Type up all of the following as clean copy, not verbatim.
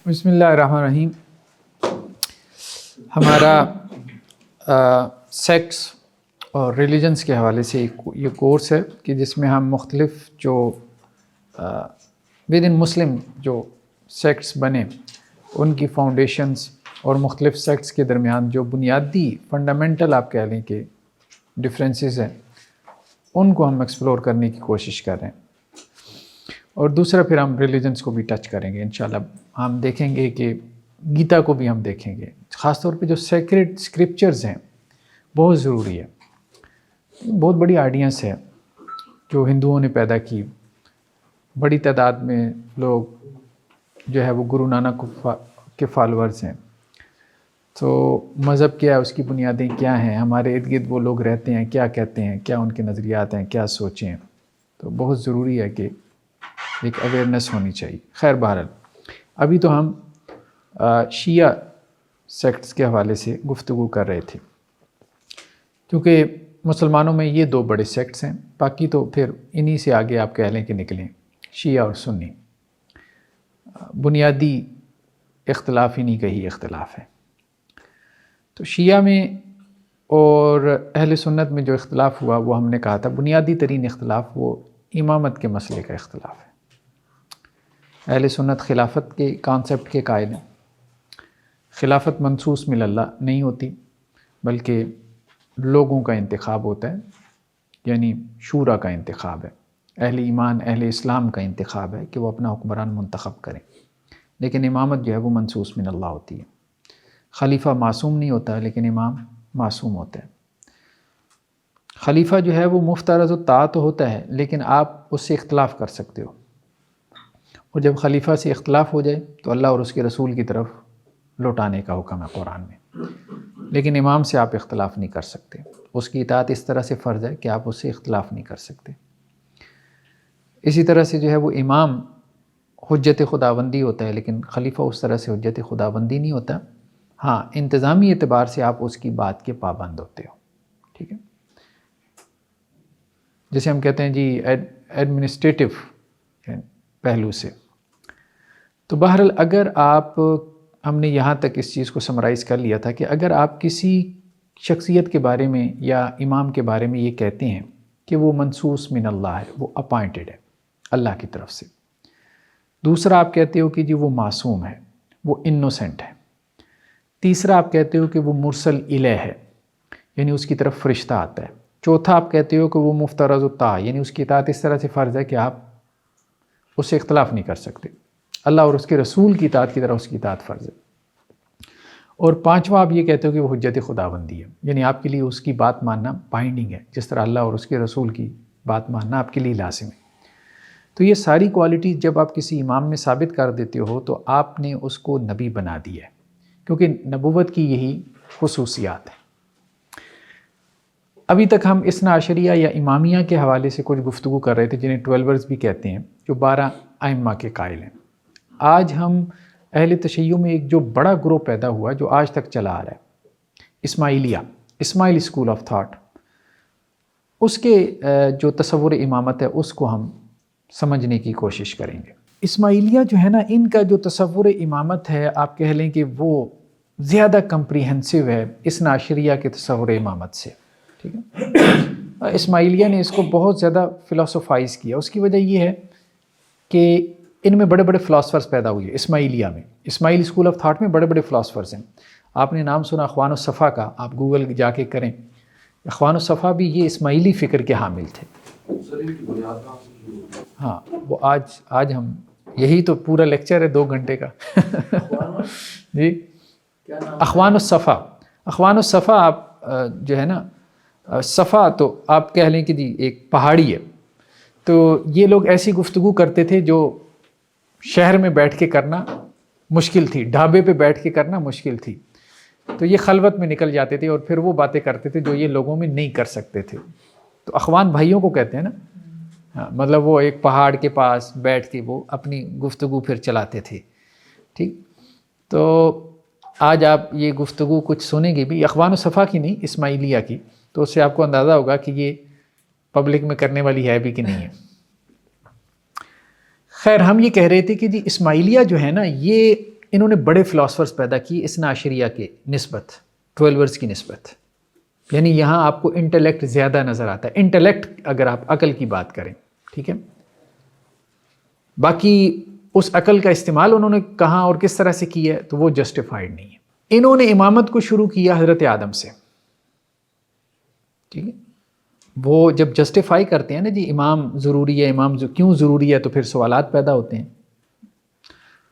بسم اللہ الرحمن الرحیم۔ ہمارا سیکس اور ریلیجنس کے حوالے سے یہ کورس ہے کہ جس میں ہم مختلف جو ود ان مسلم جو سیکٹس بنے ان کی فاؤنڈیشنز اور مختلف سیکٹس کے درمیان جو بنیادی فنڈامنٹل آپ کہہ لیں کہ ڈفرینسز ہیں ان کو ہم ایکسپلور کرنے کی کوشش کر رہے ہیں، اور دوسرا پھر ہم ریلیجنس کو بھی ٹچ کریں گے انشاءاللہ۔ ہم دیکھیں گے کہ گیتا کو بھی ہم دیکھیں گے، خاص طور پہ جو سیکریڈ اسکرپچرز ہیں بہت ضروری ہے، بہت بڑی آڈینس ہے جو ہندوؤں نے پیدا کی، بڑی تعداد میں لوگ جو ہے وہ گرو نانک کے فالورز ہیں۔ تو مذہب کیا ہے، اس کی بنیادیں کیا ہیں، ہمارے ارد گرد وہ لوگ رہتے ہیں کیا کہتے ہیں، کیا ان کے نظریات ہیں، کیا سوچیں ہیں، تو بہت ضروری ہے کہ ایک اویئرنیس ہونی چاہیے۔ خیر بہرحال ابھی تو ہم شیعہ سیکٹس کے حوالے سے گفتگو کر رہے تھے، کیونکہ مسلمانوں میں یہ دو بڑے سیکٹس ہیں، باقی تو پھر انہی سے آگے آپ کہہ لیں کہ نکلیں شیعہ اور سنی، بنیادی اختلاف انہی کا ہی اختلاف ہے۔ تو شیعہ میں اور اہل سنت میں جو اختلاف ہوا وہ ہم نے کہا تھا بنیادی ترین اختلاف وہ امامت کے مسئلے کا اختلاف ہے۔ اہل سنت خلافت کے کانسیپٹ کے قائل ہیں، خلافت منصوص من اللہ نہیں ہوتی بلکہ لوگوں کا انتخاب ہوتا ہے، یعنی شورا کا انتخاب ہے، اہل ایمان اہل اسلام کا انتخاب ہے کہ وہ اپنا حکمران منتخب کریں، لیکن امامت جو ہے وہ منصوص من اللہ ہوتی ہے۔ خلیفہ معصوم نہیں ہوتا لیکن امام معصوم ہوتا ہے۔ خلیفہ جو ہے وہ مفترض الطاعت ہوتا ہے لیکن آپ اس سے اختلاف کر سکتے ہو، اور جب خلیفہ سے اختلاف ہو جائے تو اللہ اور اس کے رسول کی طرف لوٹانے کا حکم ہے قرآن میں، لیکن امام سے آپ اختلاف نہیں کر سکتے، اس کی اطاعت اس طرح سے فرض ہے کہ آپ اس سے اختلاف نہیں کر سکتے۔ اسی طرح سے جو ہے وہ امام حجت خداوندی ہوتا ہے لیکن خلیفہ اس طرح سے حجت خداوندی نہیں ہوتا، ہاں انتظامی اعتبار سے آپ اس کی بات کے پابند ہوتے ہو، ٹھیک ہے، جسے ہم کہتے ہیں جی ایڈمنسٹریٹو پہلو سے۔ تو بہرحال اگر آپ، ہم نے یہاں تک اس چیز کو سمرائز کر لیا تھا کہ اگر آپ کسی شخصیت کے بارے میں یا امام کے بارے میں یہ کہتے ہیں کہ وہ منصوص من اللہ ہے، وہ اپائنٹڈ ہے اللہ کی طرف سے، دوسرا آپ کہتے ہو کہ جی وہ معصوم ہے، وہ انوسنٹ ہے، تیسرا آپ کہتے ہو کہ وہ مرسل الیہ ہے یعنی اس کی طرف فرشتہ آتا ہے، چوتھا آپ کہتے ہو کہ وہ مفترض الطاعہ یعنی اس کی اطاعت اس طرح سے فرض ہے کہ آپ اس سے اختلاف نہیں کر سکتے، اللہ اور اس کے رسول کی اطاعت کی طرح اس کی اطاعت فرض ہے، اور پانچواں آپ یہ کہتے ہو کہ وہ حجت خداوندی ہے یعنی آپ کے لیے اس کی بات ماننا بائنڈنگ ہے، جس طرح اللہ اور اس کے رسول کی بات ماننا آپ کے لیے لازم ہے۔ تو یہ ساری کوالٹیز جب آپ کسی امام میں ثابت کر دیتے ہو تو آپ نے اس کو نبی بنا دیا ہے، کیونکہ نبوت کی یہی خصوصیات ہیں۔ ابھی تک ہم اثنا عشریہ یا امامیہ کے حوالے سے کچھ گفتگو کر رہے تھے جنہیں 12 بھی کہتے ہیں، جو 12 ائمہ کے قائل ہیں۔ آج ہم اہل تشیع میں ایک جو بڑا گروہ پیدا ہوا جو آج تک چلا آ رہا ہے، اسماعیلیہ، اسماعیل اسکول آف تھاٹ، اس کے جو تصور امامت ہے اس کو ہم سمجھنے کی کوشش کریں گے۔ اسماعیلیہ جو ہے نا، ان کا جو تصور امامت ہے آپ کہہ لیں کہ وہ زیادہ کمپریہنسو ہے اثنا عشریہ کے تصور امامت سے، ٹھیک ہے۔ اسماعیلیہ نے اس کو بہت زیادہ فلاسفائز کیا، اس کی وجہ یہ ہے کہ ان میں بڑے بڑے فلاسفرز پیدا ہوئے اسماعیلیہ میں، اسماعیل اسکول آف تھاٹ میں بڑے بڑے فلاسفرز ہیں۔ آپ نے نام سنا اخوان الصفا کا، آپ گوگل جا کے کریں، اخوان الصفا بھی یہ اسماعیلی فکر کے حامل تھے۔ ہاں وہ آج ہم یہی تو پورا لیکچر ہے 2 گھنٹے کا جی اخوان الصفا، اخوان الصفا آپ جو ہے نا، صفا تو آپ کہہ لیں کہ جی ایک پہاڑی ہے، تو یہ لوگ ایسی گفتگو کرتے تھے جو شہر میں بیٹھ کے کرنا مشکل تھی، ڈھابے پہ بیٹھ کے کرنا مشکل تھی، تو یہ خلوت میں نکل جاتے تھے اور پھر وہ باتیں کرتے تھے جو یہ لوگوں میں نہیں کر سکتے تھے۔ تو اخوان بھائیوں کو کہتے ہیں نا، ہاں مطلب وہ ایک پہاڑ کے پاس بیٹھ کے وہ اپنی گفتگو پھر چلاتے تھے، ٹھیک۔ تو آج آپ یہ گفتگو کچھ سنیں گے بھی اخوان الصفا کی نہیں، اسماعیلیہ کی، تو اس سے آپ کو اندازہ ہوگا کہ یہ پبلک میں کرنے والی ہے بھی کہ نہیں ہے۔ خیر ہم یہ کہہ رہے تھے کہ جی اسماعیلیہ جو ہے نا، یہ انہوں نے بڑے فلاسفرز پیدا کیے اثنا عشریہ کے نسبت، 12ers کی نسبت، یعنی یہاں آپ کو انٹلیکٹ زیادہ نظر آتا ہے، انٹلیکٹ اگر آپ عقل کی بات کریں، ٹھیک ہے، باقی اس عقل کا استعمال انہوں نے کہاں اور کس طرح سے کیا ہے تو وہ جسٹیفائڈ نہیں ہے۔ انہوں نے امامت کو شروع کیا حضرت آدم سے، ٹھیک ہے، وہ جب جسٹیفائی کرتے ہیں نا جی امام ضروری ہے، امام کیوں ضروری ہے، تو پھر سوالات پیدا ہوتے ہیں۔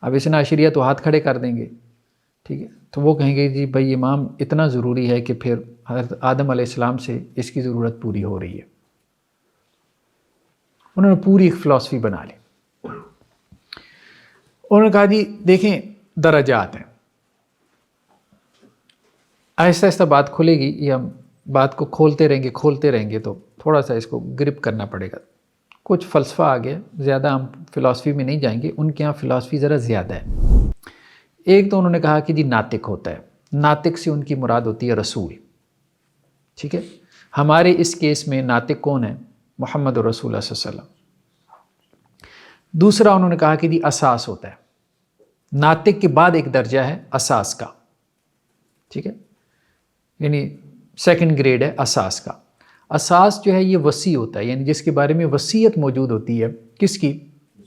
اب اثنا عشریہ تو ہاتھ کھڑے کر دیں گے، ٹھیک ہے، تو وہ کہیں گے جی بھائی امام اتنا ضروری ہے کہ پھر حضرت آدم علیہ السلام سے اس کی ضرورت پوری ہو رہی ہے۔ انہوں نے پوری ایک فلسفی بنا لی۔ انہوں نے کہا جی دیکھیں درجات ہیں، آہستہ آہستہ بات کھلے گی، یہ ہم بات کو کھولتے رہیں گے تو تھوڑا سا اس کو گرپ کرنا پڑے گا۔ کچھ فلسفہ آ گیا، زیادہ ہم فلسفی میں نہیں جائیں گے، ان کے ہاں فلسفی ذرا زیادہ ہے۔ ایک تو انہوں نے کہا کہ جی ناطق ہوتا ہے، ناطق سے ان کی مراد ہوتی ہے رسول، ٹھیک ہے، ہمارے اس کیس میں ناطق کون ہے؟ محمد رسول اللہ صلی اللہ علیہ وسلم۔ دوسرا انہوں نے کہا کہ جی اساس ہوتا ہے، ناطق کے بعد ایک درجہ ہے اساس کا، ٹھیک ہے، یعنی سیکنڈ گریڈ ہے اساس کا۔ اساس جو ہے یہ وسیع ہوتا ہے، یعنی جس کے بارے میں وصیت موجود ہوتی ہے، کس کی؟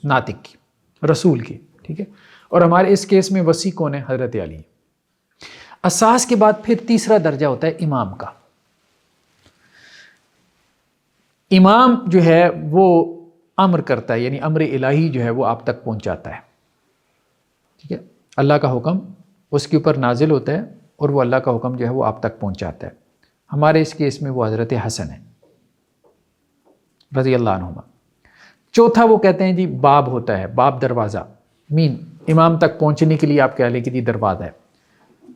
ناطق کی، رسول کی، ٹھیک ہے، اور ہمارے اس کیس میں وسیع کون ہے؟ حضرت علی۔ اساس کے بعد پھر تیسرا درجہ ہوتا ہے امام کا۔ امام جو ہے وہ امر کرتا ہے، یعنی امر الہی جو ہے وہ آپ تک پہنچاتا ہے، ٹھیک ہے، اللہ کا حکم اس کے اوپر نازل ہوتا ہے اور وہ اللہ کا حکم جو ہے وہ آپ تک پہنچاتا ہے۔ ہمارے اس کیس میں وہ حضرت حسن ہے رضی اللہ عنہما۔ چوتھا وہ کہتے ہیں جی باب ہوتا ہے، باب دروازہ، امام تک پہنچنے کے لیے آپ کہہ لیں کہ جی دروازہ ہے۔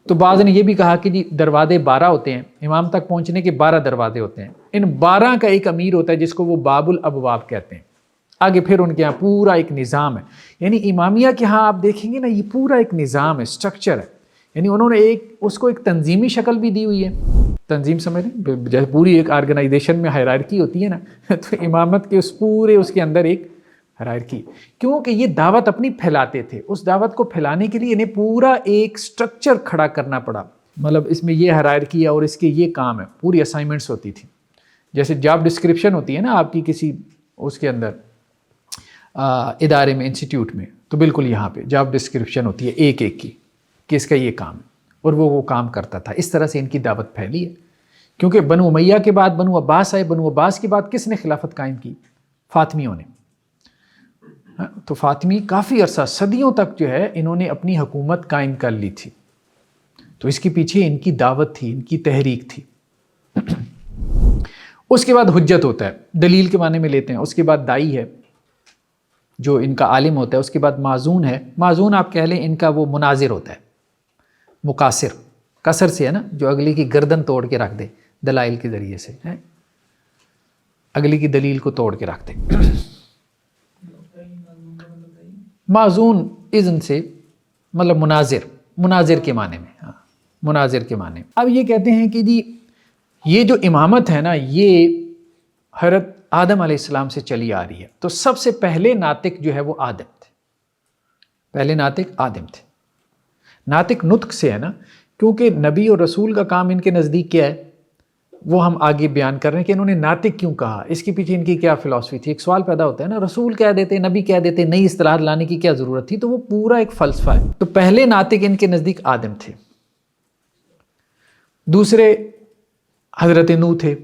تو بعض نے یہ بھی کہا کہ جی دروازے 12 ہوتے ہیں، امام تک پہنچنے کے 12 دروازے ہوتے ہیں، ان 12 کا ایک امیر ہوتا ہے جس کو وہ باب الابواب کہتے ہیں۔ آگے پھر ان کے ہاں پورا ایک نظام ہے، یعنی امامیہ کے ہاں آپ دیکھیں گے نا یہ پورا ایک نظام ہے، سٹرکچر ہے، یعنی انہوں نے اس کو ایک تنظیمی شکل بھی دی ہوئی ہے۔ تنظیم سمجھ رہے ہیں، جیسے پوری ایک آرگنائزیشن میں ہائرارکی ہوتی ہے نا، تو امامت کے اس کے اندر ایک ہائرارکی، کیونکہ یہ دعوت اپنی پھیلاتے تھے، اس دعوت کو پھیلانے کے لیے انہیں پورا ایک سٹرکچر کھڑا کرنا پڑا، مطلب اس میں یہ ہائرارکی ہے اور اس کے یہ کام ہے، پوری اسائنمنٹس ہوتی تھی، جیسے جاب ڈسکرپشن ہوتی ہے نا آپ کی کسی اس کے اندر ادارے میں، انسٹیٹیوٹ میں، تو بالکل یہاں پہ جاب ڈسکرپشن ہوتی ہے ایک ایک کی کہ اس کا یہ کام ہے، اور وہ کام کرتا تھا۔ اس طرح سے ان کی دعوت پھیلی ہے، کیونکہ بنو امیہ کے بعد بنو عباس آئے، بنو عباس کے بعد کس نے خلافت قائم کی؟ فاطمیوں نے۔ تو فاطمی کافی عرصہ، صدیوں تک جو ہے انہوں نے اپنی حکومت قائم کر لی تھی، تو اس کے پیچھے ان کی دعوت تھی، ان کی تحریک تھی۔ اس کے بعد حجت ہوتا ہے، دلیل کے معنی میں لیتے ہیں، اس کے بعد دائی ہے جو ان کا عالم ہوتا ہے، اس کے بعد معزون ہے، معزون آپ کہہ لیں ان کا وہ مناظر ہوتا ہے، مقاصر، کثر سے ہے نا، جو اگلی کی گردن توڑ کے رکھ دے دلائل کے ذریعے سے، اگلی کی دلیل کو توڑ کے رکھ دے۔ معزون اذن سے مطلب مناظر کے معنی میں، ہاں مناظر کے معنی میں۔ اب یہ کہتے ہیں کہ جی یہ جو امامت ہے نا یہ حضرت آدم علیہ السلام سے چلی آ رہی ہے، تو سب سے پہلے ناطق جو ہے وہ آدم تھے، پہلے ناطق آدم تھے۔ ناطق نطق سے ہے نا، کیونکہ نبی اور رسول کا کام ان کے نزدیک کیا ہے وہ ہم آگے بیان کر رہے ہیں کہ انہوں نے ناطق کیوں کہا، اس کے پیچھے ان کی کیا فلسفی تھی۔ ایک سوال پیدا ہوتا ہے نا، رسول کہہ دیتے، نبی کہہ دیتے، نئی اصطلاحات لانے کی کیا ضرورت تھی؟ تو وہ پورا ایک فلسفہ ہے۔ تو پہلے ناطق ان کے نزدیک آدم تھے، دوسرے حضرت نوح تھے،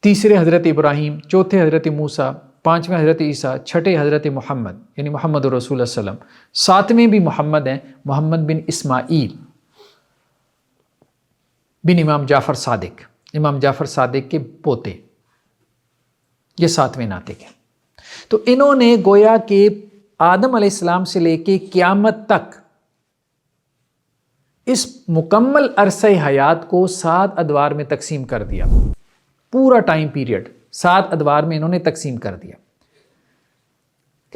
تیسرے حضرت ابراہیم، چوتھے حضرت موسیٰ، پانچویں حضرت عیسیٰ، چھٹے حضرت محمد یعنی محمد رسول اللہ صلی اللہ علیہ وسلم، ساتویں بھی محمد ہیں، محمد بن اسماعیل بن امام جعفر صادق، امام جعفر صادق کے پوتے، یہ ساتویں ناطق ہیں۔ تو انہوں نے گویا کہ آدم علیہ السلام سے لے کے قیامت تک اس مکمل عرصہ حیات کو 7 ادوار میں تقسیم کر دیا، پورا ٹائم پیریڈ 7 ادوار میں انہوں نے تقسیم کر دیا۔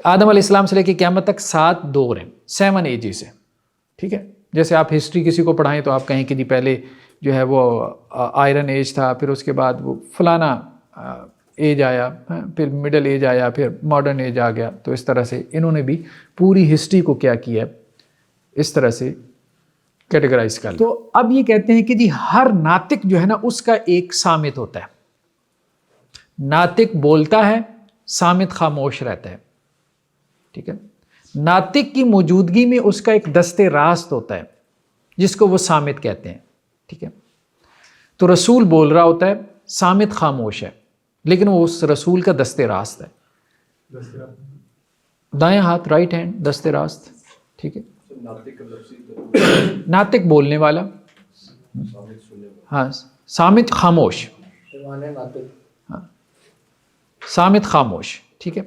آدم علیہ السلام سے لے کے قیامت تک 7 دور ہیں، 7 ایجز ہیں، ٹھیک ہے۔ جیسے آپ ہسٹری کسی کو پڑھائیں تو آپ کہیں کہ جی پہلے جو ہے وہ آئرن ایج تھا، پھر اس کے بعد وہ فلانا ایج آیا، پھر مڈل ایج آیا، پھر ماڈرن ایج آ گیا۔ تو اس طرح سے انہوں نے بھی پوری ہسٹری کو کیا ہے اس طرح سے کیٹیگرائز کر. تو اب یہ کہتے ہیں کہ جی ہر ناطق جو ہے نا اس کا ایک صامت ہوتا ہے. ناطق بولتا ہے، صامت خاموش رہتا ہے. ٹھیک ہے. ناطق کی موجودگی میں اس کا ایک دست راست ہوتا ہے جس کو وہ صامت کہتے ہیں. ٹھیک ہے. تو رسول بول رہا ہوتا ہے، صامت خاموش ہے، لیکن وہ اس رسول کا دست راست ہے. دائیں ہاتھ، رائٹ ہینڈ، دست راست. ٹھیک ہے. ناطق بولنے والا، ہاں، صامت خاموش، ہاں، صامت خاموش. ٹھیک ہے.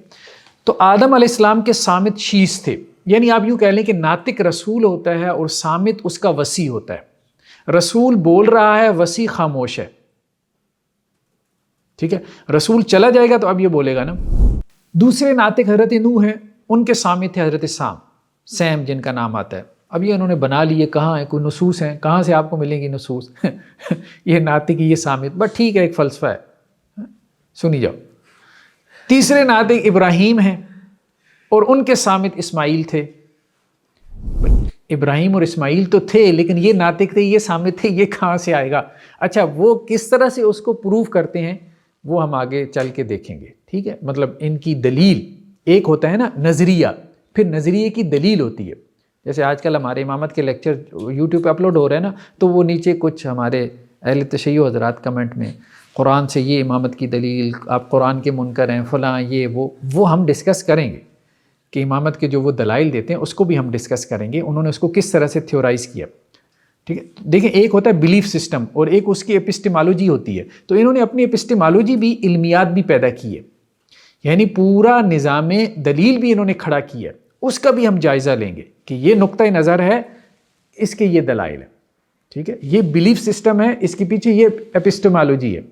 تو آدم علیہ السلام کے صامت شیس تھے، یعنی آپ یوں کہہ لیں کہ ناطق رسول ہوتا ہے اور صامت اس کا وسیع ہوتا ہے. رسول بول رہا ہے، وسیع خاموش ہے. ٹھیک ہے. رسول چلا جائے گا تو اب یہ بولے گا نا. دوسرے ناطق حضرت نوح ہیں، ان کے صامت تھے حضرت سیم جن کا نام آتا ہے. اب یہ انہوں نے بنا لیے، کہاں ہے کوئی نصوص ہیں، کہاں سے آپ کو ملیں گی نصوص؟ یہ ناطق، یہ صامت، بس ٹھیک ہے، ایک فلسفہ ہے، سنی جاؤ. تیسرے ناطق ابراہیم ہیں اور ان کے صامت اسماعیل تھے. ابراہیم اور اسماعیل تو تھے، لیکن یہ ناطق تھے، یہ صامت تھے، یہ کہاں سے آئے گا؟ اچھا، وہ کس طرح سے اس کو پروف کرتے ہیں وہ ہم آگے چل کے دیکھیں گے. ٹھیک ہے. مطلب ان کی دلیل، ایک ہوتا ہے نا نظریہ، پھر نظریے کی دلیل ہوتی ہے. جیسے آج کل ہمارے امامت کے لیکچر یوٹیوب پہ اپلوڈ ہو رہے ہیں نا، تو وہ نیچے کچھ ہمارے اہل تشیع حضرات کمنٹ میں قرآن سے یہ امامت کی دلیل، آپ قرآن کے منکر ہیں، فلاں، یہ وہ ہم ڈسکس کریں گے کہ امامت کے جو وہ دلائل دیتے ہیں اس کو بھی ہم ڈسکس کریں گے، انہوں نے اس کو کس طرح سے تھیورائز کیا. ٹھیک ہے. دیکھیں، ایک ہوتا ہے بلیف سسٹم اور ایک اس کی ایپسٹیمالوجی ہوتی ہے. تو انہوں نے اپنی ایپسٹیمالوجی بھی، علمیات بھی پیدا کی ہے، یعنی پورا نظام دلیل بھی انہوں نے کھڑا کیا ہے. اس کا بھی ہم جائزہ لیں گے کہ یہ نقطہ نظر ہے، اس کے یہ دلائل ہیں. ٹھیک ہے. یہ بلیف سسٹم ہے، اس کے پیچھے یہ ایپسٹیمالوجی ہے.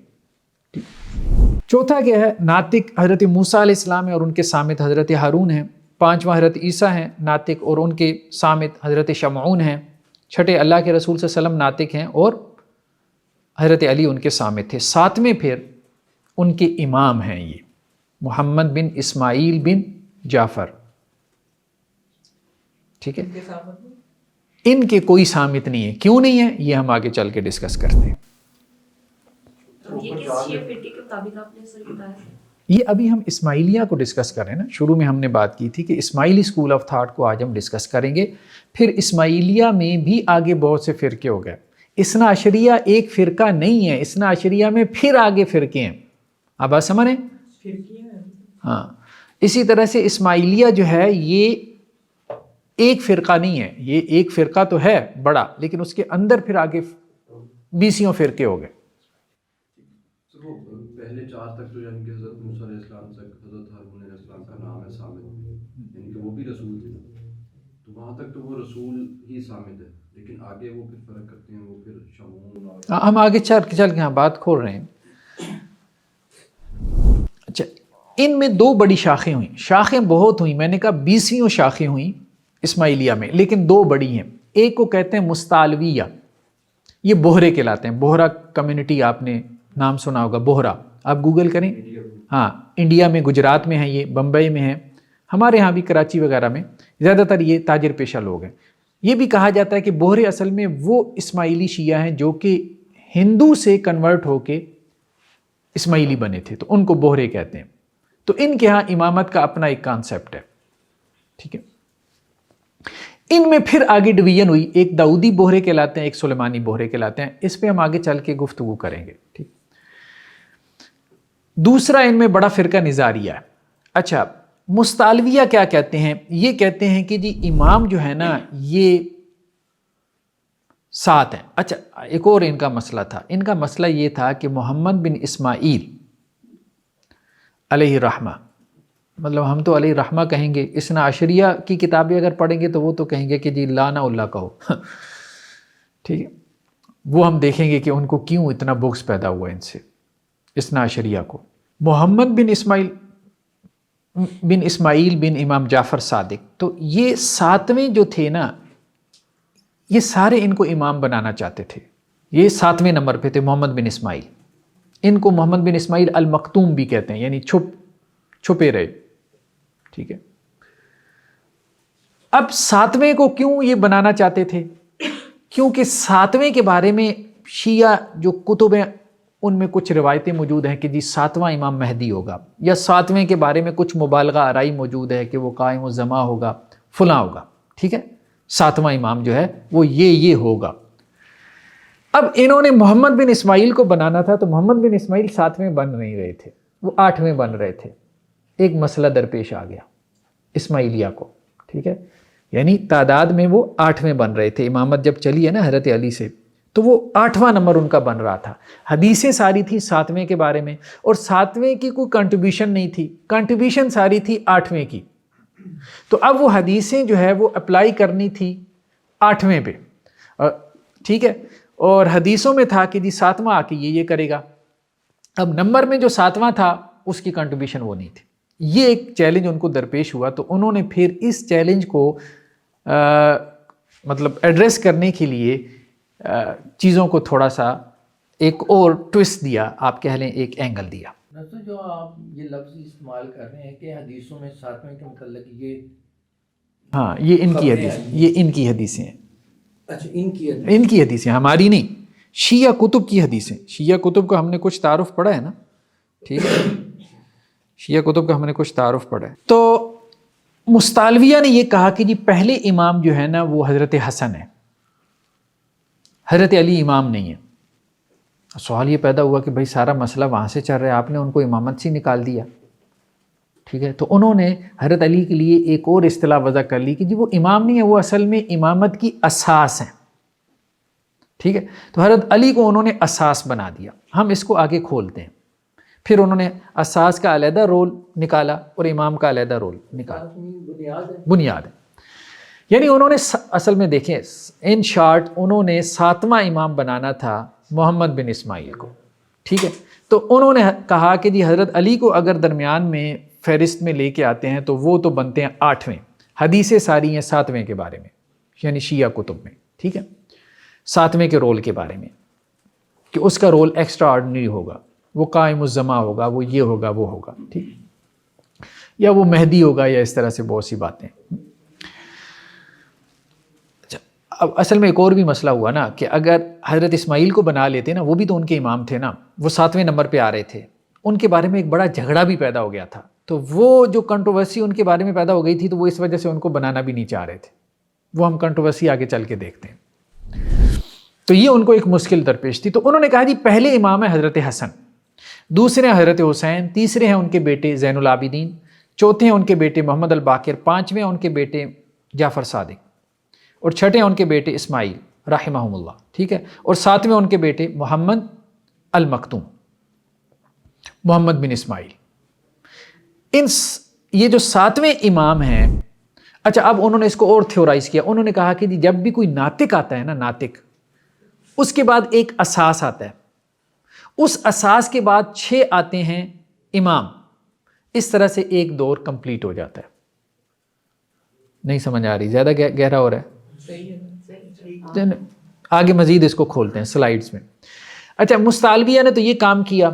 چوتھا کیا ہے؟ ناطق حضرت موسیٰ علیہ السلام ہیں اور ان کے صامت حضرت ہارون ہیں. پانچواں حضرت عیسیٰ ہیں ناطق اور ان کے صامت حضرت شمعون ہیں. چھٹے اللہ کے رسول صلی اللہ علیہ وسلم ناطق ہیں اور حضرت علی ان کے صامت تھے. ساتویں پھر ان کے امام ہیں یہ محمد بن اسماعیل بن جعفر. ٹھیک ہے. ان کے کوئی صامت نہیں ہے. کیوں نہیں ہے یہ ہم آگے چل کے ڈسکس کرتے ہیں. یہ ابھی ہم اسماعیلیہ کو ڈسکس کر رہے ہیں نا. شروع میں ہم نے بات کی تھی کہ اسماعیلی اسکول آف تھاٹ کو آج ہم ڈسکس کریں گے. پھر اسماعیلیہ میں بھی آگے بہت سے فرقے ہو گئے. اثنا عشریہ ایک فرقہ نہیں ہے، اثنا عشریہ میں پھر آگے فرقے ہیں. آپ بات سمجھ رہے ہیں؟ ہاں. اسی طرح سے اسماعیلیہ جو ہے یہ ایک فرقہ نہیں ہے، یہ ایک فرقہ تو ہے بڑا، لیکن اس کے اندر پھر آگے 20 فرقے ہو گئے. پہلے 4 تک تو یعنی کہ حضرت موسیٰ علیہ السلام تک حضرت ہارون علیہ السلام کا نام ہے صامت، یعنی کہ وہ بھی رسول تھے، تو وہاں تک تو وہ رسول ہی صامت ہے. لیکن آگے وہ پھر فرق کرتے ہیں، وہ پھر شمعون اور ہم آگے چل کے ہاں بات کھول رہے ہیں. اچھا، ان میں 2 بڑی شاخیں ہوئیں. شاخیں بہت ہوئیں، میں نے کہا 20 شاخیں ہوئیں اسماعیلیہ میں، لیکن 2 بڑی ہیں. ایک کو کہتے ہیں مستالویہ، یہ بوہرے کہلاتے ہیں. بوہرا کمیونٹی آپ نے نام سنا ہوگا. بوہرا آپ گوگل کریں. ہاں، انڈیا میں، گجرات میں ہیں، یہ بمبئی میں ہیں، ہمارے ہاں بھی کراچی وغیرہ میں زیادہ تر یہ تاجر پیشہ لوگ ہیں. یہ بھی کہا جاتا ہے کہ بوہرے اصل میں وہ اسماعیلی شیعہ ہیں جو کہ ہندو سے کنورٹ ہو کے اسماعیلی بنے تھے، تو ان کو بوہرے کہتے ہیں. تو ان کے ہاں امامت کا اپنا ایک کانسیپٹ ہے. ٹھیک ہے. ان میں پھر آگے ڈویژن ہوئی، ایک داؤدی بوہرے کہلاتے ہیں، ایک سلیمانی بوہرے کہلاتے ہیں. اس پہ ہم آگے چل کے گفتگو کریں گے. ٹھیک. دوسرا ان میں بڑا فرقہ نظاریہ ہے. اچھا، مستالویہ کیا کہتے ہیں؟ یہ کہتے ہیں کہ جی امام جو ہے نا یہ 7 ہیں. اچھا، ایک اور ان کا مسئلہ تھا. ان کا مسئلہ یہ تھا کہ محمد بن اسماعیل علیہ رحمہ، مطلب ہم تو علیہ رحمہ کہیں گے، اثنا عشریہ کی کتابیں اگر پڑھیں گے تو وہ تو کہیں گے کہ جی لانا اللہ کہو. ٹھیک ہے. وہ ہم دیکھیں گے کہ ان کو کیوں اتنا بغض پیدا ہوا ان سے، اثنا عشریہ کو. محمد بن اسماعیل بن امام جعفر صادق، تو یہ 7ویں جو تھے نا، یہ سارے ان کو امام بنانا چاہتے تھے. یہ 7ویں نمبر پہ تھے محمد بن اسماعیل. ان کو محمد بن اسماعیل المختوم بھی کہتے ہیں، یعنی چھپے رہے. ٹھیک ہے. اب ساتویں کو کیوں یہ بنانا چاہتے تھے؟ کیونکہ ساتویں کے بارے میں شیعہ جو کتب ہیں ان میں کچھ روایتیں موجود ہیں کہ جی ساتواں امام مہدی ہوگا، یا ساتویں کے بارے میں کچھ مبالغہ آرائی موجود ہے کہ وہ قائم الزماں ہوگا، فلاں ہوگا، ٹھیک ہے، ساتواں امام جو ہے وہ یہ ہوگا۔ اب انہوں نے محمد بن اسماعیل کو بنانا تھا، تو محمد بن اسماعیل ساتویں بن نہیں رہے تھے، وہ آٹھویں بن رہے تھے۔ ایک مسئلہ درپیش آ گیا اسماعیلیہ کو، ٹھیک ہے، یعنی تعداد میں وہ آٹھویں بن رہے تھے۔ امامت جب چلی ہے نا حضرت علی سے، تو وہ آٹھواں نمبر ان کا بن رہا تھا۔ حدیثیں ساری تھی ساتویں کے بارے میں، اور ساتویں کی کوئی کنٹریبیوشن نہیں تھی، کنٹریبیوشن ساری تھی آٹھویں کی۔ تو اب وہ حدیثیں جو ہے وہ اپلائی کرنی تھی آٹھویں پہ، ٹھیک ہے، اور حدیثوں میں تھا کہ جی ساتواں آ کے یہ کرے گا۔ اب نمبر میں جو ساتواں تھا اس کی کنٹریبیوشن وہ نہیں تھی۔ یہ ایک چیلنج ان کو درپیش ہوا، تو انہوں نے پھر اس چیلنج کو مطلب ایڈریس کرنے کے لیے چیزوں کو تھوڑا سا ایک اور ٹوسٹ دیا، آپ کہہ لیں ایک اینگل دیا۔ جو آپ یہ لفظ استعمال کر رہے ہیں کہ حدیثوں میں ساتویں کے متعلق یہ، ہاں یہ ان کی حدیث، یہ ان کی حدیثیں ہیں۔ اچھا ان کی حدیثیں، ہماری نہیں، شیعہ کتب کی حدیثیں۔ شیعہ کتب کا ہم نے کچھ تعارف پڑھا ہے نا، ٹھیک ہے، شیعہ کتب کا ہم نے کچھ تعارف پڑھا ہے۔ تو مستالویہ نے یہ کہا کہ جی پہلے امام جو ہے نا وہ حضرت حسن ہے، حضرت علی امام نہیں ہے۔ سوال یہ پیدا ہوا کہ بھائی سارا مسئلہ وہاں سے چل رہا ہے، آپ نے ان کو امامت سے نکال دیا، ٹھیک ہے۔ تو انہوں نے حضرت علی کے لیے ایک اور اصطلاح وضع کر لی کہ جی وہ امام نہیں ہے، وہ اصل میں امامت کی اساس ہیں، ٹھیک ہے۔ تو حضرت علی کو انہوں نے اساس بنا دیا۔ ہم اس کو آگے کھولتے ہیں۔ پھر انہوں نے اساس کا علیحدہ رول نکالا اور امام کا علیحدہ رول نکالا، بنیاد ہے۔ یعنی انہوں نے اصل میں دیکھیں ان شارٹ، انہوں نے ساتواں امام بنانا تھا محمد بن اسماعیل کو، ٹھیک ہے۔ تو انہوں نے کہا کہ جی حضرت علی کو اگر درمیان میں فہرست میں لے کے آتے ہیں تو وہ تو بنتے ہیں آٹھویں، حدیثیں ساری ہیں ساتویں کے بارے میں، یعنی شیعہ کتب میں، ٹھیک ہے، ساتویں کے رول کے بارے میں، کہ اس کا رول ایکسٹرا آرڈنری ہوگا، وہ قائم الزماں ہوگا، وہ یہ ہوگا، وہ ہوگا، ٹھیک، یا وہ مہدی ہوگا، یا اس طرح سے بہت سی باتیں۔ اچھا، اب اصل میں ایک اور بھی مسئلہ ہوا نا کہ اگر حضرت اسماعیل کو بنا لیتے نا، وہ بھی تو ان کے امام تھے نا، وہ ساتویں نمبر پہ آ رہے تھے، ان کے بارے میں ایک بڑا جھگڑا بھی پیدا ہو گیا تھا۔ تو وہ جو کنٹروورسی ان کے بارے میں پیدا ہو گئی تھی، تو وہ اس وجہ سے ان کو بنانا بھی نہیں چاہ رہے تھے۔ وہ ہم کنٹروورسی آگے چل کے دیکھتے ہیں۔ تو یہ ان کو ایک مشکل درپیش تھی۔ تو انہوں نے کہا جی پہلے امام ہے حضرت حسن، دوسرے ہیں حضرت حسین، تیسرے ہیں ان کے بیٹے زین العابدین، چوتھے ہیں ان کے بیٹے محمد الباقر، پانچویں ہیں ان کے بیٹے جعفر صادق، اور چھٹے ہیں ان کے بیٹے اسماعیل رحمہم اللہ، ٹھیک ہے، اور ساتویں ان کے بیٹے محمد المکتوم، محمد بن اسماعیل۔ یہ جو ساتویں امام ہیں، اچھا اب انہوں نے اس کو اور تھیورائز کیا۔ انہوں نے کہا کہ جی جب بھی کوئی ناطق آتا ہے نا، ناطق، اس کے بعد ایک اساس آتا ہے، اس اساس کے بعد 6 آتے ہیں امام، اس طرح سے ایک دور کمپلیٹ ہو جاتا ہے۔ نہیں سمجھ آ رہی؟ زیادہ گہرا ہو رہا ہے؟ آگے مزید اس کو کھولتے ہیں سلائیڈز میں۔ اچھا، مستالویہ نے تو یہ کام کیا۔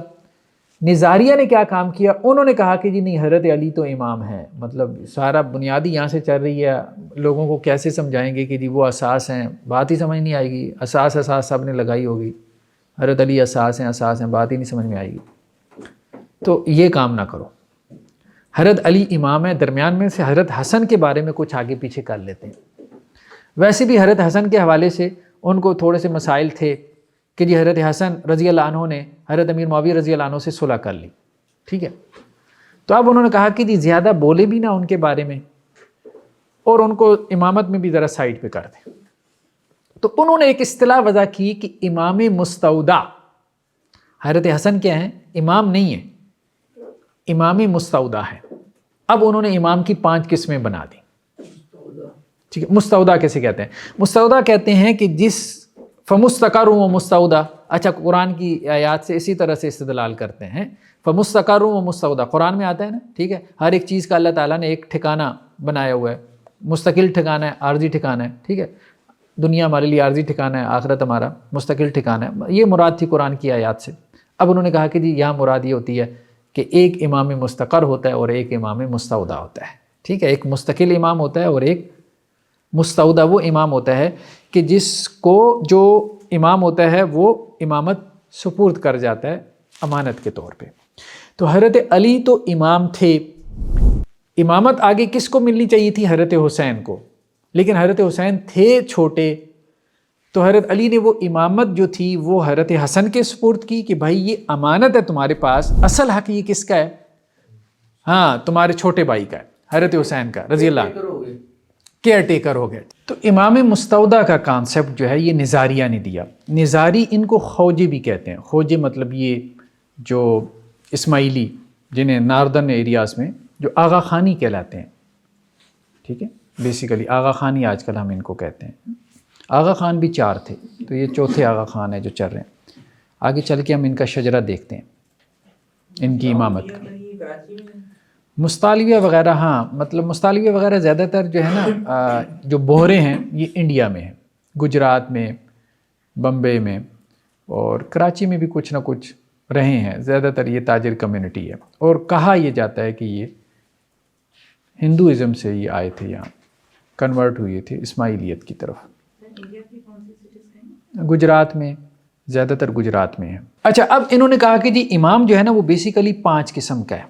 نظاریہ نے کیا کام کیا؟ انہوں نے کہا کہ جی نہیں، حضرت علی تو امام ہے، مطلب سارا بنیادی یہاں سے چل رہی ہے، لوگوں کو کیسے سمجھائیں گے کہ جی وہ اساس ہیں، بات ہی سمجھ نہیں آئے گی۔ اساس سب نے لگائی ہوگی، حضرت علی اساس ہیں، بات ہی نہیں سمجھ میں آئے گی۔ تو یہ کام نہ کرو، حضرت علی امام ہے، درمیان میں سے حضرت حسن کے بارے میں کچھ آگے پیچھے کر لیتے ہیں۔ ویسے بھی حضرت حسن کے حوالے سے ان کو تھوڑے سے مسائل تھے کہ جی حضرت حسن رضی اللہ عنہ نے حضرت امیر معاویہ رضی اللہ عنہ سے صلح کر لی، ٹھیک ہے۔ تو اب انہوں نے کہا کہ جی زیادہ بولے بھی نہ ان کے بارے میں، اور ان کو امامت میں بھی ذرا سائڈ پہ کر دیں۔ تو انہوں نے ایک اصطلاح وضع کی کہ امام مستودع۔ حضرت حسن کیا ہیں؟ امام نہیں ہے، امام مستودع ہے۔ اب انہوں نے امام کی 5 قسمیں بنا دی، ٹھیک ہے۔ مستودع کیسے کہتے ہیں؟ مستودع کہتے ہیں کہ جس فمستقر و مستودع، اچھا قرآن کی آیات سے اسی طرح سے استدلال کرتے ہیں۔ فمستقر و مستودع قرآن میں آتا ہے نا، ٹھیک ہے، ہر ایک چیز کا اللہ تعالیٰ نے ایک ٹھکانہ بنایا ہوا ہے، مستقل ٹھکانہ ہے، عارضی ٹھکانہ ہے، ٹھیک ہے۔ دنیا ہمارے لیے عارضی ٹھکانہ ہے، آخرت ہمارا مستقل ٹھکانہ ہے۔ یہ مراد تھی قرآن کی آیات سے۔ اب انہوں نے کہا کہ جی یہاں مراد یہ ہوتی ہے کہ ایک امام مستقر ہوتا ہے اور ایک امام مستودع ہوتا ہے، ٹھیک ہے، ایک مستقل امام ہوتا ہے اور ایک مستودع وہ امام ہوتا ہے کہ جس کو جو امام ہوتا ہے وہ امامت سپرد کر جاتا ہے امانت کے طور پہ. تو حضرت علی تو امام تھے. امامت آگے کس کو ملنی چاہیے تھی؟ حضرت حسین کو. لیکن حضرت حسین تھے چھوٹے، تو حضرت علی نے وہ امامت جو تھی وہ حضرت حسن کے سپرد کی کہ بھائی یہ امانت ہے تمہارے پاس، اصل حق یہ کس کا ہے؟ ہاں تمہارے چھوٹے بھائی کا ہے، حضرت حسین کا رضی اللہ عنہ، کیئر ٹیکر ہو گئے. تو امام مستودع کا کانسیپٹ جو ہے یہ نظاریہ نے دیا. نظاری ان کو خوجے بھی کہتے ہیں. خوجے مطلب یہ جو اسماعیلی جنہیں ناردرن ایریاز میں جو آغا خانی کہلاتے ہیں، ٹھیک ہے، بیسیکلی آغا خانی آج کل ہم ان کو کہتے ہیں. آغا خان بھی 4 تھے، تو یہ چوتھے آغا خان ہے جو چل رہے ہیں. آگے چل کے ہم ان کا شجرہ دیکھتے ہیں، ان کی امامت کا. مستعلیویہ وغیرہ، ہاں مطلب مستعلیویہ وغیرہ زیادہ تر جو ہے نا جو بوہرے ہیں یہ انڈیا میں ہیں، گجرات میں، بمبے میں اور کراچی میں بھی کچھ نہ کچھ رہے ہیں. زیادہ تر یہ تاجر کمیونٹی ہے، اور کہا یہ جاتا ہے کہ یہ ہندوازم سے یہ آئے تھے، یہاں کنورٹ ہوئے تھے اسماعیلیت کی طرف. گجرات میں، زیادہ تر گجرات میں ہے. اچھا اب انہوں نے کہا کہ جی امام جو ہے نا وہ بیسیکلی 5 قسم کا ہے.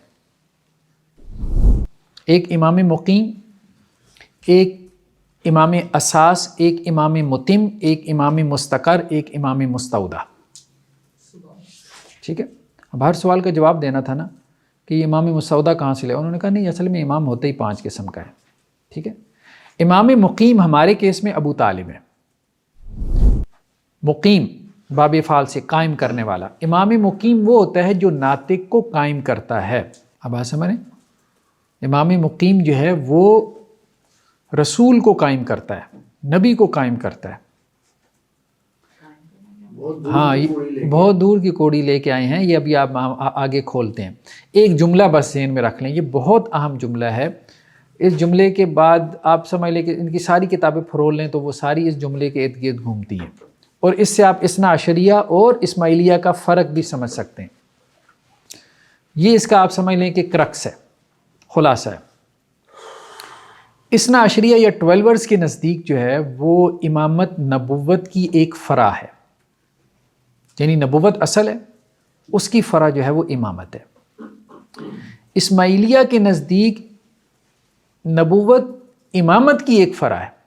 ایک امام مقیم، ایک امام اساس، ایک امام متم، ایک امام مستقر، ایک امام مستودع. ٹھیک ہے، اب ہر سوال کا جواب دینا تھا نا کہ یہ امام مستودع کہاں سے لے. انہوں نے کہا نہیں، اصل میں امام ہوتے ہی 5 قسم کا ہے. ٹھیک ہے، امام مقیم ہمارے کیس میں ابو طالب ہے. مقیم باب فعال سے قائم کرنے والا. امام مقیم وہ ہوتا ہے جو ناطق کو قائم کرتا ہے. اب آپ سمجھیں، امام مقیم جو ہے وہ رسول کو قائم کرتا ہے، نبی کو قائم کرتا ہے. ہاں بہت دور کی کوڑی لے کے آئے ہیں یہ، ابھی آپ آگے کھولتے ہیں. ایک جملہ بس ذہن میں رکھ لیں، یہ بہت اہم جملہ ہے. اس جملے کے بعد آپ سمجھ لیں کہ ان کی ساری کتابیں پھرول لیں تو وہ ساری اس جملے کے ارد گرد گھومتی ہیں، اور اس سے آپ اثنا عشریہ اور اسماعیلیہ کا فرق بھی سمجھ سکتے ہیں. یہ اس کا آپ سمجھ لیں کہ کرکس ہے، خلاصہ ہے. اثنا عشریہ یا 12 کے نزدیک جو ہے وہ امامت نبوت کی ایک فرع ہے، یعنی نبوت اصل ہے، اس کی فرع جو ہے وہ امامت ہے. اسماعیلیہ کے نزدیک نبوت امامت کی ایک فرع ہے،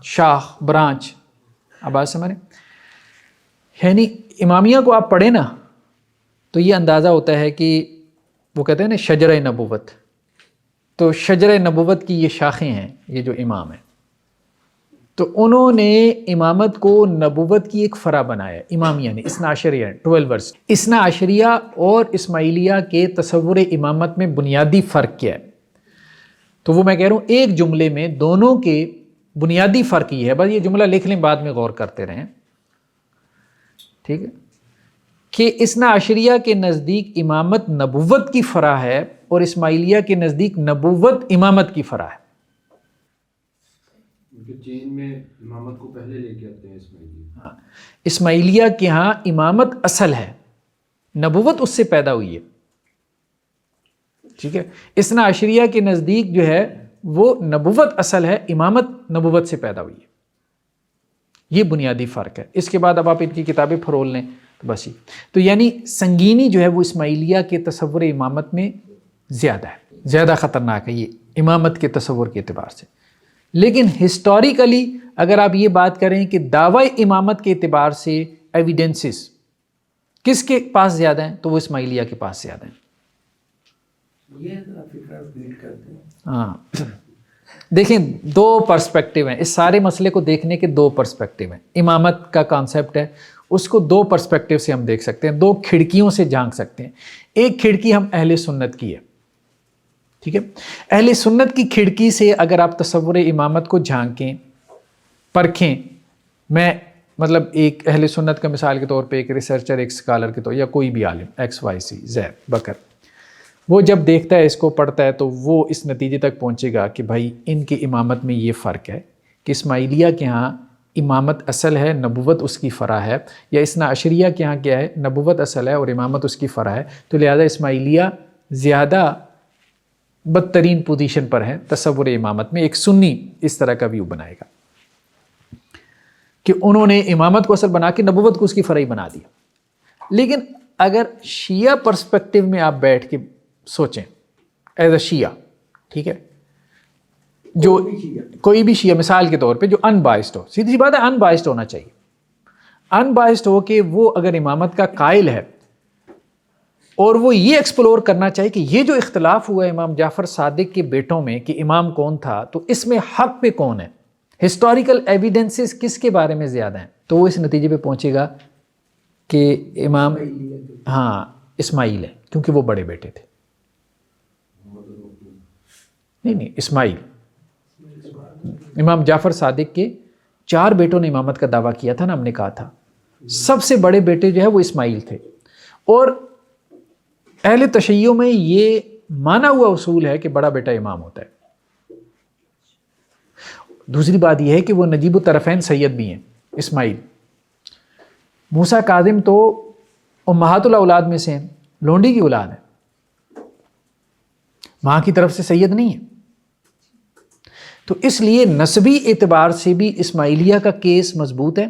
شاخ، برانچ. اب بات سمجھیں، یعنی امامیہ کو آپ پڑھیں نا تو یہ اندازہ ہوتا ہے کہ وہ کہتے ہیں نا شجرہ نبوت، تو شجرہ نبوت کی یہ شاخیں ہیں، یہ جو امام ہیں. تو انہوں نے امامت کو نبوت کی ایک فرع بنایا، امامیہ نے، اثنا عشریہ 12. اثنا عشریہ اور اسماعیلیہ کے تصور امامت میں بنیادی فرق کیا ہے؟ تو وہ میں کہہ رہا ہوں ایک جملے میں دونوں کے بنیادی فرق یہ ہے، بس یہ جملہ لکھ لیں بعد میں غور کرتے رہیں. ٹھیک ہے، کہ اثنا عشریہ کے نزدیک امامت نبوت کی فرع ہے اور اسماعیلیہ کے نزدیک نبوت امامت کی فرع ہے. چین میں امامت کو پہلے لے کے آتے ہیں اسماعیلیہ. اسماعیلیہ کے ہاں امامت اصل ہے، نبوت اس سے پیدا ہوئی ہے. ٹھیک ہے، اثنا عشریہ کے نزدیک جو ہے وہ نبوت اصل ہے، امامت نبوت سے پیدا ہوئی ہے. یہ بنیادی فرق ہے. اس کے بعد اب آپ ان کی کتابیں پھرول لیں تو بس ہی. تو یعنی سنگینی جو ہے وہ اسماعیلیہ کے تصور امامت میں زیادہ ہے، زیادہ خطرناک ہے یہ امامت کے تصور کے اعتبار سے. لیکن ہسٹوریکلی اگر آپ یہ بات کریں کہ دعوی امامت کے اعتبار سے ایویڈنسز کس کے پاس زیادہ ہیں تو وہ اسماعیلیہ کے پاس زیادہ ہیں. ہاں دیکھیں، 2 پرسپیکٹیو ہیں اس سارے مسئلے کو دیکھنے کے. 2 پرسپیکٹیو ہیں. امامت کا کانسیپٹ ہے، اس کو 2 پرسپیکٹیو سے ہم دیکھ سکتے ہیں، 2 کھڑکیوں سے جھانک سکتے ہیں. ایک کھڑکی ہم اہل سنت کی ہے. ٹھیک ہے، اہل سنت کی کھڑکی سے اگر آپ تصور امامت کو جھانکیں، پرکھیں. میں مطلب ایک اہل سنت کا مثال کے طور پہ ایک ریسرچر، ایک سکالر کے طور، یا کوئی بھی عالم XYZ زید بکر، وہ جب دیکھتا ہے، اس کو پڑھتا ہے تو وہ اس نتیجے تک پہنچے گا کہ بھائی ان کی امامت میں یہ فرق ہے کہ اسماعیلیہ کے ہاں امامت اصل ہے، نبوت اس کی فرع ہے، یا اثنا عشریہ کے ہاں کیا ہے، نبوت اصل ہے اور امامت اس کی فرع ہے. تو لہذا اسماعیلیہ زیادہ بدترین پوزیشن پر ہیں تصور امامت میں. ایک سنی اس طرح کا ویو بنائے گا کہ انہوں نے امامت کو اصل بنا کے نبوت کو اس کی فرعی بنا دیا. لیکن اگر شیعہ پرسپیکٹو میں آپ بیٹھ کے سوچیں ایز اے شیعہ، ٹھیک ہے، جو کوئی بھی شیعہ مثال کے طور پہ جو ان بائسڈ ہو، سیدھی سی بات ہے ان بائسڈ ہونا چاہیے، ان بائسڈ ہو کہ وہ اگر امامت کا قائل ہے اور وہ یہ ایکسپلور کرنا چاہیے کہ یہ جو اختلاف ہوا ہے امام جعفر صادق کے بیٹوں میں کہ امام کون تھا، تو اس میں حق پہ کون ہے، ہسٹوریکل ایویڈنسز کس کے بارے میں زیادہ ہیں، تو وہ اس نتیجے پہ پہنچے گا کہ امام اسماعیل ہے، کیونکہ وہ بڑے بیٹے تھے. نہیں اسماعیل، امام جعفر صادق کے 4 بیٹوں نے امامت کا دعویٰ کیا تھا نا، ہم نے کہا تھا سب سے بڑے بیٹے جو ہے وہ اسماعیل تھے. اور اہل تشیع میں یہ مانا ہوا اصول ہے کہ بڑا بیٹا امام ہوتا ہے. دوسری بات یہ ہے کہ وہ نجیب الطرفین سید بھی ہیں اسماعیل. موسیٰ کاظم تو امہات الاولاد میں سے ہیں، لونڈی کی اولاد ہے، ماں کی طرف سے سید نہیں ہے. تو اس لیے نسبی اعتبار سے بھی اسماعیلیہ کا کیس مضبوط ہے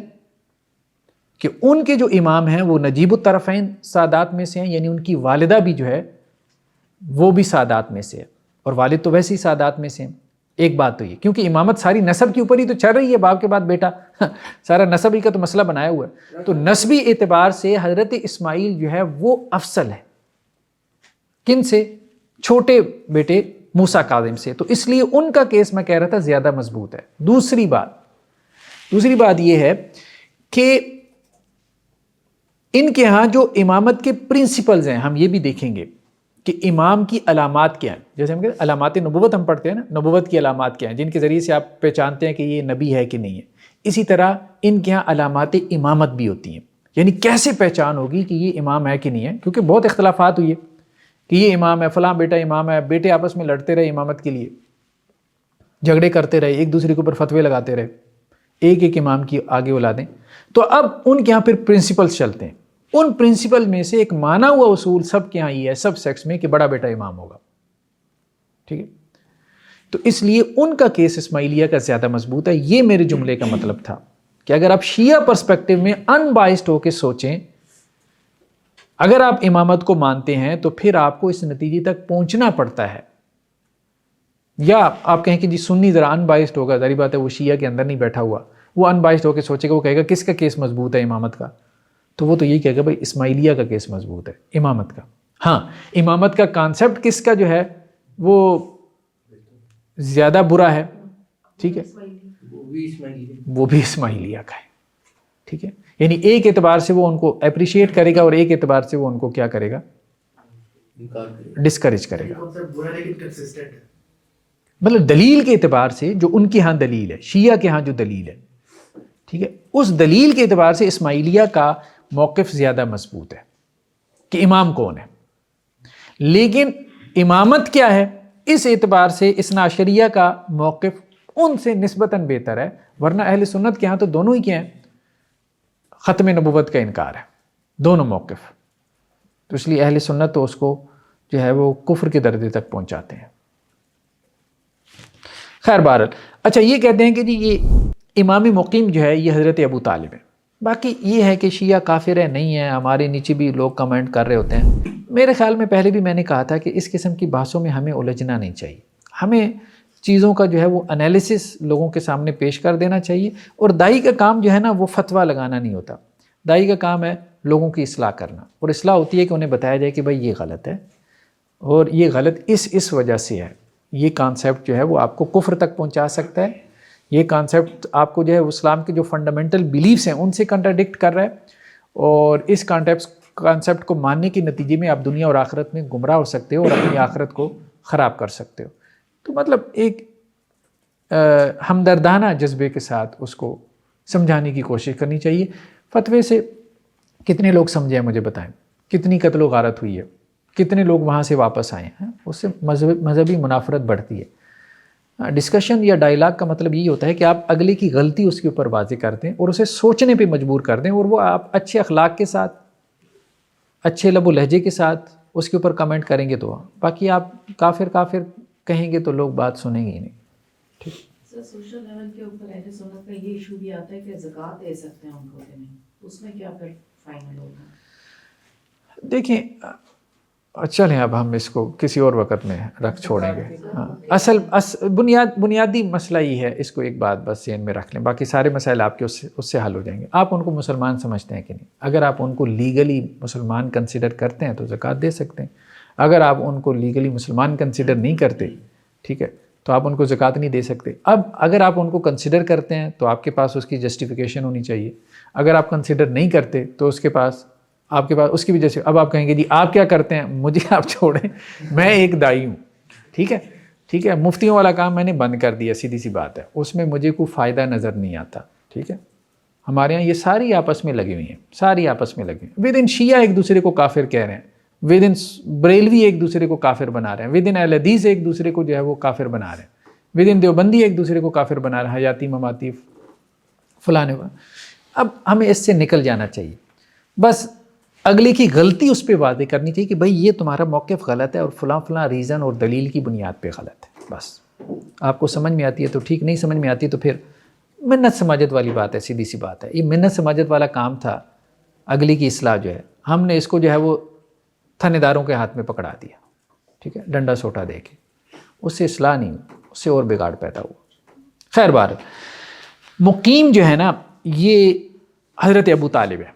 کہ ان کے جو امام ہیں وہ نجیب الطرفین سادات میں سے ہیں، یعنی ان کی والدہ بھی جو ہے وہ بھی سادات میں سے ہے، اور والد تو ویسے ہی سادات میں سے ہیں. ایک بات تو یہ، کیونکہ امامت ساری نسب کے اوپر ہی تو چل رہی ہے، باپ کے بعد بیٹا، سارا نسب ہی کا تو مسئلہ بنایا ہوا ہے. تو نسبی اعتبار سے حضرت اسماعیل جو ہے وہ افضل ہے، کن سے؟ چھوٹے بیٹے موسیٰ کاظم سے. تو اس لیے ان کا کیس میں کہہ رہا تھا زیادہ مضبوط ہے. دوسری بات یہ ہے کہ ان کے ہاں جو امامت کے پرنسپلز ہیں، ہم یہ بھی دیکھیں گے کہ امام کی علامات کیا ہیں. جیسے ہم کہتے ہیں علامات نبوت ہم پڑھتے ہیں نا، نبوت کی علامات کیا ہیں جن کے ذریعے سے آپ پہچانتے ہیں کہ یہ نبی ہے کہ نہیں ہے. اسی طرح ان کے ہاں علامات امامت بھی ہوتی ہیں، یعنی کیسے پہچان ہوگی کہ یہ امام ہے کہ نہیں ہے، کیونکہ بہت اختلافات ہوئی ہے کہ یہ امام ہے، فلاں بیٹا امام ہے. بیٹے آپس میں لڑتے رہے امامت کے لیے، جھگڑے کرتے رہے، ایک دوسرے کے اوپر فتوے لگاتے رہے، ایک امام کی آگے اولادیں. تو اب ان کے یہاں پھر پرنسپلز چلتے ہیں. ان پرنسپل میں سے ایک مانا ہوا اصول سب کے یہاں یہ ہے، سب سیکس میں، کہ بڑا بیٹا امام ہوگا. ٹھیک ہے، تو اس لیے ان کا کیس اسماعیلیہ کا زیادہ مضبوط ہے. یہ میرے جملے کا مطلب تھا کہ اگر آپ شیعہ پرسپیکٹو میں ان بائسڈ ہو کے سوچیں، اگر آپ امامت کو مانتے ہیں تو پھر آپ کو اس نتیجے تک پہنچنا پڑتا ہے. یا آپ کہیں کہ جی سنی ذرا ان بائسڈ ہوگا، ظاہر بات ہے وہ شیعہ کے اندر نہیں بیٹھا ہوا، وہ ان بائسڈ ہو کے سوچے گا، وہ کہے گا کس کا کیس مضبوط ہے امامت کا، تو وہ تو یہی کہے گا بھائی اسماعیلیہ کا کیس مضبوط ہے امامت کا. ہاں امامت کا کانسیپٹ کس کا جو ہے وہ زیادہ برا ہے، ٹھیک ہے، وہ بھی اسماعیلیہ کا ہے. ٹھیک ہے، یعنی ایک اعتبار سے وہ ان کو اپریشیٹ کرے گا اور ایک اعتبار سے وہ ان کو کیا کرے گا، ڈسکریج کرے گا. مطلب دلیل کے اعتبار سے جو ان کے ہاں دلیل ہے، شیعہ کے ہاں جو دلیل ہے، ٹھیک ہے، اس دلیل کے اعتبار سے اسماعیلیہ کا موقف زیادہ مضبوط ہے کہ امام کون ہے. لیکن امامت کیا ہے، اس اعتبار سے اثنا عشریہ کا موقف ان سے نسبتاً بہتر ہے. ورنہ اہل سنت کے ہاں تو دونوں ہی کیا ہیں، ختم نبوت کا انکار ہے، دونوں موقف. تو اس لیے اہل سنت تو اس کو جو ہے وہ کفر کے درجے تک پہنچاتے ہیں. خیر بہرحال، اچھا یہ کہتے ہیں کہ جی یہ امام مقیم جو ہے یہ حضرت ابو طالب ہے. باقی یہ ہے کہ شیعہ کافر ہے نہیں ہے، ہمارے نیچے بھی لوگ کمنٹ کر رہے ہوتے ہیں. میرے خیال میں پہلے بھی میں نے کہا تھا کہ اس قسم کی بحثوں میں ہمیں الجھنا نہیں چاہیے، ہمیں چیزوں کا جو ہے وہ انالیسس لوگوں کے سامنے پیش کر دینا چاہیے. اور دائی کا کام جو ہے نا وہ فتویٰ لگانا نہیں ہوتا، دائی کا کام ہے لوگوں کی اصلاح کرنا، اور اصلاح ہوتی ہے کہ انہیں بتایا جائے کہ بھائی یہ غلط ہے اور یہ غلط اس وجہ سے ہے. یہ کانسیپٹ جو ہے وہ آپ کو کفر تک پہنچا سکتا ہے، یہ کانسیپٹ آپ کو جو ہے اسلام کے جو فنڈامنٹل بیلیفز ہیں ان سے کنٹراڈکٹ کر رہا ہے، اور اس کانسیپٹ کو ماننے کے نتیجے میں آپ دنیا اور آخرت میں گمراہ ہو سکتے ہو اور اپنی آخرت کو خراب کر سکتے ہو. تو مطلب ایک ہمدردانہ جذبے کے ساتھ اس کو سمجھانے کی کوشش کرنی چاہیے. فتوے سے کتنے لوگ سمجھے ہیں مجھے بتائیں، کتنی قتل و غارت ہوئی ہے، کتنے لوگ وہاں سے واپس آئے ہیں، اس سے مذہبی منافرت بڑھتی ہے. ڈسکشن یا ڈائلاگ کا مطلب یہ ہوتا ہے کہ آپ اگلے کی غلطی اس کے اوپر واضح کر دیں اور اسے سوچنے پہ مجبور کر دیں، اور وہ آپ اچھے اخلاق کے ساتھ، اچھے لب و لہجے کے ساتھ اس کے اوپر کمنٹ کریں گے تو. باقی آپ کافر کہیں گے تو لوگ بات سنیں گے ہی نہیں. ٹھیک. سر سوشل لیول کے اوپر اہل سنت کا یہ ایشو بھی آتا ہے کہ زکوٰۃ دے سکتے ہیں ان کو کہ نہیں, اس میں کیا پھر فائنل ہوگا؟ دیکھیں چلیں اب ہم اس کو کسی اور وقت میں رکھ چھوڑیں گے. ہاں بنیادی مسئلہ یہ ہے, اس کو ایک بات بس ذہن میں رکھ لیں, باقی سارے مسائل آپ کے اس سے حل ہو جائیں گے. آپ ان کو مسلمان سمجھتے ہیں کہ نہیں؟ اگر آپ ان کو لیگلی مسلمان کنسیڈر کرتے ہیں تو زکوٰۃ دے سکتے ہیں. اگر آپ ان کو لیگلی مسلمان کنسیڈر نہیں کرتے, ٹھیک ہے, تو آپ ان کو زکوٰۃ نہیں دے سکتے. اب اگر آپ ان کو کنسیڈر کرتے ہیں تو آپ کے پاس اس کی جسٹیفیکیشن ہونی چاہیے. اگر آپ کنسیڈر نہیں کرتے تو آپ کے پاس اس کی وجہ سے اب آپ کہیں گے جی آپ کیا کرتے ہیں, مجھے آپ چھوڑیں, میں ایک دائی ہوں. ٹھیک ہے, مفتیوں والا کام میں نے بند کر دیا, سیدھی سی بات ہے, اس میں مجھے کوئی فائدہ نظر نہیں آتا. ٹھیک ہے, ہمارے ہاں یہ ساری آپس میں لگی ہوئی ہیں, ساری آپس میں لگی ہوئی. ود ان شیعہ ایک دوسرے کو کافر کہہ رہے ہیں, ود ان بریلوی ایک دوسرے کو کافر بنا رہے ہیں, ود ان اہل حدیث ایک دوسرے کو جو ہے وہ کافر بنا رہے ہیں, ود ان دیوبندی ایک دوسرے کو کافر بنا رہے ہیں, حیاتی مماتی فلانے. اب ہمیں اس سے نکل جانا چاہیے. بس اگلے کی غلطی اس پہ واضح کرنی چاہیے کہ بھائی یہ تمہارا موقف غلط ہے اور فلاں ریزن اور دلیل کی بنیاد پہ غلط ہے. بس آپ کو سمجھ میں آتی ہے تو ٹھیک, نہیں سمجھ میں آتی تو پھر منت سماجت والی بات ہے, سیدھی سی بات ہے. یہ منت سماجت والا کام تھا. اگلی کی اصلاح جو ہے ہم نے اس کو جو ہے وہ تھانے داروں کے ہاتھ میں پکڑا دیا. ٹھیک ہے, ڈنڈا سوٹا دے کے, اس سے اصلاح نہیں, اس سے اور بگاڑ پیدا ہوا. خیر بار مقیم جو ہے نا یہ حضرت ابو طالب ہے.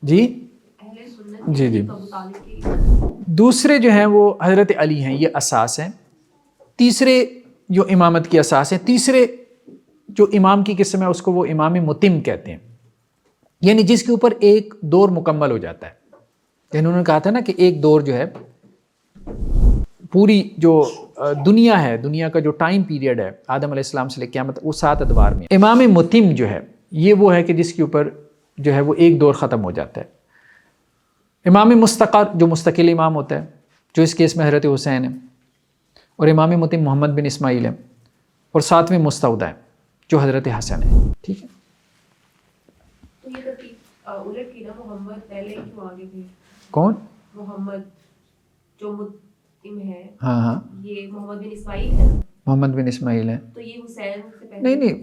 جی جی دوسرے جو ہیں وہ حضرت علی ہیں, یہ اساس ہیں. تیسرے جو امامت کی اساس ہیں, تیسرے جو امام کی قسم ہے اس کو وہ امام متم کہتے ہیں, یعنی جس کے اوپر ایک دور مکمل ہو جاتا ہے. انہوں نے کہا تھا نا کہ ایک دور جو ہے پوری جو دنیا ہے, دنیا کا جو ٹائم پیریڈ ہے آدم علیہ السلام سے لے کے قیامت, وہ 7 ادوار میں. امام متم جو ہے یہ وہ ہے کہ جس کے اوپر جو ہے وہ ایک دور ختم ہو جاتا ہے. امام مستقر جو مستقل امام ہوتا ہے, جو اس کیس میں حضرت حسین ہے, اور امام متم محمد بن اسماعیل ہے, اور 7ویں مستودع ہے جو حضرت حسن ہے. ٹھیک ہے, تو یہ ترتیب الٹ کی نا, محمد پہلے کیوں آگے تھے؟ کون محمد جو متم ہے, ہاں یہ محمد بن اسماعیل ہے, محمد بن اسماعیل ہے. تو یہ حسین سے پہلے نہیں,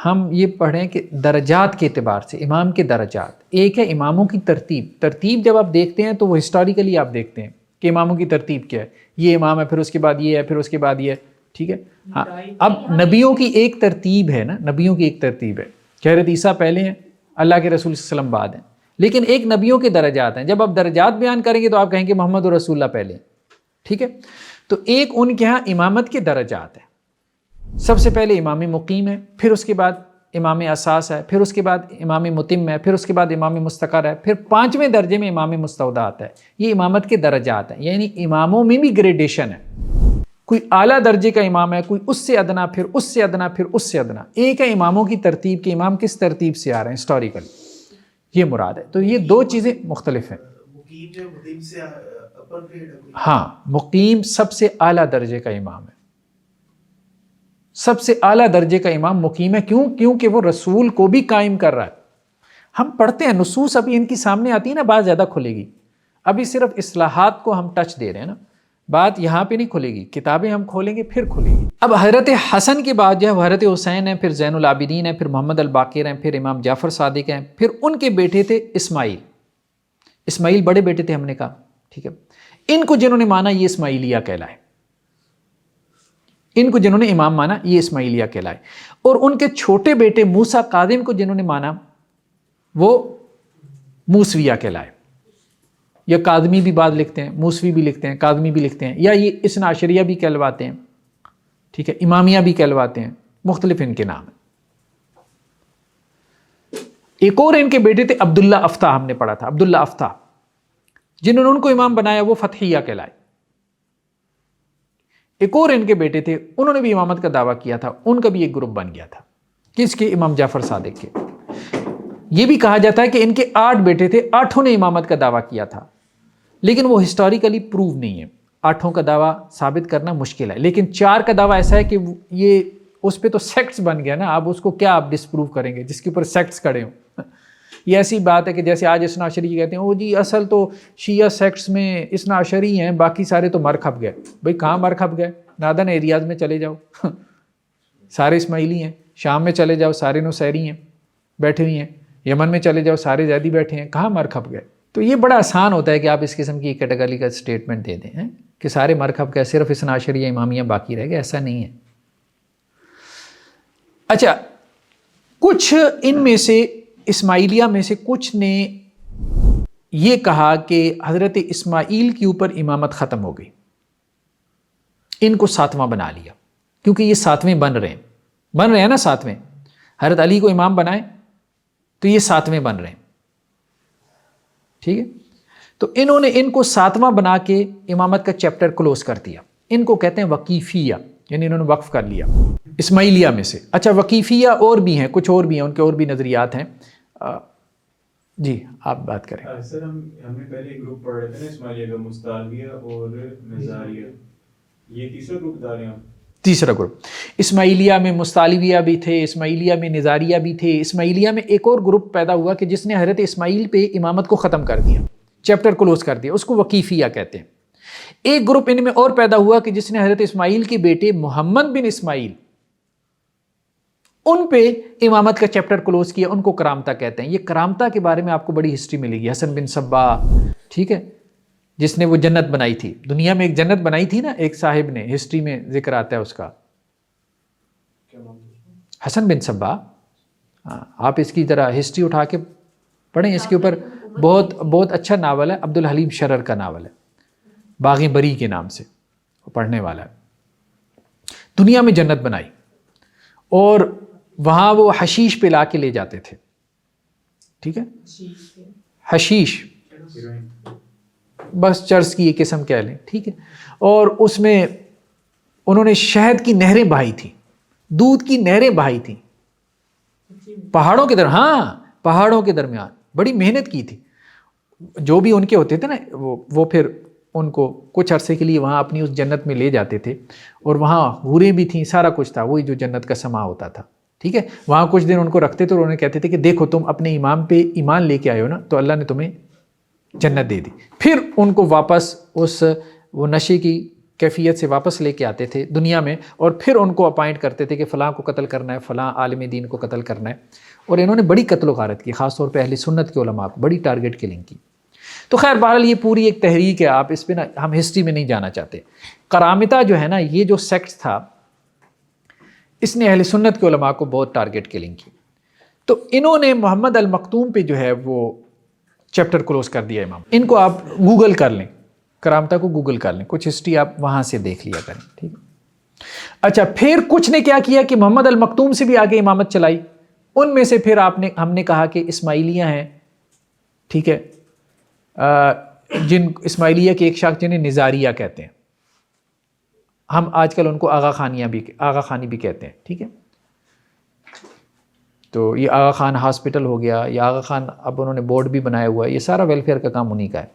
ہم یہ پڑھیں کہ درجات کے اعتبار سے امام کے درجات. ایک ہے اماموں کی ترتیب جب آپ دیکھتے ہیں تو وہ ہسٹوریکلی آپ دیکھتے ہیں کہ اماموں کی ترتیب کیا ہے. یہ امام ہے, پھر اس کے بعد یہ ہے, پھر اس کے بعد یہ ہے. ٹھیک ہے, ہاں. اب نبیوں کی ایک ترتیب ہے نا, نبیوں کی ایک ترتیب ہے کہ حضرت عیسیٰ پہلے ہیں, اللہ کے رسول صلی اللہ علیہ وسلم بعد ہیں. لیکن ایک نبیوں کے درجات ہیں. جب آپ درجات بیان کریں گے تو آپ کہیں گے محمد اور رسول اللہ پہلے ہیں. ٹھیک ہے, تو ایک ان کے ہاں امامت کے درجات ہیں. سب سے پہلے امام مقیم ہے, پھر اس کے بعد امام اساس ہے, پھر اس کے بعد امام متم ہے, پھر اس کے بعد امام مستقر ہے, پھر 5ویں درجے میں امام مستودع آتا ہے. یہ امامت کے درجات ہیں, یعنی اماموں میں بھی گریڈیشن ہے. کوئی اعلیٰ درجے کا امام ہے, کوئی اس سے ادنا, پھر اس سے ادنا, پھر اس سے ادنا. ایک ہے اماموں کی ترتیب کہ امام کس ترتیب سے آ رہے ہیں ہسٹوریکل, یہ مراد ہے. تو یہ 2 چیزیں مختلف ہیں. ہاں, مقیم سب سے اعلیٰ درجے کا امام ہے, سب سے اعلیٰ درجے کا امام مقیم ہے. کیونکہ وہ رسول کو بھی قائم کر رہا ہے. ہم پڑھتے ہیں نصوص, ابھی ان کی سامنے آتی ہے نا, بات زیادہ کھلے گی. ابھی صرف اصلاحات کو ہم ٹچ دے رہے ہیں نا, بات یہاں پہ نہیں کھلے گی. کتابیں ہم کھولیں گے پھر کھلے گی. اب حضرت حسن کے بعد جو ہے حضرت حسین ہیں, پھر زین العابدین ہیں, پھر محمد الباقر ہیں, پھر امام جعفر صادق ہیں, پھر ان کے بیٹے تھے اسماعیل بڑے بیٹے تھے ہم نے کہا. ٹھیک ہے, ان کو جنہوں نے مانا یہ اسماعیلیہ کہلائے, ان کو جنہوں نے امام مانا یہ اسماعیلیہ کہلائے. اور ان کے چھوٹے بیٹے موسیٰ کاظم کو جنہوں نے مانا وہ موسویہ کہلائے. یا کاظمی بھی بعد لکھتے ہیں, موسوی بھی لکھتے ہیں, کاظمی بھی لکھتے ہیں, یا یہ اثنا عشریہ بھی کہلواتے ہیں. ٹھیک ہے, امامیہ بھی کہلواتے ہیں, مختلف ان کے نام ہیں. ایک اور ان کے بیٹے تھے عبداللہ افتح, ہم نے پڑھا تھا عبداللہ افتح, جنہوں نے ان کو امام بنایا وہ فتحیہ کہلائے. ایک اور ان کے بیٹے تھے, انہوں نے بھی امامت کا دعویٰ کیا تھا, ان کا بھی ایک گروپ بن گیا تھا. کس کے؟ امام جعفر صادق کے. یہ بھی کہا جاتا ہے کہ ان کے 8 بیٹے تھے, 8 نے امامت کا دعویٰ کیا تھا, لیکن وہ ہسٹوریکلی پروو نہیں ہے. 8 کا دعویٰ ثابت کرنا مشکل ہے, لیکن 4 کا دعویٰ ایسا ہے کہ یہ اس پہ تو سیکٹس بن گیا نا. اب اس کو کیا آپ ڈسپروو کریں گے جس کے اوپر سیکٹس کھڑے ہوں. یہ ایسی بات ہے کہ جیسے آج اثنا عشری کہتے ہیں او جی اصل تو شیعہ سیکٹس میں اثنا عشری ہیں، باقی سارے تو مر کھپ گئے. بھئی کہاں مر کھپ گئے؟ نادن ایریاز میں چلے جاؤ سارے اسماعیلی ہیں. شام میں چلے جاؤ سارے نصیری ہیں بیٹھے ہوئی ہیں. یمن میں چلے جاؤ سارے زیدی بیٹھے ہیں. کہاں مر کھپ گئے؟ تو یہ بڑا آسان ہوتا ہے کہ آپ اس قسم کی کیٹیگری کا اسٹیٹمنٹ دے دیں کہ سارے مر کھپ گئے، صرف اثنا عشریہ امامیہ باقی رہ گئے. ایسا نہیں ہے. اچھا، کچھ ان میں سے اسماعیلیہ میں سے کچھ نے یہ کہا کہ حضرت اسماعیل کے اوپر امامت ختم ہو گئی، ان کو ساتواں بنا لیا، کیونکہ یہ ساتویں بن رہے ہیں نا. ساتویں حضرت علی کو امام بنائے تو یہ ساتویں بن رہے ہیں. ٹھیک ہے، تو انہوں نے ان کو ساتواں بنا کے امامت کا چیپٹر کلوز کر دیا. ان کو کہتے ہیں وقیفیہ، یعنی انہوں نے وقف کر لیا اسماعیلیہ میں سے. اچھا، وقیفیہ اور بھی ہیں، کچھ اور بھی ہیں، ان کے اور بھی نظریات ہیں. جی آپ بات کریں. سر ہم نے پہلے گروپ پڑھ رہے تھے نا اسماعیلیہ کا، مستعلیہ اور نظاریہ، یہ تیسرا گروپ بتا رہے ہیں آپ؟ تیسرا گروپ. اسماعیلیہ میں مستعلیویہ بھی تھے، اسماعیلیہ میں نظاریہ بھی تھے. اسماعیلیہ میں ایک اور گروپ پیدا ہوا کہ جس نے حضرت اسماعیل پہ امامت کو ختم کر دیا، چیپٹر کلوز کر دیا، اس کو وقیفیہ کہتے ہیں. ایک گروپ ان میں اور پیدا ہوا کہ جس نے حضرت اسماعیل کے بیٹے محمد بن اسماعیل ان پہ امامت کا چیپٹر کلوز کیا، ان کو کرامتہ کہتے ہیں. یہ کرامتہ کے بارے میں آپ کو بڑی ہسٹری ملے گی. حسن بن صبا، ٹھیک ہے، جس نے وہ جنت بنائی تھی، دنیا میں ایک جنت بنائی تھی نا ایک صاحب نے، ہسٹری میں ذکر آتا ہے اس کا، حسن بن صبا. آپ اس کی ذرا ہسٹری اٹھا کے پڑھیں، اس کے اوپر بہت اچھا ناول ہے، عبد الحلیم شرر کا ناول ہے، باغ بری کے نام سے، وہ پڑھنے والا ہے. دنیا میں جنت بنائی اور وہاں وہ حشیش پہ لا کے لے جاتے تھے. ٹھیک ہے، حشیش بس چرس کی ایک قسم کہہ لیں. ٹھیک ہے، اور اس میں انہوں نے شہد کی نہریں بہائی تھیں، دودھ کی نہریں بہائی تھیں پہاڑوں کے پہاڑوں کے درمیان. بڑی محنت کی تھی. جو بھی ان کے ہوتے تھے نا وہ پھر ان کو کچھ عرصے کے لیے وہاں اپنی اس جنت میں لے جاتے تھے، اور وہاں حوریں بھی تھیں، سارا کچھ تھا، وہی جو جنت کا سما ہوتا تھا. ٹھیک ہے، وہاں کچھ دن ان کو رکھتے تھے اور انہیں کہتے تھے کہ دیکھو تم اپنے امام پہ ایمان لے کے آئے ہو نا، تو اللہ نے تمہیں جنت دے دی. پھر ان کو واپس وہ نشے کی کیفیت سے واپس لے کے آتے تھے دنیا میں، اور پھر ان کو اپائنٹ کرتے تھے کہ فلاں کو قتل کرنا ہے، فلاں عالم دین کو قتل کرنا ہے. اور انہوں نے بڑی قتل و غارت کی، خاص طور پہ اہل سنت کے علماء کو بڑی ٹارگٹ کلنگ کی. تو خیر بہرحال یہ پوری ایک تحریک ہے، آپ اس پہ نا ہم ہسٹری میں نہیں جانا چاہتے. کرامتہ جو ہے نا، یہ جو سیکٹس تھا، اس نے اہل سنت کے علماء کو بہت ٹارگٹ کلنگ کی. تو انہوں نے محمد المختوم پہ جو ہے وہ چیپٹر کلوز کر دیا امام. ان کو آپ گوگل کر لیں، کرامتہ کو گوگل کر لیں، کچھ ہسٹری آپ وہاں سے دیکھ لیا کریں. ٹھیک ہے. اچھا، پھر کچھ نے کیا کیا کہ محمد المختوم سے بھی آگے امامت چلائی. ان میں سے پھر ہم نے کہا کہ اسماعیلیہ ہیں. ٹھیک ہے، جن اسماعیلیہ کے ایک شخص جنہیں نظاریہ کہتے ہیں، ہم آج کل ان کو آغا خانی بھی کہتے ہیں. ٹھیک ہے، تو یہ آغا خان ہاسپٹل ہو گیا، یہ آغا خان اب انہوں نے بورڈ بھی بنایا ہوا ہے، یہ سارا ویلفیئر کا کام انہی کا ہے.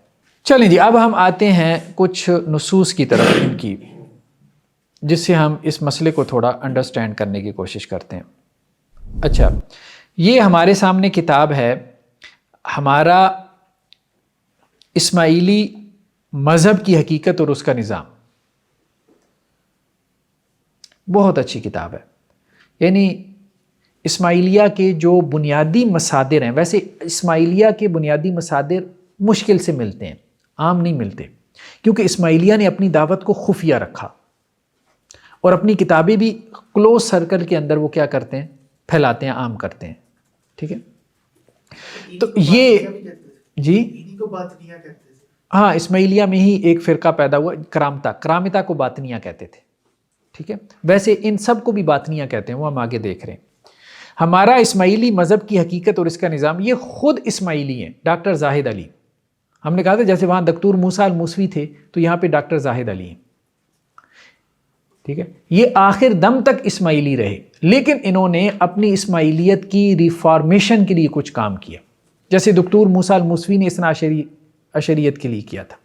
چلیں جی، اب ہم آتے ہیں کچھ نصوص کی طرف ان کی، جس سے ہم اس مسئلے کو تھوڑا انڈرسٹینڈ کرنے کی کوشش کرتے ہیں. اچھا، یہ ہمارے سامنے کتاب ہے، ہمارا اسماعیلی مذہب کی حقیقت اور اس کا نظام. بہت اچھی کتاب ہے. یعنی اسماعیلیہ کے جو بنیادی مصادر ہیں، ویسے اسماعیلیہ کے بنیادی مصادر مشکل سے ملتے ہیں، عام نہیں ملتے، کیونکہ اسماعیلیہ نے اپنی دعوت کو خفیہ رکھا اور اپنی کتابیں بھی کلوز سرکل کے اندر وہ کیا کرتے ہیں، پھیلاتے ہیں، عام کرتے ہیں. ٹھیک ہے، تو یہ جی ہاں، اسماعیلیہ میں ہی ایک فرقہ پیدا ہوا، کرامتہ کو باطنیہ کہتے تھے. ٹھیک ہے، ویسے ان سب کو بھی باطنیہ کہتے ہیں، وہ ہم آگے دیکھ رہے ہیں. ہمارا اسماعیلی مذہب کی حقیقت اور اس کا نظام، یہ خود اسماعیلی ہیں. ڈاکٹر زاہد علی، ہم نے کہا تھا جیسے وہاں دکتور موسیٰ الموسوی تھے، تو یہاں پہ ڈاکٹر زاہد علی ہیں. ٹھیک ہے، یہ آخر دم تک اسماعیلی رہے، لیکن انہوں نے اپنی اسماعیلیت کی ریفارمیشن کے لیے کچھ کام کیا، جیسے دکتور موسیٰ الموسوی نے اثنا عشریت کے لیے کیا تھا.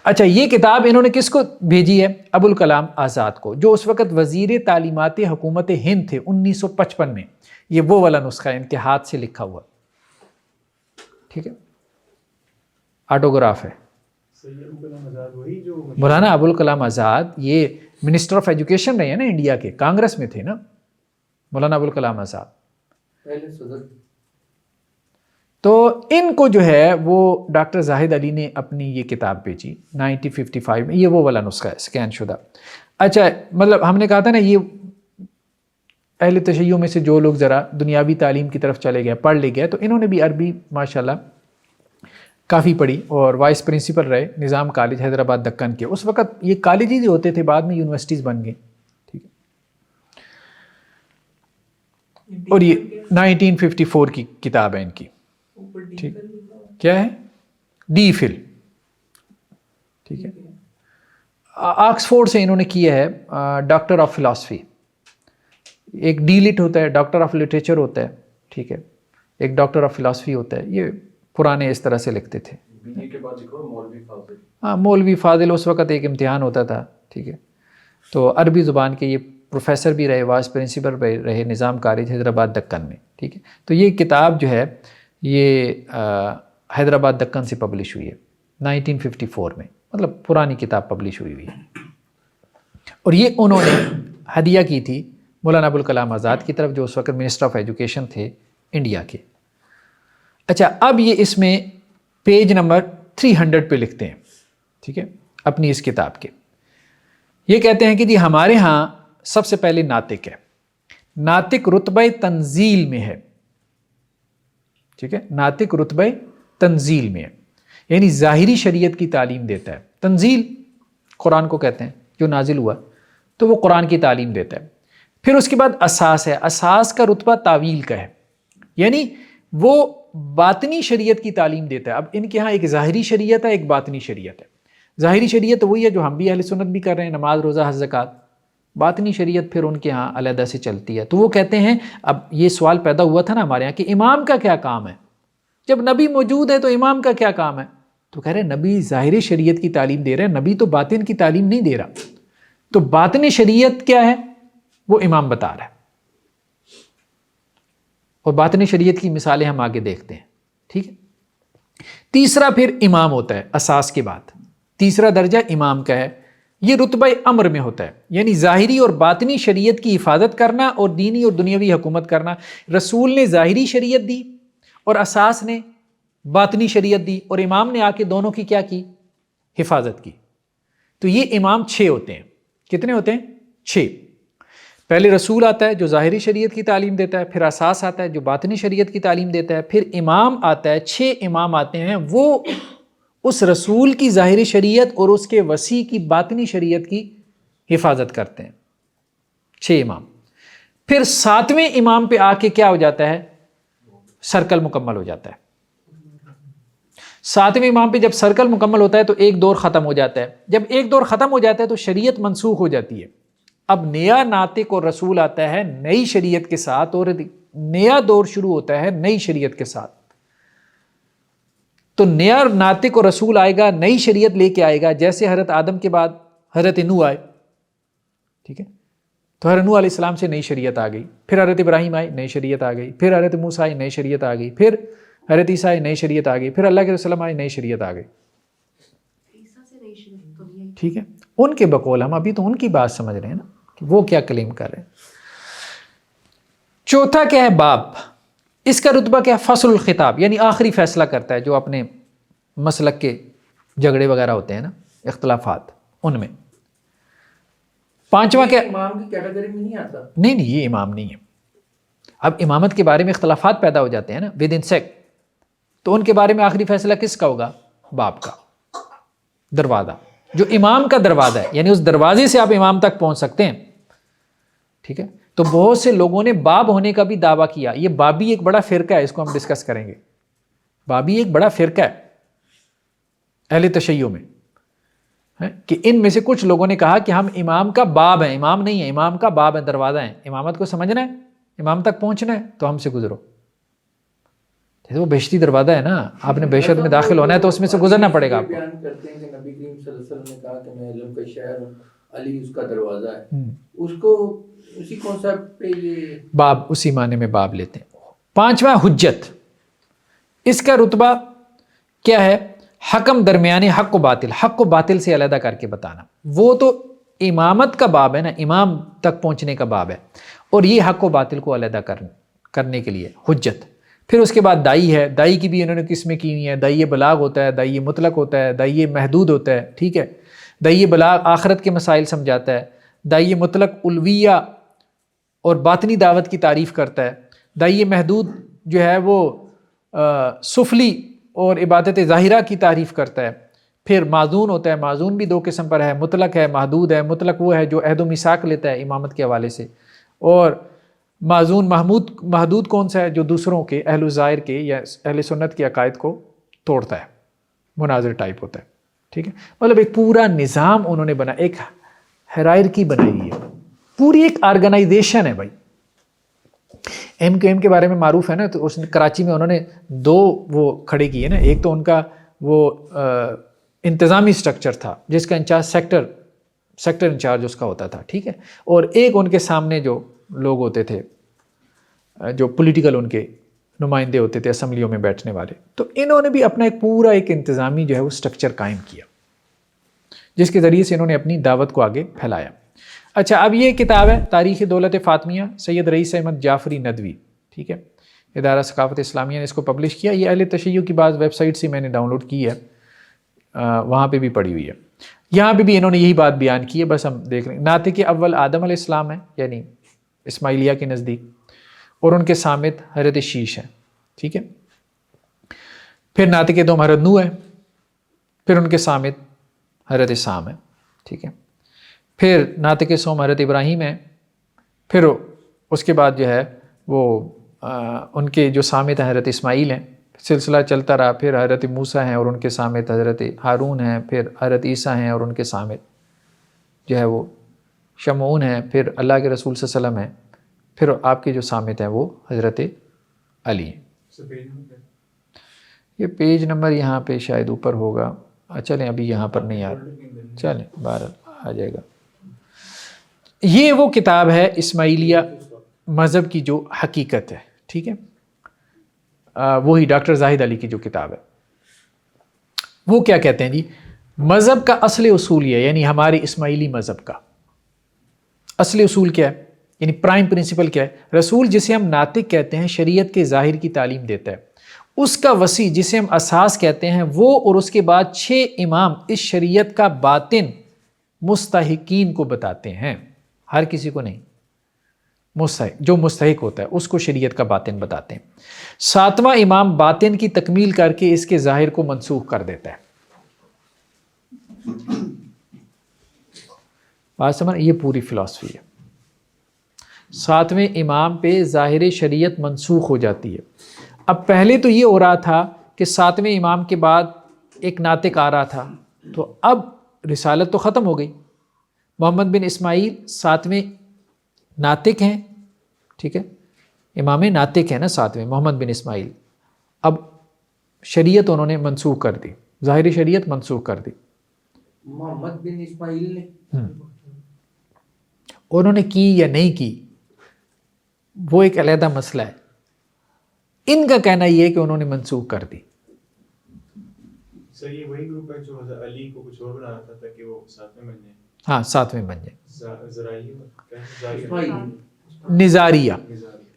اچھا، یہ کتاب انہوں نے کس کو بھیجی ہے؟ ابو الکلام آزاد کو، جو اس وقت وزیر تعلیمات حکومت ہند تھے 1955 میں. یہ وہ والا نسخہ ہے، ان کے ہاتھ سے لکھا ہوا. ٹھیک ہے, آٹوگراف ہے. سید ابو کلام آزاد وہی جو مولانا ابوالکلام آزاد یہ منسٹر آف ایجوکیشن رہے ہیں نا انڈیا کے, کانگریس میں تھے نا مولانا ابوالکلام آزاد. پہلے صدر. تو ان کو جو ہے وہ ڈاکٹر زاہد علی نے اپنی یہ کتاب بھیجی 1955 میں, یہ وہ والا نسخہ ہے اسکین شدہ. اچھا مطلب ہم نے کہا تھا نا یہ اہل تشیع میں سے جو لوگ ذرا دنیاوی تعلیم کی طرف چلے گئے, پڑھ لے گئے, تو انہوں نے بھی عربی ماشاءاللہ کافی پڑھی اور وائس پرنسپل رہے نظام کالج حیدرآباد دکن کے. اس وقت یہ کالج ہی ہوتے تھے, بعد میں یونیورسٹیز بن گئے. ٹھیک ہے, اور یہ 1954 کی کتاب ہے ان کی. ٹھیک کیا ہے, ڈی فل. ٹھیک ہے, آکسفورڈ سے انہوں نے کیا ہے ڈاکٹر آف فلاسفی. ایک ڈی لٹ ہوتا ہے, ڈاکٹر آف لٹریچر ہوتا ہے. ٹھیک ہے, ایک ڈاکٹر آف فلاسفی ہوتا ہے. یہ پرانے اس طرح سے لکھتے تھے. BA کے بعد لکھو مولوی فاضل. ہاں مولوی فاضل اس وقت ایک امتحان ہوتا تھا. ٹھیک ہے, تو عربی زبان کے یہ پروفیسر بھی رہے, وائس پرنسپل بھی رہے نظام کالج حیدرآباد دکن میں. ٹھیک ہے, تو یہ کتاب جو ہے یہ حیدرآباد دکن سے پبلش ہوئی ہے 1954 میں, مطلب پرانی کتاب پبلش ہوئی ہے. اور یہ انہوں نے ہدیہ کی تھی مولانا ابوالکلام آزاد کی طرف جو اس وقت منسٹر آف ایجوکیشن تھے انڈیا کے. اچھا اب یہ اس میں پیج نمبر 300 پہ لکھتے ہیں. ٹھیک ہے, اپنی اس کتاب کے یہ کہتے ہیں کہ جی ہمارے ہاں سب سے پہلے ناطق ہے. ناطق رتبہ تنزیل میں ہے. ٹھیک ہے, ناطق رتبہ تنزیل میں ہے, یعنی ظاہری شریعت کی تعلیم دیتا ہے. تنزیل قرآن کو کہتے ہیں, جو نازل ہوا تو وہ قرآن کی تعلیم دیتا ہے. پھر اس کے بعد اساس ہے. اساس کا رتبہ تعویل کا ہے, یعنی وہ باطنی شریعت کی تعلیم دیتا ہے. اب ان کے ہاں ایک ظاہری شریعت ہے, ایک باطنی شریعت ہے. ظاہری شریعت وہی ہے جو ہم بھی اہل سنت بھی کر رہے ہیں, نماز روزہ حج زکوٰۃ. باطنی شریعت پھر ان کے ہاں علیحدہ سے چلتی ہے. تو وہ کہتے ہیں, اب یہ سوال پیدا ہوا تھا نا ہمارے یہاں کہ امام کا کیا کام ہے, جب نبی موجود ہے تو امام کا کیا کام ہے. تو کہہ رہے ہیں نبی ظاہری شریعت کی تعلیم دے رہے ہیں, نبی تو باطن کی تعلیم نہیں دے رہا. تو باطن شریعت کیا ہے وہ امام بتا رہا ہے, اور باطن شریعت کی مثالیں ہم آگے دیکھتے ہیں. ٹھیک ہے, تیسرا پھر امام ہوتا ہے اساس کے بعد. تیسرا درجہ امام کا ہے, یہ رتبہ امر میں ہوتا ہے, یعنی ظاہری اور باطنی شریعت کی حفاظت کرنا اور دینی اور دنیاوی حکومت کرنا. رسول نے ظاہری شریعت دی اور اساس نے باطنی شریعت دی, اور امام نے آ کے دونوں کی کیا کی, حفاظت کی. تو یہ امام 6 ہوتے ہیں. کتنے ہوتے ہیں؟ 6. پہلے رسول آتا ہے جو ظاہری شریعت کی تعلیم دیتا ہے, پھر اساس آتا ہے جو باطنی شریعت کی تعلیم دیتا ہے, پھر امام آتا ہے. 6 امام آتے ہیں, وہ اس رسول کی ظاہری شریعت اور اس کے وسیع کی باطنی شریعت کی حفاظت کرتے ہیں. 6 امام. پھر 7ویں امام پہ آ کے کیا ہو جاتا ہے, سرکل مکمل ہو جاتا ہے. 7ویں امام پہ جب سرکل مکمل ہوتا ہے تو ایک دور ختم ہو جاتا ہے. جب ایک دور ختم ہو جاتا ہے تو شریعت منسوخ ہو جاتی ہے. اب نیا ناطق اور رسول آتا ہے نئی شریعت کے ساتھ, اور نیا دور شروع ہوتا ہے نئی شریعت کے ساتھ. تو نیا ناطق اور رسول آئے گا, نئی شریعت لے کے آئے گا. جیسے حضرت آدم کے بعد حضرت نوح آئے, ٹھیک ہے, تو حضرت نوح علیہ السلام سے نئی شریعت آ گئی. پھر حضرت ابراہیم آئے, نئی شریعت آ گئی. پھر حضرت موسیٰ آئے, نئی شریعت آ گئی. پھر حضرت عیسیٰ آئے, نئی شریعت آ گئی. پھر اللہ کے رسول آئے, نئی شریعت آ گئی. ٹھیک ہے, ان کے بقول ہم ابھی تو ان کی بات سمجھ رہے ہیں نا کہ وہ کیا کلیم کر رہے ہیں. چوتھا کیا ہے, باب. اس کا رتبہ کیا ہے, فصل الخطاب, یعنی آخری فیصلہ کرتا ہے. جو اپنے مسلک کے جھگڑے وغیرہ ہوتے ہیں نا, اختلافات, ان میں. 5واں کیا, امام کی کیٹیگری میں نہیں آتا. نہیں یہ امام نہیں ہے. اب امامت کے بارے میں اختلافات پیدا ہو جاتے ہیں نا ود ان سیکٹ, تو ان کے بارے میں آخری فیصلہ کس کا ہوگا, باب کا. دروازہ, جو امام کا دروازہ ہے, یعنی اس دروازے سے آپ امام تک پہنچ سکتے ہیں. ٹھیک ہے, تو بہت سے لوگوں نے باب ہونے کا بھی دعویٰ کیا. یہ بابی ایک بڑا فرقہ ہے, اس کو ہم ڈسکس کریں گے. بابی ایک بڑا فرقہ ہے اہل تشیع میں, کہ ان میں سے کچھ لوگوں نے کہا کہ ہم امام کا باب ہیں, امام نہیں ہے, امام کا باب ہے, دروازہ ہیں. امامت کو سمجھنا ہے, امام تک پہنچنا ہے تو ہم سے گزرو. وہ بہشتی دروازہ ہے نا, آپ نے بہشت میں داخل ہونا ہے تو اس میں سے گزرنا پڑے گا آپ کو. بیان کرتے ہیں کہ نبی کریم صلی اللہ علیہ وسلم نے کہا کہ میں علم کا شہر ہوں, علی اس کا دروازہ ہے. اس کو اسی کانسیپٹ پہ یہ باب, اسی معنی میں باب لیتے ہیں. 5واں حجت. اس کا رتبہ کیا ہے؟ حکم درمیان حق و باطل سے علیحدہ کر کے بتانا. وہ تو امامت کا باب ہے نا، امام تک پہنچنے کا باب ہے، اور یہ حق و باطل کو علیحدہ کرنے کے لیے حجت. پھر اس کے بعد دائی ہے، دائی کی بھی انہوں نے قسمیں کی ہوئی ہیں. دائی بلاغ ہوتا ہے، دائی مطلق ہوتا ہے، دائی محدود ہوتا ہے، ٹھیک ہے. دائی بلاغ آخرت کے مسائل سمجھاتا ہے، دائی مطلق الویہ اور باطنی دعوت کی تعریف کرتا ہے، دائی محدود جو ہے وہ سفلی اور عبادت ظاہرہ کی تعریف کرتا ہے. پھر معزون ہوتا ہے، معزون بھی دو قسم پر ہے، مطلق ہے، محدود ہے. مطلق وہ ہے جو عہد و میثاق لیتا ہے امامت کے حوالے سے، اور معزون محدود کون سا ہے؟ جو دوسروں کے اہل الظاہر کے یا اہل سنت کے عقائد کو توڑتا ہے، مناظر ٹائپ ہوتا ہے، ٹھیک ہے. مطلب ایک پورا نظام انہوں نے بنا، ایک ہیرارکی بنائی ہے، پوری ایک آرگنائزیشن ہے بھائی. ایم کیو ایم کے بارے میں معروف ہے نا، تو اس نے کراچی میں انہوں نے دو وہ کھڑے کیے نا. ایک تو ان کا وہ انتظامی سٹرکچر تھا جس کا انچارج سیکٹر انچارج اس کا ہوتا تھا، ٹھیک ہے. اور ایک ان کے سامنے جو لوگ ہوتے تھے، جو پولیٹیکل ان کے نمائندے ہوتے تھے اسمبلیوں میں بیٹھنے والے. تو انہوں نے بھی اپنا ایک پورا ایک انتظامی جو ہے وہ سٹرکچر قائم کیا، جس کے ذریعے سے انہوں نے اپنی دعوت کو آگے پھیلایا. اچھا، اب یہ کتاب ہے تاریخ دولت فاطمیہ، سید رئیس احمد جعفری ندوی، ٹھیک ہے. ادارہ ثقافت اسلامیہ نے اس کو پبلش کیا. یہ اہل تشیع کی بعض ویب سائٹ سے میں نے ڈاؤن لوڈ کی ہے، وہاں پہ بھی پڑھی ہوئی ہے. یہاں پہ بھی انہوں نے یہی بات بیان کی ہے، بس ہم دیکھ رہے ہیں. ناطق اول آدم علیہ السلام ہے، یعنی اسماعیلیہ کے نزدیک، اور ان کے سامت حضرت شیش ہے، ٹھیک ہے. پھر ناطق دوم حضرت نوح ہے، پھر ان کے سامت حضرت سام ہے، ٹھیک ہے. پھر ناطق سوم حضرت ابراہیم ہے. پھر اس کے بعد جو ہے وہ ان کے جو سامت ہیں حضرت اسماعیل ہیں. سلسلہ چلتا رہا. پھر حضرت موسیٰ ہیں اور ان کے سامت حضرت ہارون ہیں. پھر حضرت عیسیٰ ہیں اور ان کے سامت جو ہے وہ شمعون ہیں. پھر اللہ کے رسول صلی اللہ علیہ وسلم ہیں. پھر آپ کے جو سامت ہیں وہ حضرت علی ہیں. یہ پیج نمبر یہاں پہ شاید اوپر ہوگا. چلیں ابھی یہاں پر نہیں آ رہا، چلیں باہر آ جائے گا. یہ وہ کتاب ہے اسماعیلیہ مذہب کی جو حقیقت ہے، ٹھیک ہے. وہی ڈاکٹر زاہد علی کی جو کتاب ہے. وہ کیا کہتے ہیں جی؟ مذہب کا اصل اصول یہ ہے، یعنی ہمارے اسماعیلی مذہب کا اصل اصول کیا ہے، یعنی پرائم پرنسپل کیا ہے؟ رسول جسے ہم ناطق کہتے ہیں شریعت کے ظاہر کی تعلیم دیتا ہے. اس کا وسیع جسے ہم اساس کہتے ہیں وہ، اور اس کے بعد 6 امام اس شریعت کا باطن مستحقین کو بتاتے ہیں. ہر کسی کو نہیں، مستحق جو مستحق ہوتا ہے اس کو شریعت کا باطن بتاتے ہیں. 7واں امام باطن کی تکمیل کر کے اس کے ظاہر کو منسوخ کر دیتا ہے. بات سمجھ، یہ پوری فلسفی ہے. 7ویں امام پہ ظاہر شریعت منسوخ ہو جاتی ہے. اب پہلے تو یہ ہو رہا تھا کہ 7ویں امام کے بعد ایک ناطق آ رہا تھا، تو اب رسالت تو ختم ہو گئی. محمد بن اسماعیل 7ویں ناطق ہیں، ٹھیک ہے، امام ناطق ہے نا 7ویں محمد بن اسماعیل. اب شریعت انہوں نے منسوخ کر دی، ظاہری شریعت منسوخ کر دی. محمد بن اسماعیل نے انہوں نے کی یا نہیں کی وہ ایک علیحدہ مسئلہ ہے. ان کا کہنا یہ ہے کہ انہوں نے منسوخ کر دی. سر یہ وہی گروپ ہے جو حضرت علی کو کچھ اور بنا رہا تھا تاکہ وہ 7ویں بن جائیں. ہاں 7ویں بن جائیں.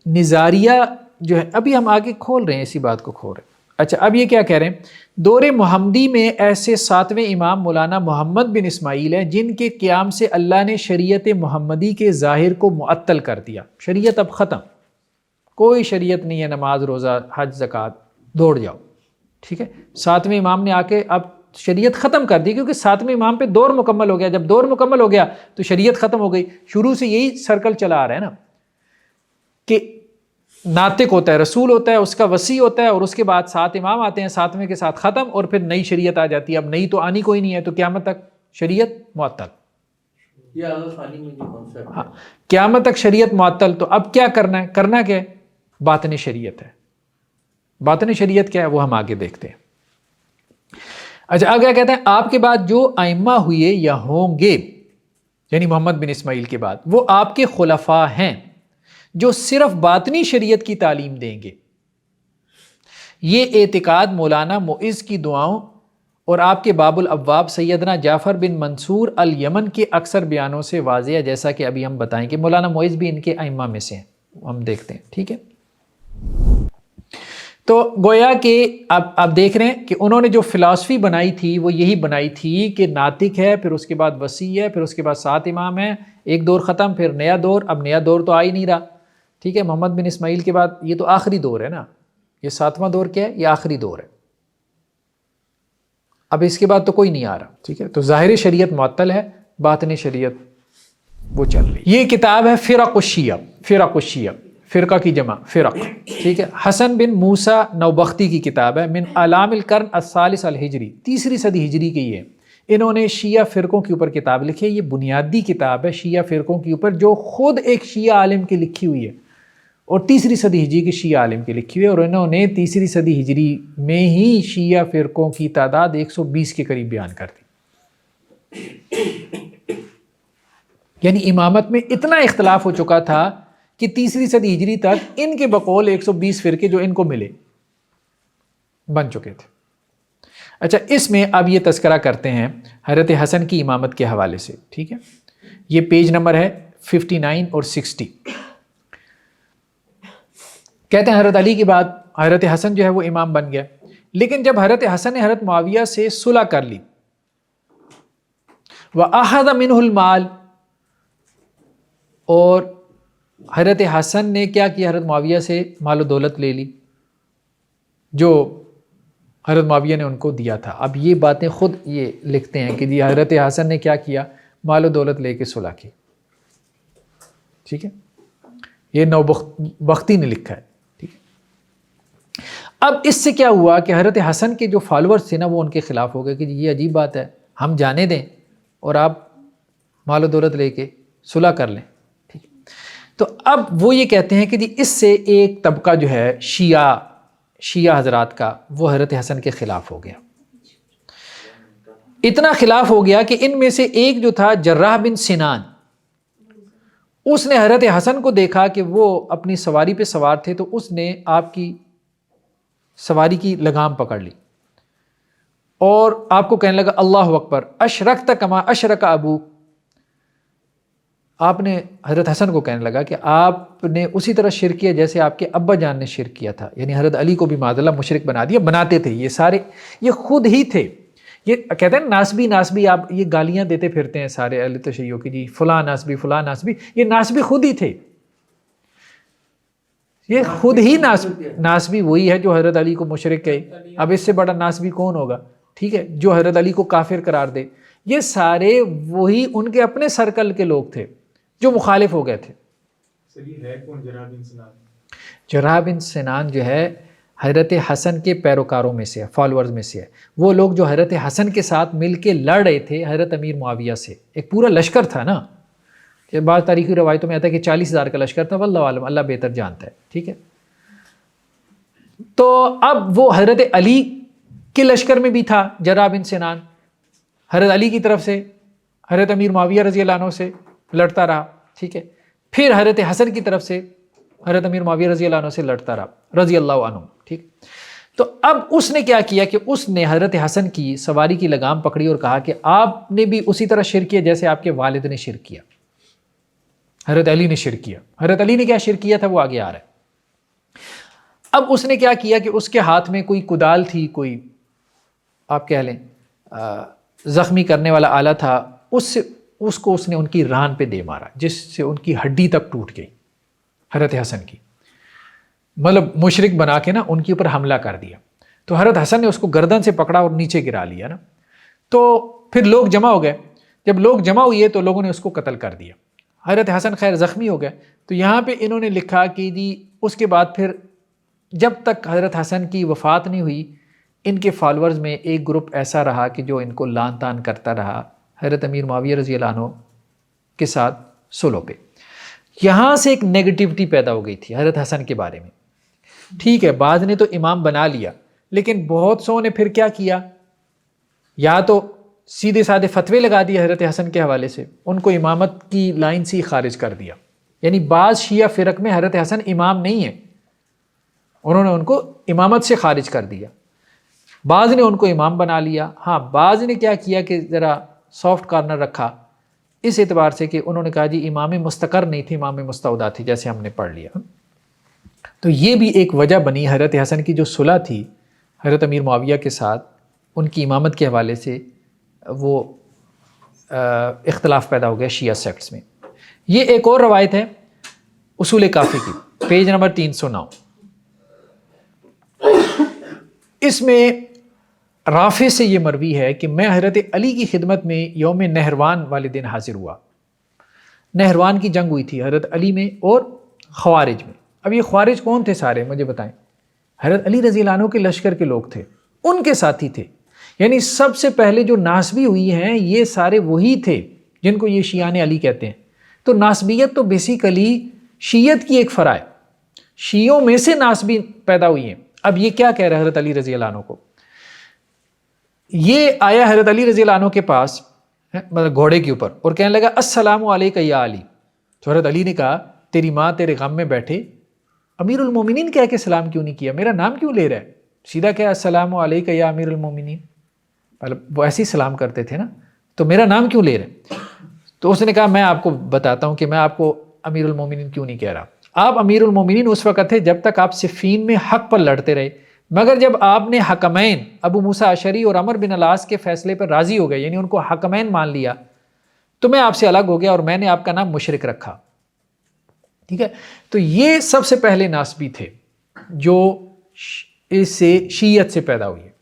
نظاریہ جو ہے، ابھی ہم آگے کھول رہے ہیں، اسی بات کو کھول رہے ہیں. اچھا، اب یہ کیا کہہ رہے ہیں؟ دور محمدی میں ایسے 7ویں امام مولانا محمد بن اسماعیل ہیں جن کے قیام سے اللہ نے شریعت محمدی کے ظاہر کو معطل کر دیا. شریعت اب ختم، کوئی شریعت نہیں ہے، نماز روزہ حج زکوٰۃ دوڑ جاؤ، ٹھیک ہے. 7ویں امام نے آ کے اب شریعت ختم کر دی، کیونکہ 7ویں امام پہ دور مکمل ہو گیا. جب دور مکمل ہو گیا تو شریعت ختم ہو گئی. شروع سے یہی سرکل چلا آ رہا ہے نا کہ ناطق ہوتا ہے، رسول ہوتا ہے، اس کا وسیع ہوتا ہے، اور اس کے بعد 7 امام آتے ہیں، 7ویں کے ساتھ ختم، اور پھر نئی شریعت آ جاتی ہے. اب نئی تو آنی کوئی نہیں ہے، تو قیامت تک شریعت معطل. یہ آغا خانی میں جو کانسیپٹ ہے، ہاں، قیامت تک شریعت معطل. تو اب کیا کرنا ہے؟ کرنا کیا ہے؟ باطن شریعت ہے. باطن شریعت کیا ہے وہ ہم آگے دیکھتے ہیں. اچھا، اب کیا کہتے ہیں؟ آپ کے بعد جو ائمہ ہوئے یا ہوں گے، یعنی محمد بن اسماعیل کے بعد، وہ آپ کے خلفاء ہیں جو صرف باطنی شریعت کی تعلیم دیں گے. یہ اعتقاد مولانا معز کی دعاؤں اور آپ کے باب الابواب سیدنا جعفر بن منصور الیمن کے اکثر بیانوں سے واضح ہے، جیسا کہ ابھی ہم بتائیں کہ مولانا معز بھی ان کے ائمہ میں سے ہیں، ہم دیکھتے ہیں، ٹھیک ہے۔ تو گویا کہ اب آپ دیکھ رہے ہیں کہ انہوں نے جو فلاسفی بنائی تھی وہ یہی بنائی تھی کہ ناطق ہے، پھر اس کے بعد وسیع ہے، پھر اس کے بعد 7 امام ہیں، ایک دور ختم، پھر نیا دور، اب نیا دور تو آ ہی نہیں رہا، ٹھیک ہے۔ محمد بن اسماعیل کے بعد یہ تو آخری دور ہے نا، یہ 7واں دور کیا ہے، یہ آخری دور ہے، اب اس کے بعد تو کوئی نہیں آ رہا، ٹھیک ہے۔ تو ظاہر شریعت معطل ہے، باطن شریعت وہ چل رہی۔ یہ کتاب ہے فرق الشیعہ، فرق الشیعہ، فرقہ کی جمع فرق، ٹھیک ہے۔ حسن بن موسیٰ نوبختی کی کتاب ہے، من اعلام القرن الثالث الہجری، 3 صدی ہجری کی ہے۔ انہوں نے شیعہ فرقوں کے اوپر کتاب لکھی ہے، یہ بنیادی کتاب ہے شیعہ فرقوں کے اوپر، جو خود ایک شیعہ عالم کی لکھی ہوئی ہے، اور 3 صدی ہجری کے شیعہ عالم کی لکھی ہوئی ہے، اور انہوں نے 3 صدی ہجری میں ہی شیعہ فرقوں کی تعداد 120 کے قریب بیان کر دی۔ یعنی امامت میں اتنا اختلاف ہو چکا تھا کہ 3 صدی ہجری تک ان کے بقول 120 فرقے جو ان کو ملے بن چکے تھے۔ اچھا، اس میں اب یہ تذکرہ کرتے ہیں حضرت حسن کی امامت کے حوالے سے، ٹھیک ہے۔ یہ پیج نمبر ہے 59 اور 60۔ کہتے ہیں حضرت علی کے بعد حضرت حسن جو ہے وہ امام بن گیا، لیکن جب حضرت حسن نے حضرت معاویہ سے صلح کر لی، وَأَخَذَ مِنْهُ الْمَالِ، اور حضرت حسن نے کیا کیا، حضرت معاویہ سے مال و دولت لے لی جو حضرت معاویہ نے ان کو دیا تھا۔ اب یہ باتیں خود یہ لکھتے ہیں کہ جی حضرت حسن نے کیا کیا، مال و دولت لے کے صلح کی، ٹھیک ہے، یہ نوبختی نے لکھا ہے، ٹھیک ہے۔ اب اس سے کیا ہوا کہ حضرت حسن کے جو فالورز تھے نا وہ ان کے خلاف ہو گئے کہ جی یہ عجیب بات ہے، ہم جانے دیں اور آپ مال و دولت لے کے صلح کر لیں، ٹھیک ہے۔ تو اب وہ یہ کہتے ہیں کہ جی اس سے ایک طبقہ جو ہے شیعہ حضرات کا، وہ حضرت حسن کے خلاف ہو گیا، اتنا خلاف ہو گیا کہ ان میں سے ایک جو تھا جراح بن سنان، اس نے حضرت حسن کو دیکھا کہ وہ اپنی سواری پہ سوار تھے، تو اس نے آپ کی سواری کی لگام پکڑ لی اور آپ کو کہنے لگا اللہ اکبر، اشرکت کما اشرک ابو۔ آپ نے حضرت حسن کو کہنے لگا کہ آپ نے اسی طرح شرک کیا جیسے آپ کے ابا جان نے شرک کیا تھا، یعنی حضرت علی کو بھی معاذ اللہ مشرک بنا دیا، بناتے تھے یہ سارے، یہ خود ہی تھے، یہ کہتے ہیں ناسبی، آپ یہ گالیاں دیتے پھرتے ہیں سارے اہل تشیع کی، جی فلاں ناسبی، یہ ناسبی خود ہی تھے، یہ خود ہی ناسبی وہی ہے جو حضرت علی کو مشرک کہے، اب اس سے بڑا ناسبی کون ہوگا، ٹھیک ہے، جو حضرت علی کو کافر قرار دے۔ یہ سارے وہی ان کے اپنے سرکل کے لوگ تھے جو مخالف ہو گئے تھے۔ جراح بن سنان جو ہے حضرت حسن کے پیروکاروں میں سے ہے، فالورز میں سے ہے، وہ لوگ جو حضرت حسن کے ساتھ مل کے لڑ رہے تھے حضرت امیر معاویہ سے، ایک پورا لشکر تھا نا، کہ بعض تاریخی روایتوں میں آتا ہے کہ 40,000 کا لشکر تھا، واللہ عالم، اللہ بہتر جانتا ہے، ٹھیک ہے۔ تو اب وہ حضرت علی کے لشکر میں بھی تھا جراح بن سنان، حضرت علی کی طرف سے حضرت امیر معاویہ رضی اللہ عنہ سے لڑتا رہا، ٹھیک ہے، پھر حضرت حسن کی طرف سے حضرت امیر معاویہ رضی اللہ عنہ سے لڑتا رہا رضی اللہ عنہ، ٹھیک۔ تو اب اس نے کیا کیا کہ اس نے حضرت حسن کی سواری کی لگام پکڑی اور کہا کہ آپ نے بھی اسی طرح شرک کیا جیسے آپ کے والد نے شرک کیا، حضرت علی نے شرک کیا۔ حضرت علی نے کیا شرک کیا تھا وہ آگے آ رہا ہے۔ اب اس نے کیا کیا کہ اس کے ہاتھ میں کوئی کدال تھی، کوئی آپ کہہ لیں زخمی کرنے والا آلہ تھا، اس کو اس نے ان کی ران پہ دے مارا، جس سے ان کی ہڈی تک ٹوٹ گئی حضرت حسن کی، مطلب مشرک بنا کے نا ان کے اوپر حملہ کر دیا۔ تو حضرت حسن نے اس کو گردن سے پکڑا اور نیچے گرا لیا نا، تو پھر لوگ جمع ہو گئے، جب لوگ جمع ہوئے تو لوگوں نے اس کو قتل کر دیا۔ حضرت حسن خیر زخمی ہو گئے، تو یہاں پہ انہوں نے لکھا کہ جی اس کے بعد پھر جب تک حضرت حسن کی وفات نہیں ہوئی، ان کے فالورز میں ایک گروپ ایسا رہا کہ جو ان کو لان تان کرتا رہا حضرت امیر معاویہ رضی اللہ عنہ کے ساتھ صلح پہ۔ یہاں سے ایک نیگیٹیوٹی پیدا ہو گئی تھی حضرت حسن کے بارے میں، ٹھیک ہے، بعض نے تو امام بنا لیا، لیکن بہت سو نے پھر کیا کیا، یا تو سیدھے سادھے فتوے لگا دیے حضرت حسن کے حوالے سے، ان کو امامت کی لائن سے ہی خارج کر دیا۔ یعنی بعض شیعہ فرق میں حضرت حسن امام نہیں ہے، انہوں نے ان کو امامت سے خارج کر دیا، بعض نے ان کو امام بنا لیا، ہاں بعض نے کیا کیا کہ ذرا سافٹ کارنر رکھا اس اعتبار سے کہ انہوں نے کہا جی امام مستقر نہیں تھی، امام مستودع تھی، جیسے ہم نے پڑھ لیا۔ تو یہ بھی ایک وجہ بنی حضرت حسن کی جو صلح تھی حضرت امیر معاویہ کے ساتھ، ان کی امامت کے حوالے سے وہ اختلاف پیدا ہو گیا شیعہ سیکٹس میں۔ یہ ایک اور روایت ہے اصول کافی کی، پیج نمبر 309۔ اس میں رافع سے یہ مروی ہے کہ میں حضرت علی کی خدمت میں یوم نہروان والے دن حاضر ہوا۔ نہروان کی جنگ ہوئی تھی حضرت علی میں اور خوارج میں۔ اب یہ خوارج کون تھے سارے مجھے بتائیں؟ حضرت علی رضی اللہ عنہ کے لشکر کے لوگ تھے، ان کے ساتھی تھے، یعنی سب سے پہلے جو ناسبی ہوئی ہیں یہ سارے وہی تھے جن کو یہ شیعان علی کہتے ہیں۔ تو ناسبیت تو بیسیکلی شیعت کی ایک فرع ہے، شیعوں میں سے ناسبی پیدا ہوئی ہیں۔ اب یہ کیا کہہ رہے حضرت علی رضی اللہ عنہ کو؟ یہ آیا حضرت علی رضی اللہ عنہ کے پاس مطلب گھوڑے کے اوپر اور کہنے لگا السلام علیکہ یا علی۔ تو حضرت علی نے کہا تیری ماں تیرے غم میں بیٹھے، امیر المومنین کہہ کے سلام کیوں نہیں کیا، میرا نام کیوں لے رہا ہے؟ سیدھا کہا السلام علیکہ یا امیر المومنین، وہ ایسے ہی سلام کرتے تھے نا، تو میرا نام کیوں لے رہے؟ تو اس نے کہا میں آپ کو بتاتا ہوں کہ میں آپ کو امیر المومنین کیوں نہیں کہہ رہا۔ آپ امیر المومنین اس وقت تھے جب تک آپ صفین میں حق پر لڑتے رہے، مگر جب آپ نے حکمین ابو موسیٰ اشعری اور عمر بن العاص کے فیصلے پر راضی ہو گئے، یعنی ان کو حکمین مان لیا، تو میں آپ سے الگ ہو گیا اور میں نے آپ کا نام مشرک رکھا۔ ٹھیک ہے، تو یہ سب سے پہلے ناسبی تھے جو اس سے شیعت سے پیدا ہوئی ہے۔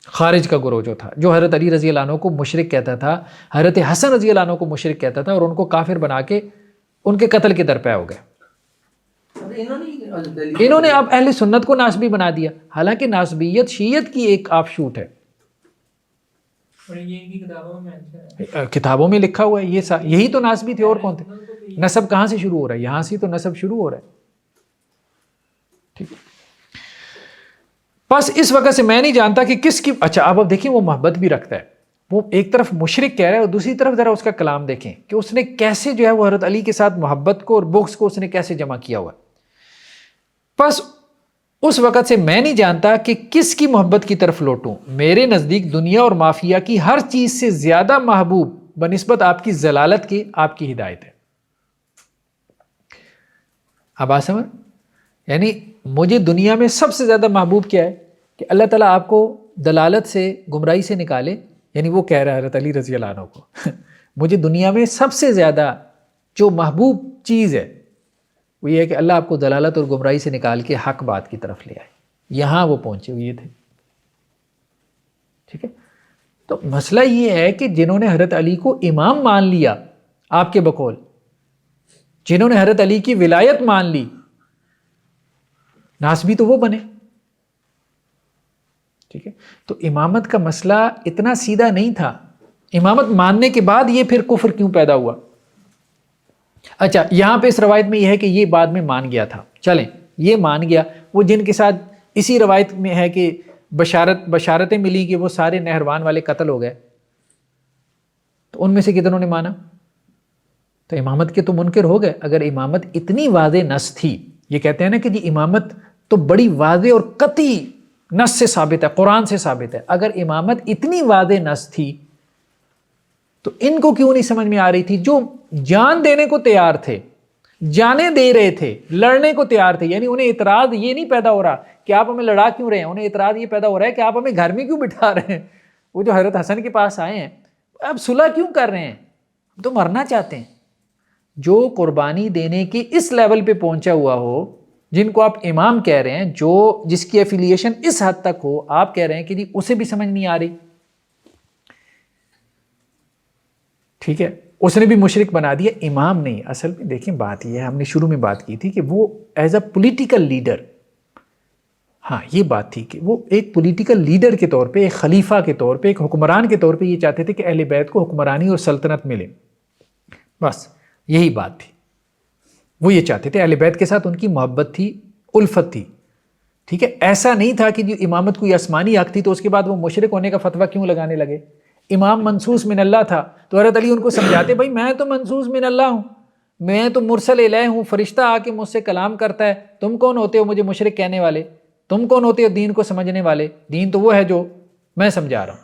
خارج کا گروہ جو تھا، جو حضرت علی رضی اللہ عنہ کو مشرک کہتا تھا، حضرت حسن رضی اللہ عنہ کو مشرک کہتا تھا اور ان کو کافر بنا کے ان کے قتل کے درپے ہو گئے۔ انہوں نے اب اہل سنت کو ناسبی بنا دیا، حالانکہ ناسبیت شیعت کی ایک آف شوٹ ہے۔ کتابوں میں لکھا ہوا ہے، یہی تو ناسبی تھے، اور کون تھے؟ نسب کہاں سے شروع ہو رہا ہے؟ یہاں سے تو نسب شروع ہو رہا ہے۔ ٹھیک ہے، بس اس وقت سے میں نہیں جانتا کہ کس کی، اچھا اب دیکھیں وہ محبت بھی رکھتا ہے، وہ ایک طرف مشرک کہہ رہا ہے اور دوسری طرف ذرا اس کا کلام دیکھیں کہ اس نے کیسے جو ہے وہ حضرت علی کے ساتھ محبت کو اور بغض کو اس نے کیسے جمع کیا ہوا ہے۔ بس اس وقت سے میں نہیں جانتا کہ کس کی محبت کی طرف لوٹوں، میرے نزدیک دنیا اور مافیا کی ہر چیز سے زیادہ محبوب بنسبت آپ کی ضلالت کی آپ کی ہدایت ہے۔ اب آپ سمجھ، یعنی مجھے دنیا میں سب سے زیادہ محبوب کیا ہے کہ اللہ تعالیٰ آپ کو دلالت سے گمراہی سے نکالے، یعنی وہ کہہ رہا ہے حضرت علی رضی اللہ عنہ کو مجھے دنیا میں سب سے زیادہ جو محبوب چیز ہے وہ یہ ہے کہ اللہ آپ کو دلالت اور گمراہی سے نکال کے حق بات کی طرف لے آئے۔ یہاں وہ پہنچے ہوئے تھے۔ ٹھیک ہے، تو مسئلہ یہ ہے کہ جنہوں نے حضرت علی کو امام مان لیا آپ کے بقول، جنہوں نے حضرت علی کی ولایت مان لی، ناسبی تو وہ بنے۔ ٹھیک ہے، تو امامت کا مسئلہ اتنا سیدھا نہیں تھا۔ امامت ماننے کے بعد یہ پھر کفر کیوں پیدا ہوا؟ اچھا یہاں پہ اس روایت میں یہ ہے کہ یہ بعد میں مان گیا تھا، چلیں یہ مان گیا، وہ جن کے ساتھ اسی روایت میں ہے کہ بشارتیں ملی کہ وہ سارے نہروان والے قتل ہو گئے، تو ان میں سے کتنوں نے مانا؟ تو امامت کے تو منکر ہو گئے۔ اگر امامت اتنی واضح نص تھی، یہ کہتے ہیں نا کہ جی امامت تو بڑی واضح اور قطعی نص سے ثابت ہے، قرآن سے ثابت ہے، اگر امامت اتنی واضح نص تھی تو ان کو کیوں نہیں سمجھ میں آ رہی تھی؟ جو جان دینے کو تیار تھے، جانیں دے رہے تھے، لڑنے کو تیار تھے، یعنی انہیں اعتراض یہ نہیں پیدا ہو رہا کہ آپ ہمیں لڑا کیوں رہے ہیں، انہیں اعتراض یہ پیدا ہو رہا ہے کہ آپ ہمیں گھر میں کیوں بٹھا رہے ہیں۔ وہ جو حضرت حسن کے پاس آئے ہیں، اب صلح کیوں کر رہے ہیں؟ ہم تو مرنا چاہتے ہیں۔ جو قربانی دینے کی اس لیول پہ پہنچا ہوا ہو، جن کو آپ امام کہہ رہے ہیں، جو جس کی ایفیلیشن اس حد تک ہو، آپ کہہ رہے ہیں کہ جی اسے بھی سمجھ نہیں آ رہی۔ ٹھیک ہے، اس نے بھی مشرک بنا دیا، امام نہیں۔ اصل میں دیکھیں بات یہ ہے، ہم نے شروع میں بات کی تھی کہ وہ ایز اے پولیٹیکل لیڈر، ہاں یہ بات تھی کہ وہ ایک پولیٹیکل لیڈر کے طور پہ، ایک خلیفہ کے طور پہ، ایک حکمران کے طور پہ یہ چاہتے تھے کہ اہل بیت کو حکمرانی اور سلطنت ملے، بس یہی بات تھی۔ وہ یہ چاہتے تھے، اہل بیت کے ساتھ ان کی محبت تھی، الفت تھی۔ ٹھیک ہے، ایسا نہیں تھا کہ جو امامت کوئی آسمانی حق تھی تو اس کے بعد وہ مشرک ہونے کا فتویٰ کیوں لگانے لگے۔ امام منصوص من اللہ تھا تو حضرت علی ان کو سمجھاتے، بھائی میں تو منصوص من اللہ ہوں، میں تو مرسل الہ ہوں، فرشتہ آ کے مجھ سے کلام کرتا ہے، تم کون ہوتے ہو مجھے مشرک کہنے والے؟ تم کون ہوتے ہو دین کو سمجھنے والے؟ دین تو وہ ہے جو میں سمجھا رہا ہوں۔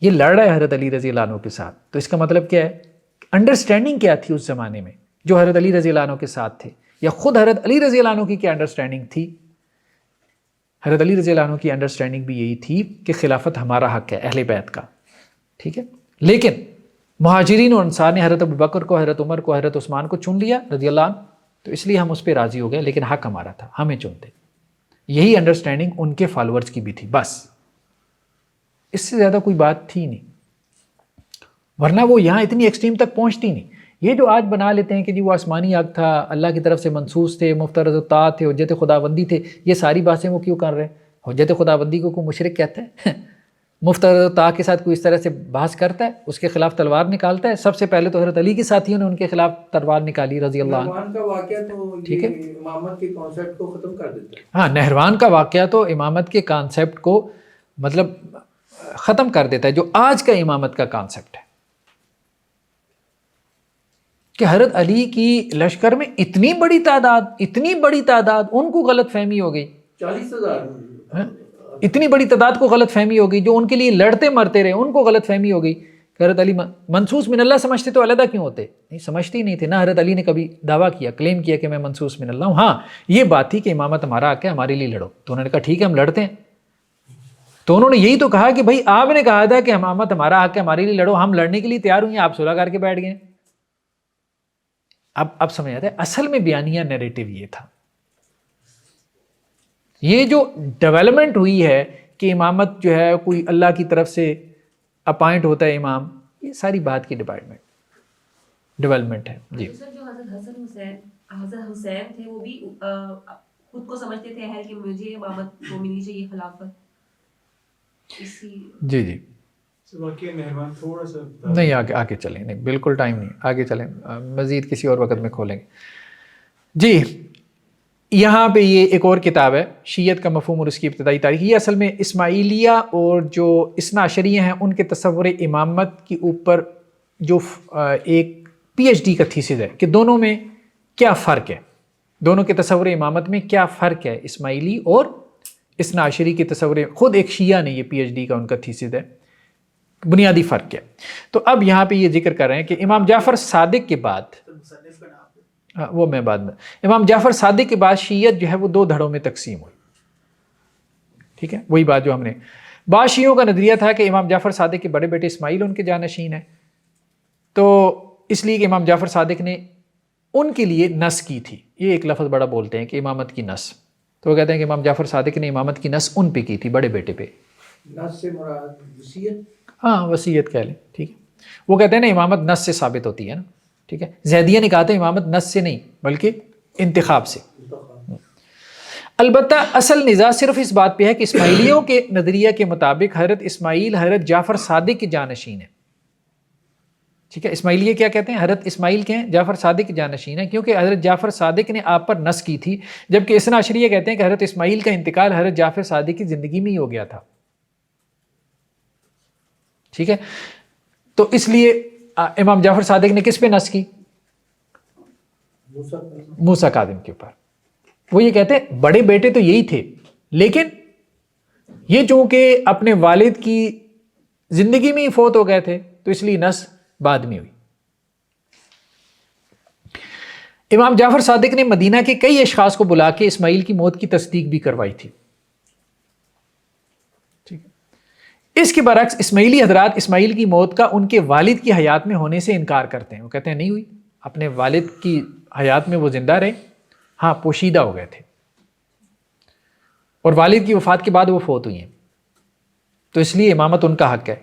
یہ لڑ رہا ہے حضرت علی رضی اللہ عنہ کے ساتھ، تو اس کا مطلب کیا ہے؟ انڈرسٹینڈنگ کیا تھی اس زمانے میں جو حضرت علی رضی اللہ عنہ کے ساتھ تھے، یا خود حضرت علی رضی اللہ عنہ کی کیا انڈرسٹینڈنگ تھی؟ حضرت علی رضی اللہ عنہ کی انڈرسٹینڈنگ بھی یہی تھی کہ خلافت ہمارا حق ہے، اہل بیت کا، ٹھیک ہے۔ لیکن مہاجرین اور انصار نے حضرت ابوبکر کو، حضرت عمر کو، حضرت عثمان کو چن لیا رضی اللہ عنہ، تو اس لیے ہم اس پہ راضی ہو گئے، لیکن حق ہمارا تھا، ہمیں چنتے۔ یہی انڈرسٹینڈنگ ان کے فالورز کی بھی تھی، بس اس سے زیادہ کوئی بات تھی نہیں، ورنہ وہ یہاں اتنی ایکسٹریم تک پہنچتی نہیں۔ یہ جو آج بنا لیتے ہیں کہ جی وہ آسمانی حق تھا، اللہ کی طرف سے منصوص تھے، مفترض الطاعت تھے، حجت خداوندی تھے، یہ ساری باتیں وہ کیوں کر رہے ہیں؟ حجت خداوندی کو کوئی مشرک کہتا ہے؟ مفترض الطاعت کے ساتھ کوئی اس طرح سے بحث کرتا ہے، اس کے خلاف تلوار نکالتا ہے؟ سب سے پہلے تو حضرت علی کے ساتھیوں نے ان کے خلاف تلوار نکالی رضی اللہ عنہ۔ نہروان کا واقعہ تو ٹھیک ہے، یہ امامت کے کانسیپٹ کو ختم کر دیتا ہے۔ ہاں، نہروان کا واقعہ تو امامت کے کانسیپٹ کو مطلب ختم کر دیتا ہے، جو آج کا امامت کا کانسیپٹ ہے کہ حضرت علی کی لشکر میں اتنی بڑی تعداد ان کو غلط فہمی ہو گئی، 40,000 اتنی بڑی تعداد کو غلط فہمی ہو گئی، جو ان کے لیے لڑتے مرتے رہے ان کو غلط فہمی ہو گئی کہ حضرت علی منصوص من اللہ سمجھتے تو علیحدہ کیوں ہوتے؟ نہیں، سمجھتے ہی نہیں تھے، نہ حضرت علی نے کبھی دعویٰ کیا، کلیم کیا کہ میں منصوص من اللہ ہوں۔ ہاں، یہ بات تھی کہ امامت ہمارا حق ہے، ہمارے لیے لڑو، تو انہوں نے کہا ٹھیک ہے ہم لڑتے ہیں۔ تو انہوں نے یہی تو کہا کہ بھائی آپ نے کہا تھا کہ امامت ہمارا حق ہے، ہمارے لیے لڑو، ہم لڑنے کے لیے تیار ہوئے ہیں، آپ صلح کر کے بیٹھ گئے۔ اب سمجھ آتا ہے اصل میں بیانیہ نیریٹو یہ تھا، یہ جو ڈیولپمنٹ ہوئی ہے کہ امامت جو ہے کوئی اللہ کی طرف سے اپائنٹ ہوتا ہے امام، یہ ساری بات کی ڈیولپمنٹ ہے۔ جی سر، جو حضرت حسین تھے وہ بھی خود کو سمجھتے تھے اہل کہ مجھے امامت کو ملنی چاہیے خلافت، اسی جی واقعہ نہروان تھوڑا سا نہیں، آگے چلیں، نہیں بالکل ٹائم نہیں، آگے چلیں، مزید کسی اور وقت میں کھولیں گے۔ جی، یہاں پہ یہ ایک اور کتاب ہے، شیعت کا مفہوم اور اس کی ابتدائی تاریخ۔ یہ اصل میں اسماعیلیہ اور جو اثنا عشریہ ہیں ان کے تصور امامت کے اوپر جو ایک پی ایچ ڈی کا تھیسس ہے کہ دونوں میں کیا فرق ہے، دونوں کے تصور امامت میں کیا فرق ہے، اسماعیلی اور اثنا عشری کے تصور۔ خود ایک شیعہ نے یہ پی ایچ ڈی کا ان کا تھیسس ہے، بنیادی فرق کیا۔ تو اب یہاں پہ یہ ذکر کر رہے ہیں کہ امام جعفر صادق کے بعد، وہ میں بعد میں، امام جعفر صادق کے بعد شیعت جو ہے وہ 2 دھڑوں میں تقسیم ہوئی، ٹھیک ہے۔ وہی بات جو ہم نے، بعض شیعوں کا نظریہ تھا کہ امام جعفر صادق کے بڑے بیٹے اسماعیل ان کے جانشین ہیں، تو اس لیے کہ امام جعفر صادق نے ان کے لیے نس کی تھی، یہ ایک لفظ بڑا بولتے ہیں کہ امامت کی نس، تو وہ کہتے ہیں کہ امام جعفر صادق نے امامت کی نس ان پہ کی تھی، بڑے بیٹے پہ۔ نس سے مراد وصیت، ہاں وصیت کہہ لیں، ٹھیک ہے۔ وہ کہتے ہیں نا امامت نس سے ثابت ہوتی ہے نا، ٹھیک ہے۔ زیدیہ نے کہا تھا امامت نس سے نہیں بلکہ انتخاب سے۔ البتہ اصل نزاع صرف اس بات پہ ہے کہ اسماعیلیوں کے نظریہ کے مطابق حضرت اسماعیل حضرت جعفر صادق کے جانشین ہیں، ٹھیک ہے۔ اسماعیلیہ کیا کہتے ہیں؟ حضرت اسماعیل کے ہیں جعفر صادق کے جانشین ہیں، کیونکہ حضرت جعفر صادق نے آپ پر نس کی تھی، جبکہ اثنا عشریہ کہتے ہیں کہ حضرت اسماعیل کا انتقال حضرت جعفر صادق کی زندگی میں ہی ہو گیا تھا، ٹھیک ہے۔ تو اس لیے امام جعفر صادق نے کس پہ نس کی؟ موسیٰ کاظم کے اوپر۔ وہ یہ کہتے ہیں بڑے بیٹے تو یہی تھے، لیکن یہ چونکہ اپنے والد کی زندگی میں ہی فوت ہو گئے تھے تو اس لیے نس بعد میں ہوئی۔ امام جعفر صادق نے مدینہ کے کئی اشخاص کو بلا کے اسماعیل کی موت کی تصدیق بھی کروائی تھی، ٹھیک ہے۔ اس کے برعکس اسماعیلی حضرات اسماعیل کی موت کا ان کے والد کی حیات میں ہونے سے انکار کرتے ہیں، وہ کہتے ہیں نہیں ہوئی، اپنے والد کی حیات میں وہ زندہ رہے، ہاں پوشیدہ ہو گئے تھے، اور والد کی وفات کے بعد وہ فوت ہوئی ہیں، تو اس لیے امامت ان کا حق ہے۔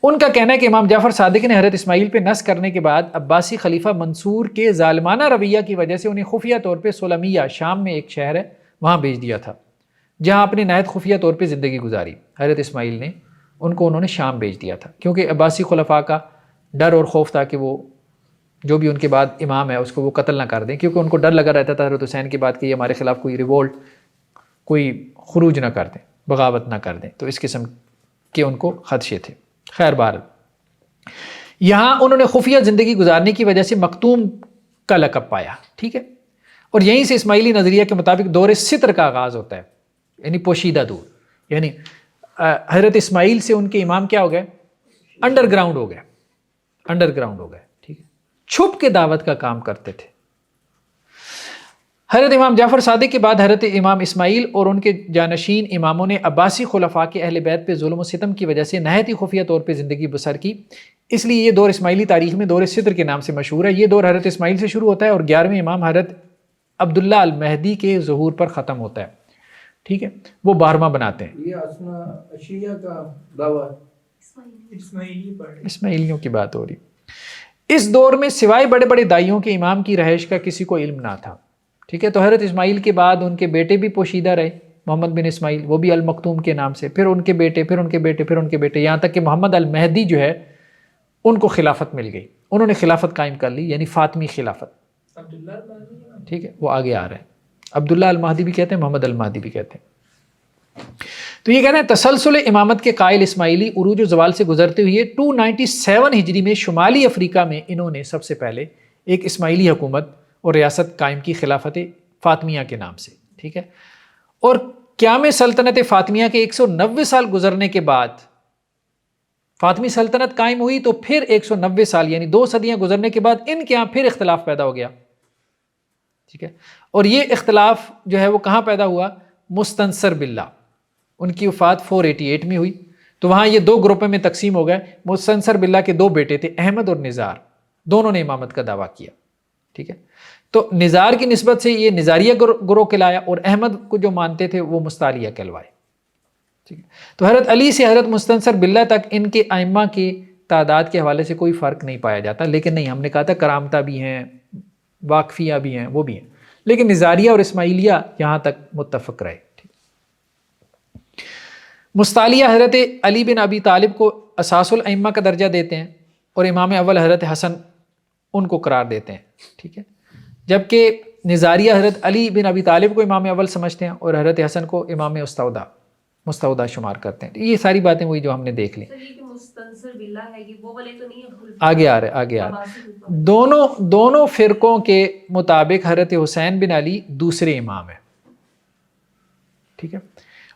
ان کا کہنا ہے کہ امام جعفر صادق نے حضرت اسماعیل پہ نس کرنے کے بعد عباسی خلیفہ منصور کے ظالمانہ رویہ کی وجہ سے انہیں خفیہ طور پہ سلمیہ، شام میں ایک شہر ہے، وہاں بھیج دیا تھا، جہاں اپنے نہایت خفیہ طور پہ زندگی گزاری۔ حضرت اسماعیل نے انہوں نے شام بھیج دیا تھا، کیونکہ عباسی خلفاء کا ڈر اور خوف تھا کہ وہ جو بھی ان کے بعد امام ہے اس کو وہ قتل نہ کر دیں، کیونکہ ان کو ڈر لگا رہتا تھا حضرت حسین کے بعد کہ یہ ہمارے خلاف کوئی ریوولٹ، کوئی خروج نہ کر دیں، بغاوت نہ کر دیں، تو اس قسم کے ان کو خدشے تھے۔ خیر بہرحال یہاں انہوں نے خفیہ زندگی گزارنے کی وجہ سے مختوم کا لقب پایا، ٹھیک ہے، اور یہیں سے اسماعیلی نظریہ کے مطابق دور ستر کا آغاز ہوتا ہے، یعنی پوشیدہ دور، یعنی حضرت اسماعیل سے ان کے امام کیا ہو گئے؟ انڈر گراؤنڈ ہو گئے، ٹھیک ہے، چھپ کے دعوت کا کام کرتے تھے۔ حضرت امام جعفر صادق کے بعد حضرت امام اسماعیل اور ان کے جانشین اماموں نے عباسی خلفاء کے اہل بیت پہ ظلم و ستم کی وجہ سے نہایت ہی خفیہ طور پہ زندگی بسر کی، اس لیے یہ دور اسماعیلی تاریخ میں دور صدر کے نام سے مشہور ہے۔ یہ دور حضرت اسماعیل سے شروع ہوتا ہے اور 11ویں امام حضرت عبداللہ المہدی کے ظہور پر ختم ہوتا ہے، ٹھیک ہے، وہ 12واں بناتے ہیں۔ یہ اسنا شیعہ کا دعویٰ اسماعیلیوں کی بات ہو رہی۔ اس دور میں سوائے بڑے بڑے دائیوں کے امام کی رہائش کا کسی کو علم نہ تھا، ٹھیک ہے، تو حضرت اسماعیل کے بعد ان کے بیٹے بھی پوشیدہ رہے، محمد بن اسماعیل، وہ بھی المختوم کے نام سے، پھر ان کے بیٹے، پھر ان کے بیٹے، پھر ان کے بیٹے، یہاں تک کہ محمد المہدی جو ہے ان کو خلافت مل گئی، انہوں نے خلافت قائم کر لی، یعنی فاطمی خلافت، ٹھیک ہے، وہ آگے آ رہے ہیں، عبداللہ المہدی بھی کہتے ہیں، محمد المہدی بھی کہتے ہیں۔ تو یہ کہتے ہیں تسلسل امامت کے قائل اسماعیلی عروج و زوال سے گزرتے ہوئے 297 ہجری میں شمالی افریقہ میں انہوں نے سب سے پہلے ایک اسماعیلی حکومت اور ریاست قائم کی خلافت فاطمیہ کے نام سے، ٹھیک ہے، اور قیام سلطنت فاطمیہ کے 190 سال گزرنے کے بعد فاطمی سلطنت قائم ہوئی، تو پھر 190 سال یعنی 2 صدیاں گزرنے کے بعد ان کے یہاں پھر اختلاف پیدا ہو گیا، ٹھیک ہے، اور یہ اختلاف جو ہے وہ کہاں پیدا ہوا؟ مستنصر باللہ، ان کی وفات 488 میں ہوئی، تو وہاں یہ 2 گروپوں میں تقسیم ہو گئے۔ مستنصر باللہ کے 2 بیٹے تھے، احمد اور نزار، دونوں نے امامت کا دعویٰ کیا، ٹھیک ہے، تو نزار کی نسبت سے یہ نزاریہ گروہ کہلایا، اور احمد کو جو مانتے تھے وہ مستعلیہ کہلوائے، ٹھیک ہے، تو حضرت علی سے حضرت مستنصر باللہ تک ان کے ائمہ کی تعداد کے حوالے سے کوئی فرق نہیں پایا جاتا، لیکن نہیں، ہم نے کہا تھا کرامتہ بھی ہیں، واقفیہ بھی ہیں، وہ بھی ہیں، لیکن نزاریہ اور اسماعیلیہ یہاں تک متفق رہے۔ مستعلیہ حضرت علی بن ابی طالب کو اساس الائمہ کا درجہ دیتے ہیں، اور امام اول حضرت حسن ان کو قرار دیتے ہیں، ٹھیک ہے، جبکہ نزاریہ حضرت علی بن ابی طالب کو امام اول سمجھتے ہیں اور حضرت حسن کو امام مستودع شمار کرتے ہیں۔ یہ ساری باتیں وہی جو ہم نے دیکھ لی، مستنصر باللہ ہے یہ وہ والے تو نہیں ہیں، آگے آ رہے دونوں فرقوں کے مطابق حضرت حسین بن علی دوسرے امام ہیں، ٹھیک ہے،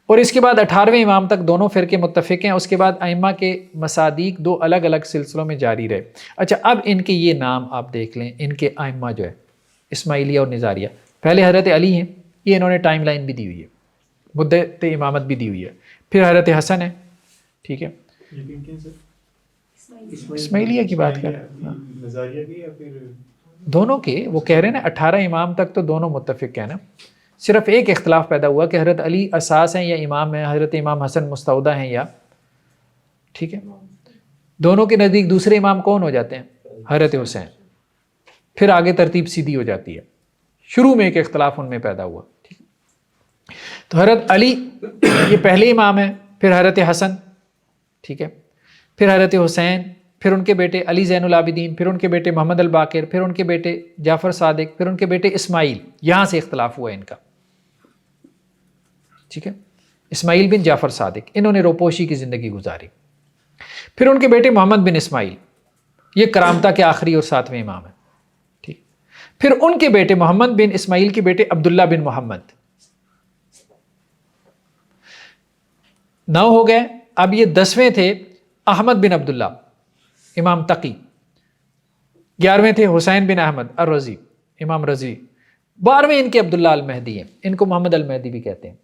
اور اس کے بعد 18ویں امام تک دونوں فرقے متفق ہیں، اس کے بعد ائمہ کے مصادیق 2 الگ الگ سلسلوں میں جاری رہے۔ اچھا، اب ان کے یہ نام آپ دیکھ لیں، ان کے ائمہ جو ہے اسماعیلیہ اور نزاریہ، پہلے حضرت علی ہیں، یہ انہوں نے ٹائم لائن بھی دی ہوئی ہے، مدت امامت بھی دی ہوئی ہے، پھر حضرت حسن ہے، ٹھیک ہے، اسماعیلیہ کی بات کر نظاریہ کی یا پھر دونوں کے، وہ کہہ رہے ہیں نا 18 امام تک تو دونوں متفق ہیں نا، صرف ایک اختلاف پیدا ہوا کہ حضرت علی اساس ہیں یا امام ہیں، حضرت امام حسن مستودع ہیں یا، ٹھیک ہے، دونوں کے نزدیک دوسرے امام کون ہو جاتے ہیں؟ حضرت حسین، پھر آگے ترتیب سیدھی ہو جاتی ہے، شروع میں ایک اختلاف ان میں پیدا ہوا، ٹھیک ہے، تو حضرت علی یہ پہلے امام ہیں، پھر حضرت حسن، ٹھیک ہے، پھر حضرت حسین، پھر ان کے بیٹے علی زین العابدین، پھر ان کے بیٹے محمد الباقر، پھر ان کے بیٹے جعفر صادق، پھر ان کے بیٹے اسماعیل، یہاں سے اختلاف ہوا ان کا، ٹھیک ہے، اسماعیل بن جعفر صادق، انہوں نے روپوشی کی زندگی گزاری، پھر ان کے بیٹے محمد بن اسماعیل، یہ کرامتہ کے آخری اور 7ویں امام ہیں، ٹھیک، پھر ان کے بیٹے محمد بن اسماعیل کے بیٹے عبداللہ بن محمد، 9 ہو گئے، اب یہ 10ویں تھے احمد بن عبداللہ امام تقی، 11ویں تھے حسین بن احمد الرضی امام رضی، 12ویں ان کے عبداللہ المہدی ہیں، ان کو محمد المہدی بھی کہتے ہیں،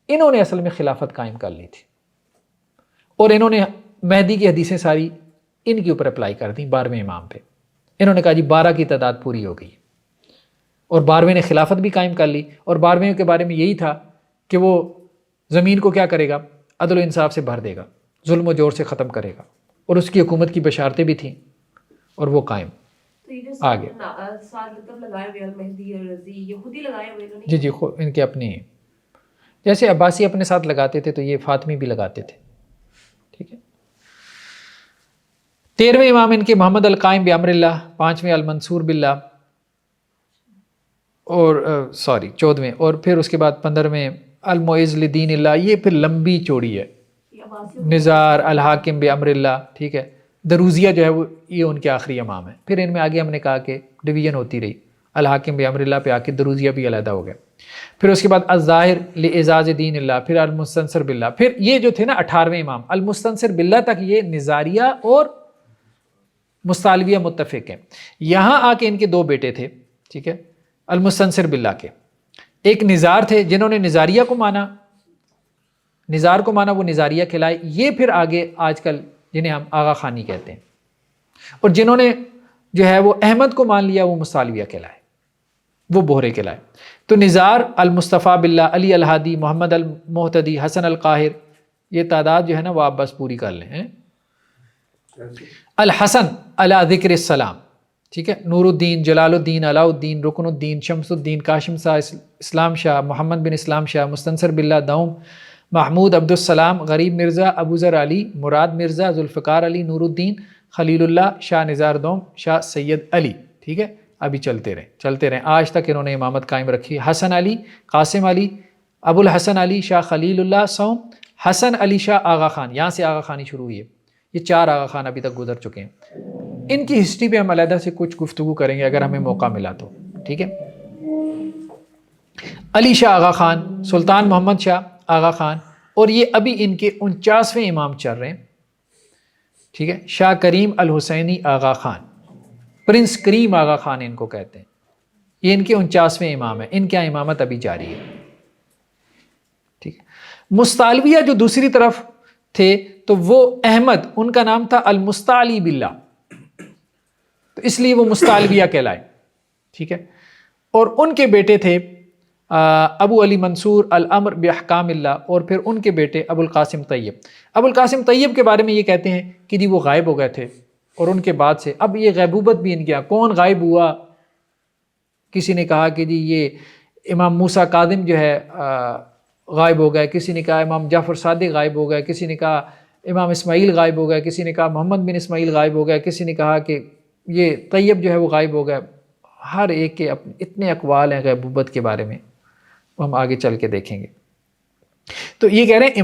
انہوں نے اصل میں خلافت قائم کر لی تھی، اور انہوں نے مہدی کی حدیثیں ساری ان کے اوپر اپلائی کر دیں 12ویں امام پہ، انہوں نے کہا جی 12 کی تعداد پوری ہو گئی، اور 12ویں نے خلافت بھی قائم کر لی، اور 12ویں کے بارے میں یہی تھا کہ وہ زمین کو کیا کرے گا؟ عدل و انصاف سے بھر دے گا، ظلم و جور سے ختم کرے گا، اور اس کی حکومت کی بشارتیں بھی تھیں، اور وہ قائم آگے۔ جی جی، ان کے اپنے ہیں، جیسے عباسی اپنے ساتھ لگاتے تھے تو یہ فاطمی بھی لگاتے تھے، ٹھیک ہے۔ 13ویں امام ان کے محمد القائم بامر اللہ، 5ویں المنصور باللہ، اور 14ویں، اور پھر اس کے بعد 15ویں المعز لدین اللہ، یہ پھر لمبی چوڑی ہے، نزار الحاکم بامر اللہ، ٹھیک ہے، دروزیہ جو ہے وہ یہ ان کے آخری امام ہیں. پھر ان میں آگے ہم نے کہا کہ ڈویژن ہوتی رہی. الحاکم بامر اللہ پہ آ کے دروزیہ بھی علیحدہ ہو گئے. پھر اس کے بعد الظاہر لاعزاز دین اللہ، پھر المستنصر باللہ. پھر یہ جو تھے نا 18ویں امام المستنصر باللہ تک یہ نظاریہ اور مستعلویہ متفق ہیں. یہاں آ کے ان کے 2 بیٹے تھے، ٹھیک ہے، المستنصر باللہ کے. ایک نزار تھے جنہوں نے نظاریہ کو مانا، نزار کو مانا، وہ نظاریہ کہلائے. یہ پھر آگے آج کل جنہیں ہم آغا خانی کہتے ہیں. اور جنہوں نے جو ہے وہ احمد کو مان لیا وہ مستعلویہ کہلائے، وہ بہرے کہلائے. تو نزار، المصطفیٰ باللہ، علی الہادی، محمد المہتدی، حسن القاہر، یہ تعداد جو ہے نا وہ آپ بس پوری کر لیں. الحسن علی ذکر السلام، ٹھیک ہے، نور الدین، جلال الدین، علاء الدین، رکن الدین، شمس الدین، کاشم شاہ، اسلام شاہ، محمد بن اسلام شاہ، مستنصر باللہ، دوم، محمود عبدالسلام، غریب مرزا، ابو ذر علی، مراد مرزا، ذوالفقار علی، نور الدین، خلیل اللہ، شاہ نزار دوم، شاہ سید علی. ٹھیک ہے، ابھی چلتے رہیں آج تک انہوں نے امامت قائم رکھی. حسن علی، قاسم علی، ابو الحسن علی، شاہ خلیل اللہ سوم، حسن علی شاہ آغا خان. یہاں سے آغا خانی شروع ہوئی ہے. یہ 4 آغا خان ابھی تک گزر چکے ہیں. ان کی ہسٹری پہ ہم علیحدہ سے کچھ گفتگو کریں گے اگر ہمیں موقع ملا تو. ٹھیک ہے، علی شاہ آغا خان، سلطان محمد شاہ آغا خان، اور یہ ابھی ان کے 49ویں امام چل رہے ہیں. ٹھیک ہے، شاہ کریم الحسینی آغا خان، پرنس کریم آغا خان ان کو کہتے ہیں. یہ ان کے 49ویں امام ہیں. ان کی امامت ابھی جاری ہے. ٹھیک ہے، مستعلویہ جو دوسری طرف تھے تو وہ احمد، ان کا نام تھا المستعلی باللہ، تو اس لیے وہ مستعلویہ کہلائے. ٹھیک ہے، اور ان کے بیٹے تھے ابو علی منصور الامر باحکام اللہ، اور پھر ان کے بیٹے ابو القاسم طیب. ابو القاسم طیب کے بارے میں یہ کہتے ہیں کہ جی وہ غائب ہو گئے تھے، اور ان کے بعد سے اب یہ غیبوبت بھی ان کیا کون غائب ہوا. کسی نے کہا کہ جی یہ امام موسیٰ کاظم جو ہے غائب ہو گئے، کسی نے کہا امام جعفر صادق غائب ہو گئے، کسی نے کہا امام اسماعیل غائب ہو گئے، کسی نے کہا محمد بن اسماعیل غائب ہو گئے، کسی نے کہا کہ یہ طیب جو ہے وہ غائب ہو گئے. ہر ایک کے اتنے اقوال ہیں غیبوبت کے بارے میں، وہ ہم آگے چل کے دیکھیں گے. تو یہ کہہ رہے ہیں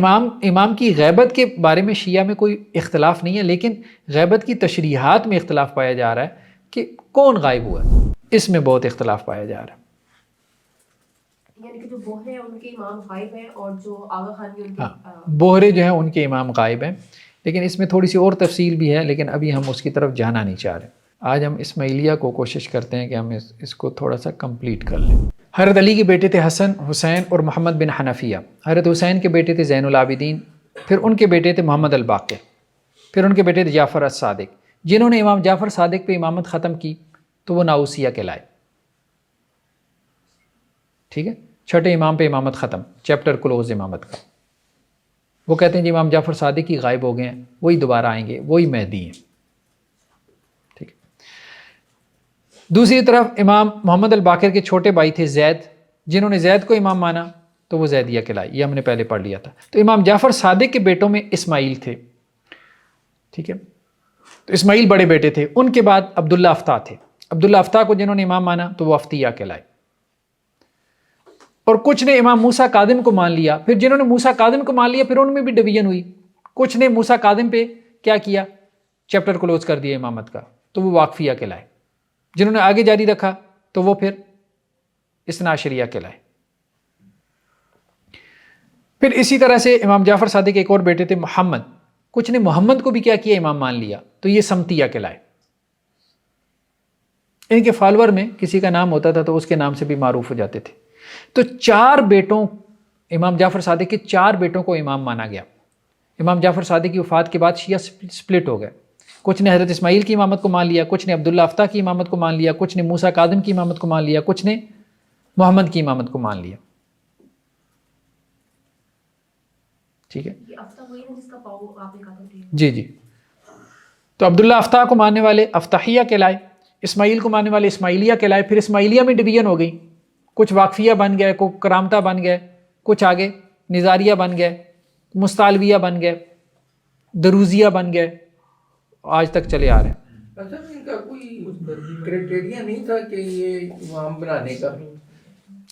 امام کی غیبت کے بارے میں شیعہ میں کوئی اختلاف نہیں ہے، لیکن غیبت کی تشریحات میں اختلاف پایا جا رہا ہے کہ کون غائب ہوا، اس میں بہت اختلاف پایا جا رہا ہے. یعنی کہ جو بوہرے ہیں ان کے امام غائب ہیں، اور جو آغا خان بھی ان کے بوہرے جو ہیں ان کے امام غائب ہیں، لیکن اس میں تھوڑی سی اور تفصیل بھی ہے، لیکن ابھی ہم اس کی طرف جانا نہیں چاہ رہے. آج ہم اسماعیلیہ کو کوشش کرتے ہیں کہ ہم اس کو تھوڑا سا کمپلیٹ کر لیں. حضرت علی کے بیٹے تھے حسن، حسین اور محمد بن حنفیہ. حضرت حسین کے بیٹے تھے زین العابدین، پھر ان کے بیٹے تھے محمد الباقر، پھر ان کے بیٹے تھے جعفر الصادق. جنہوں نے امام جعفر صادق پہ امامت ختم کی تو وہ ناؤسیہ کہلائے. ٹھیک ہے، 6 امام پہ امامت ختم، چیپٹر کلوز امامت کا. وہ کہتے ہیں جی امام جعفر صادق ہی غائب ہو گئے ہیں، وہی دوبارہ آئیں گے، وہی مہدی ہیں. ٹھیک ہے، دوسری طرف امام محمد الباقر کے چھوٹے بھائی تھے زید، جنہوں نے زید کو امام مانا تو وہ زیدیہ کہلائے. یہ ہم نے پہلے پڑھ لیا تھا. تو امام جعفر صادق کے بیٹوں میں اسماعیل تھے. ٹھیک ہے، تو اسماعیل بڑے بیٹے تھے. ان کے بعد عبداللہ افتح تھے. عبداللہ افتح کو جنہوں نے امام مانا تو وہ افتیہ کہلائے. اور کچھ نے امام موسیٰ کاظم کو مان لیا. پھر جنہوں نے موسیٰ کاظم کو مان لیا پھر ان میں بھی ڈویژن ہوئی. کچھ نے موسیٰ کاظم پہ کیا کیا، چیپٹر کلوز کر دیا امامت کا، تو وہ واقفیہ کہلائے. جنہوں نے آگے جاری رکھا تو وہ پھر اثنا عشریہ کہلائے. پھر اسی طرح سے امام جعفر صادق کے ایک اور بیٹے تھے محمد. کچھ نے محمد کو بھی کیا کیا، امام مان لیا، تو یہ سمتیہ کہلائے. ان کے فالوور میں کسی کا نام ہوتا تھا تو اس کے نام سے بھی معروف ہو جاتے تھے. تو 4 بیٹوں، امام جعفر صادق کے 4 بیٹوں کو امام مانا گیا. امام جعفر صادق کی وفات کے بعد شیعہ سپلٹ ہو گئے. کچھ نے حضرت اسماعیل کی امامت کو مان لیا، کچھ نے عبداللہ افتح کی امامت کو مان لیا، کچھ نے موسیٰ کاظم کی امامت کو مان لیا، کچھ نے محمد کی امامت کو مان لیا. ٹھیک ہے، یہ افتح وہی نا جس کا پاؤ آپ نے کہا تھا. جی. تو عبداللہ افتح کو ماننے والے افتحیہ کہلائے، اسماعیل کو ماننے والے اسماعیلیہ کہلائے. پھر اسماعیلیہ میں ڈویژن ہو گئی، کچھ واقفیہ بن گئے، کچھ کرامتہ بن گئے، کچھ آگے نظاریہ بن گئے، مستعلویہ بن گئے، دروزیہ بن گئے، آج تک چلے آ رہے ہیں. اچھا، ان کا کوئی کرائٹیریا نہیں تھا کہ یہ امام بنانے کا؟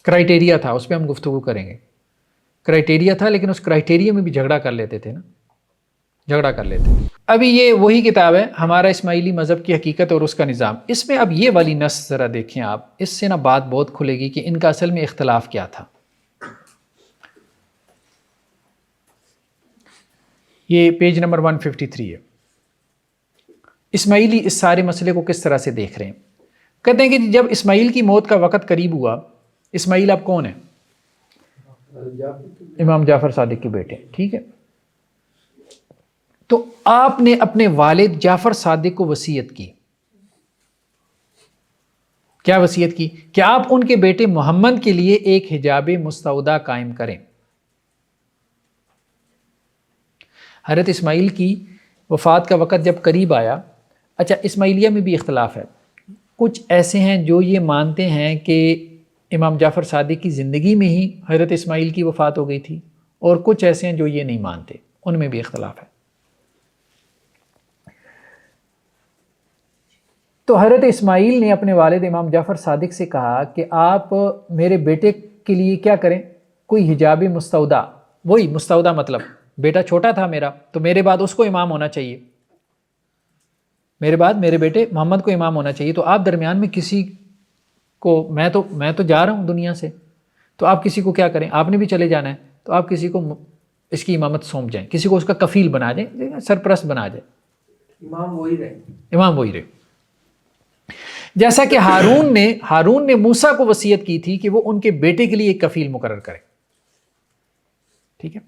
کرائٹیریا تھا، اس پہ ہم گفتگو کریں گے. کرائٹیریا تھا، لیکن اس کرائٹیریا میں بھی جھگڑا کر لیتے تھے نا. جھگڑا کر لیتے ہیں۔ ابھی یہ وہی کتاب ہے ہمارا اسماعیلی مذہب کی حقیقت اور اس کا نظام۔ اس میں اب یہ والی نص ذرا دیکھیں آپ، اس سے نا بات بہت کھلے گی کہ ان کا اصل میں اختلاف کیا تھا۔ یہ پیج نمبر 153 ہے۔ اسماعیلی اس سارے مسئلے کو کس طرح سے دیکھ رہے ہیں؟ کہتے ہیں کہ جب اسماعیل کی موت کا وقت قریب ہوا، اسماعیل اب کون ہے؟ امام جعفر صادق کے بیٹے، ٹھیک ہے۔ تو آپ نے اپنے والد جعفر صادق کو وصیت کی، کیا وصیت کی؟ کہ آپ ان کے بیٹے محمد کے لیے ایک حجاب مستودع قائم کریں۔ حضرت اسماعیل کی وفات کا وقت جب قریب آیا، اچھا اسماعیلیہ میں بھی اختلاف ہے، کچھ ایسے ہیں جو یہ مانتے ہیں کہ امام جعفر صادق کی زندگی میں ہی حضرت اسماعیل کی وفات ہو گئی تھی، اور کچھ ایسے ہیں جو یہ نہیں مانتے، ان میں بھی اختلاف ہے۔ تو حضرت اسماعیل نے اپنے والد امام جعفر صادق سے کہا کہ آپ میرے بیٹے کے لیے کیا کریں، کوئی حجاب مستودع، وہی مستودع مطلب بیٹا چھوٹا تھا میرا، تو میرے بعد اس کو امام ہونا چاہیے، میرے بعد میرے بیٹے محمد کو امام ہونا چاہیے، تو آپ درمیان میں کسی کو، میں تو جا رہا ہوں دنیا سے، تو آپ کسی کو کیا کریں، آپ نے بھی چلے جانا ہے، تو آپ کسی کو اس کی امامت سونپ جائیں، کسی کو اس کا کفیل بنا جائیں، سرپرست بنا جائیں، امام وہی رہے، امام وہی رہے۔ جیسا کہ ہارون نے موسیٰ کو وصیت کی تھی کہ وہ ان کے بیٹے کے لیے ایک کفیل مقرر کرے، ٹھیک ہے۔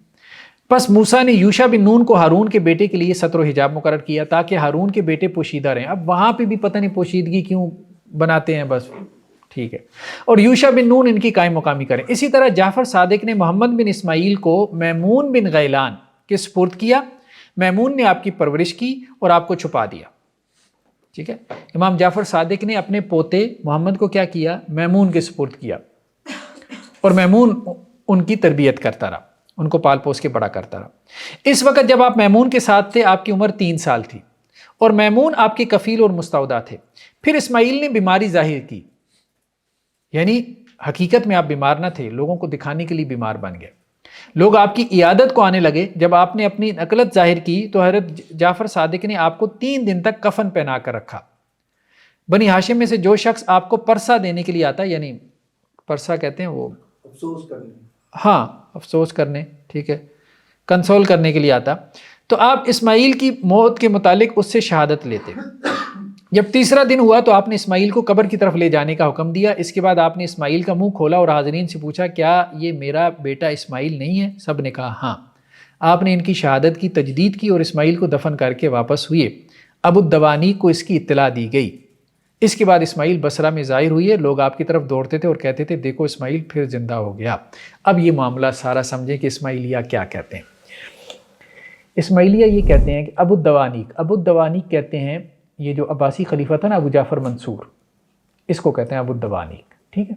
پس موسیٰ نے یوشع بن نون کو ہارون کے بیٹے کے لیے ستر و حجاب مقرر کیا تاکہ ہارون کے بیٹے پوشیدہ رہیں۔ اب وہاں پہ بھی پتہ نہیں پوشیدگی کیوں بناتے ہیں، بس ٹھیک ہے، اور یوشع بن نون ان کی قائم مقامی کریں۔ اسی طرح جعفر صادق نے محمد بن اسماعیل کو میمون بن غیلان کے سپرد کیا، میمون نے آپ کی پرورش کی اور آپ کو چھپا دیا، ٹھیک ہے۔ امام جعفر صادق نے اپنے پوتے محمد کو کیا کیا، میمون کے سپرد کیا، اور میمون ان کی تربیت کرتا رہا، ان کو پال پوس کے بڑا کرتا رہا۔ اس وقت جب آپ میمون کے ساتھ تھے آپ کی عمر 3 سال تھی، اور میمون آپ کے کفیل اور مستودع تھے۔ پھر اسماعیل نے بیماری ظاہر کی، یعنی حقیقت میں آپ بیمار نہ تھے، لوگوں کو دکھانے کے لیے بیمار بن گئے، لوگ آپ کی عیادت کو آنے لگے۔ جب آپ نے اپنی نقلت ظاہر کی تو حضرت جعفر صادق نے آپ کو 3 دن تک کفن پہنا کر رکھا۔ بنی ہاشم میں سے جو شخص آپ کو پرسہ دینے کے لیے آتا، یعنی پرسہ کہتے ہیں وہ افسوس کرنے، ہاں افسوس کرنے، ٹھیک ہے، کنسول کرنے کے لیے آتا، تو آپ اسماعیل کی موت کے متعلق اس سے شہادت لیتے۔ جب تیسرا دن ہوا تو آپ نے اسماعیل کو قبر کی طرف لے جانے کا حکم دیا۔ اس کے بعد آپ نے اسماعیل کا منہ کھولا اور حاضرین سے پوچھا کیا یہ میرا بیٹا اسماعیل نہیں ہے؟ سب نے کہا ہاں۔ آپ نے ان کی شہادت کی تجدید کی اور اسماعیل کو دفن کر کے واپس ہوئے۔ ابو الدوانی کو اس کی اطلاع دی گئی۔ اس کے بعد اسماعیل بصرہ میں ظاہر ہوئے، لوگ آپ کی طرف دوڑتے تھے اور کہتے تھے دیکھو اسماعیل پھر زندہ ہو گیا۔ اب یہ معاملہ سارا سمجھیں کہ اسماعیلیہ کیا کہتے ہیں۔ اسماعیلیہ یہ کہتے ہیں کہ ابو الدوانیک کہتے ہیں، یہ جو عباسی خلیفہ تھا نا ابو جعفر منصور، اس کو کہتے ہیں ابو الدوانیک، ٹھیک ہے۔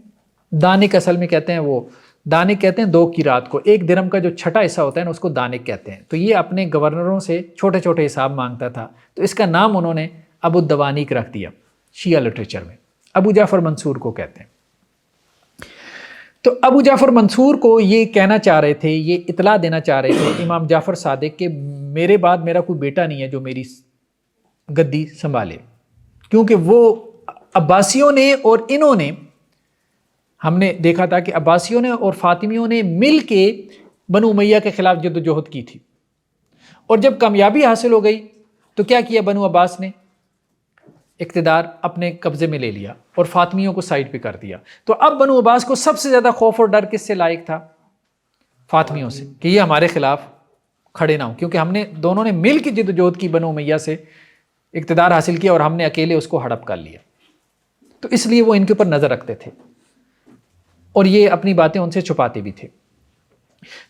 دانک اصل میں کہتے ہیں، وہ دانک کہتے ہیں 2 کی رات کو، 1 درہم کا جو چھٹا حصہ ہوتا ہے نا اس کو دانک کہتے ہیں۔ تو یہ اپنے گورنروں سے چھوٹے چھوٹے حساب مانگتا تھا، تو اس کا نام انہوں نے ابو الدوانیک رکھ دیا شیعہ لٹریچر میں، ابو جعفر منصور کو کہتے ہیں۔ تو ابو جعفر منصور کو یہ کہنا چاہ رہے تھے، یہ اطلاع دینا چاہ رہے تھے امام جعفر صادق کہ میرے بعد میرا کوئی بیٹا نہیں ہے جو میری گدی سنبھالے، کیونکہ وہ عباسیوں نے اور انہوں نے، ہم نے دیکھا تھا کہ عباسیوں نے اور فاطمیوں نے مل کے بنو امیہ کے خلاف جد و جہد کی تھی، اور جب کامیابی حاصل ہو گئی تو کیا کیا بنو عباس نے، اقتدار اپنے قبضے میں لے لیا اور فاطمیوں کو سائڈ پہ کر دیا۔ تو اب بنو عباس کو سب سے زیادہ خوف اور ڈر کس سے لائق تھا؟ فاطمیوں سے، کہ یہ ہمارے خلاف کھڑے نہ ہوں، کیونکہ ہم نے دونوں نے مل کے جد و جہد کی بنو امیہ سے اقتدار حاصل کیا اور ہم نے اکیلے اس کو ہڑپ کر لیا، تو اس لیے وہ ان کے اوپر نظر رکھتے تھے اور یہ اپنی باتیں ان سے چھپاتے بھی تھے۔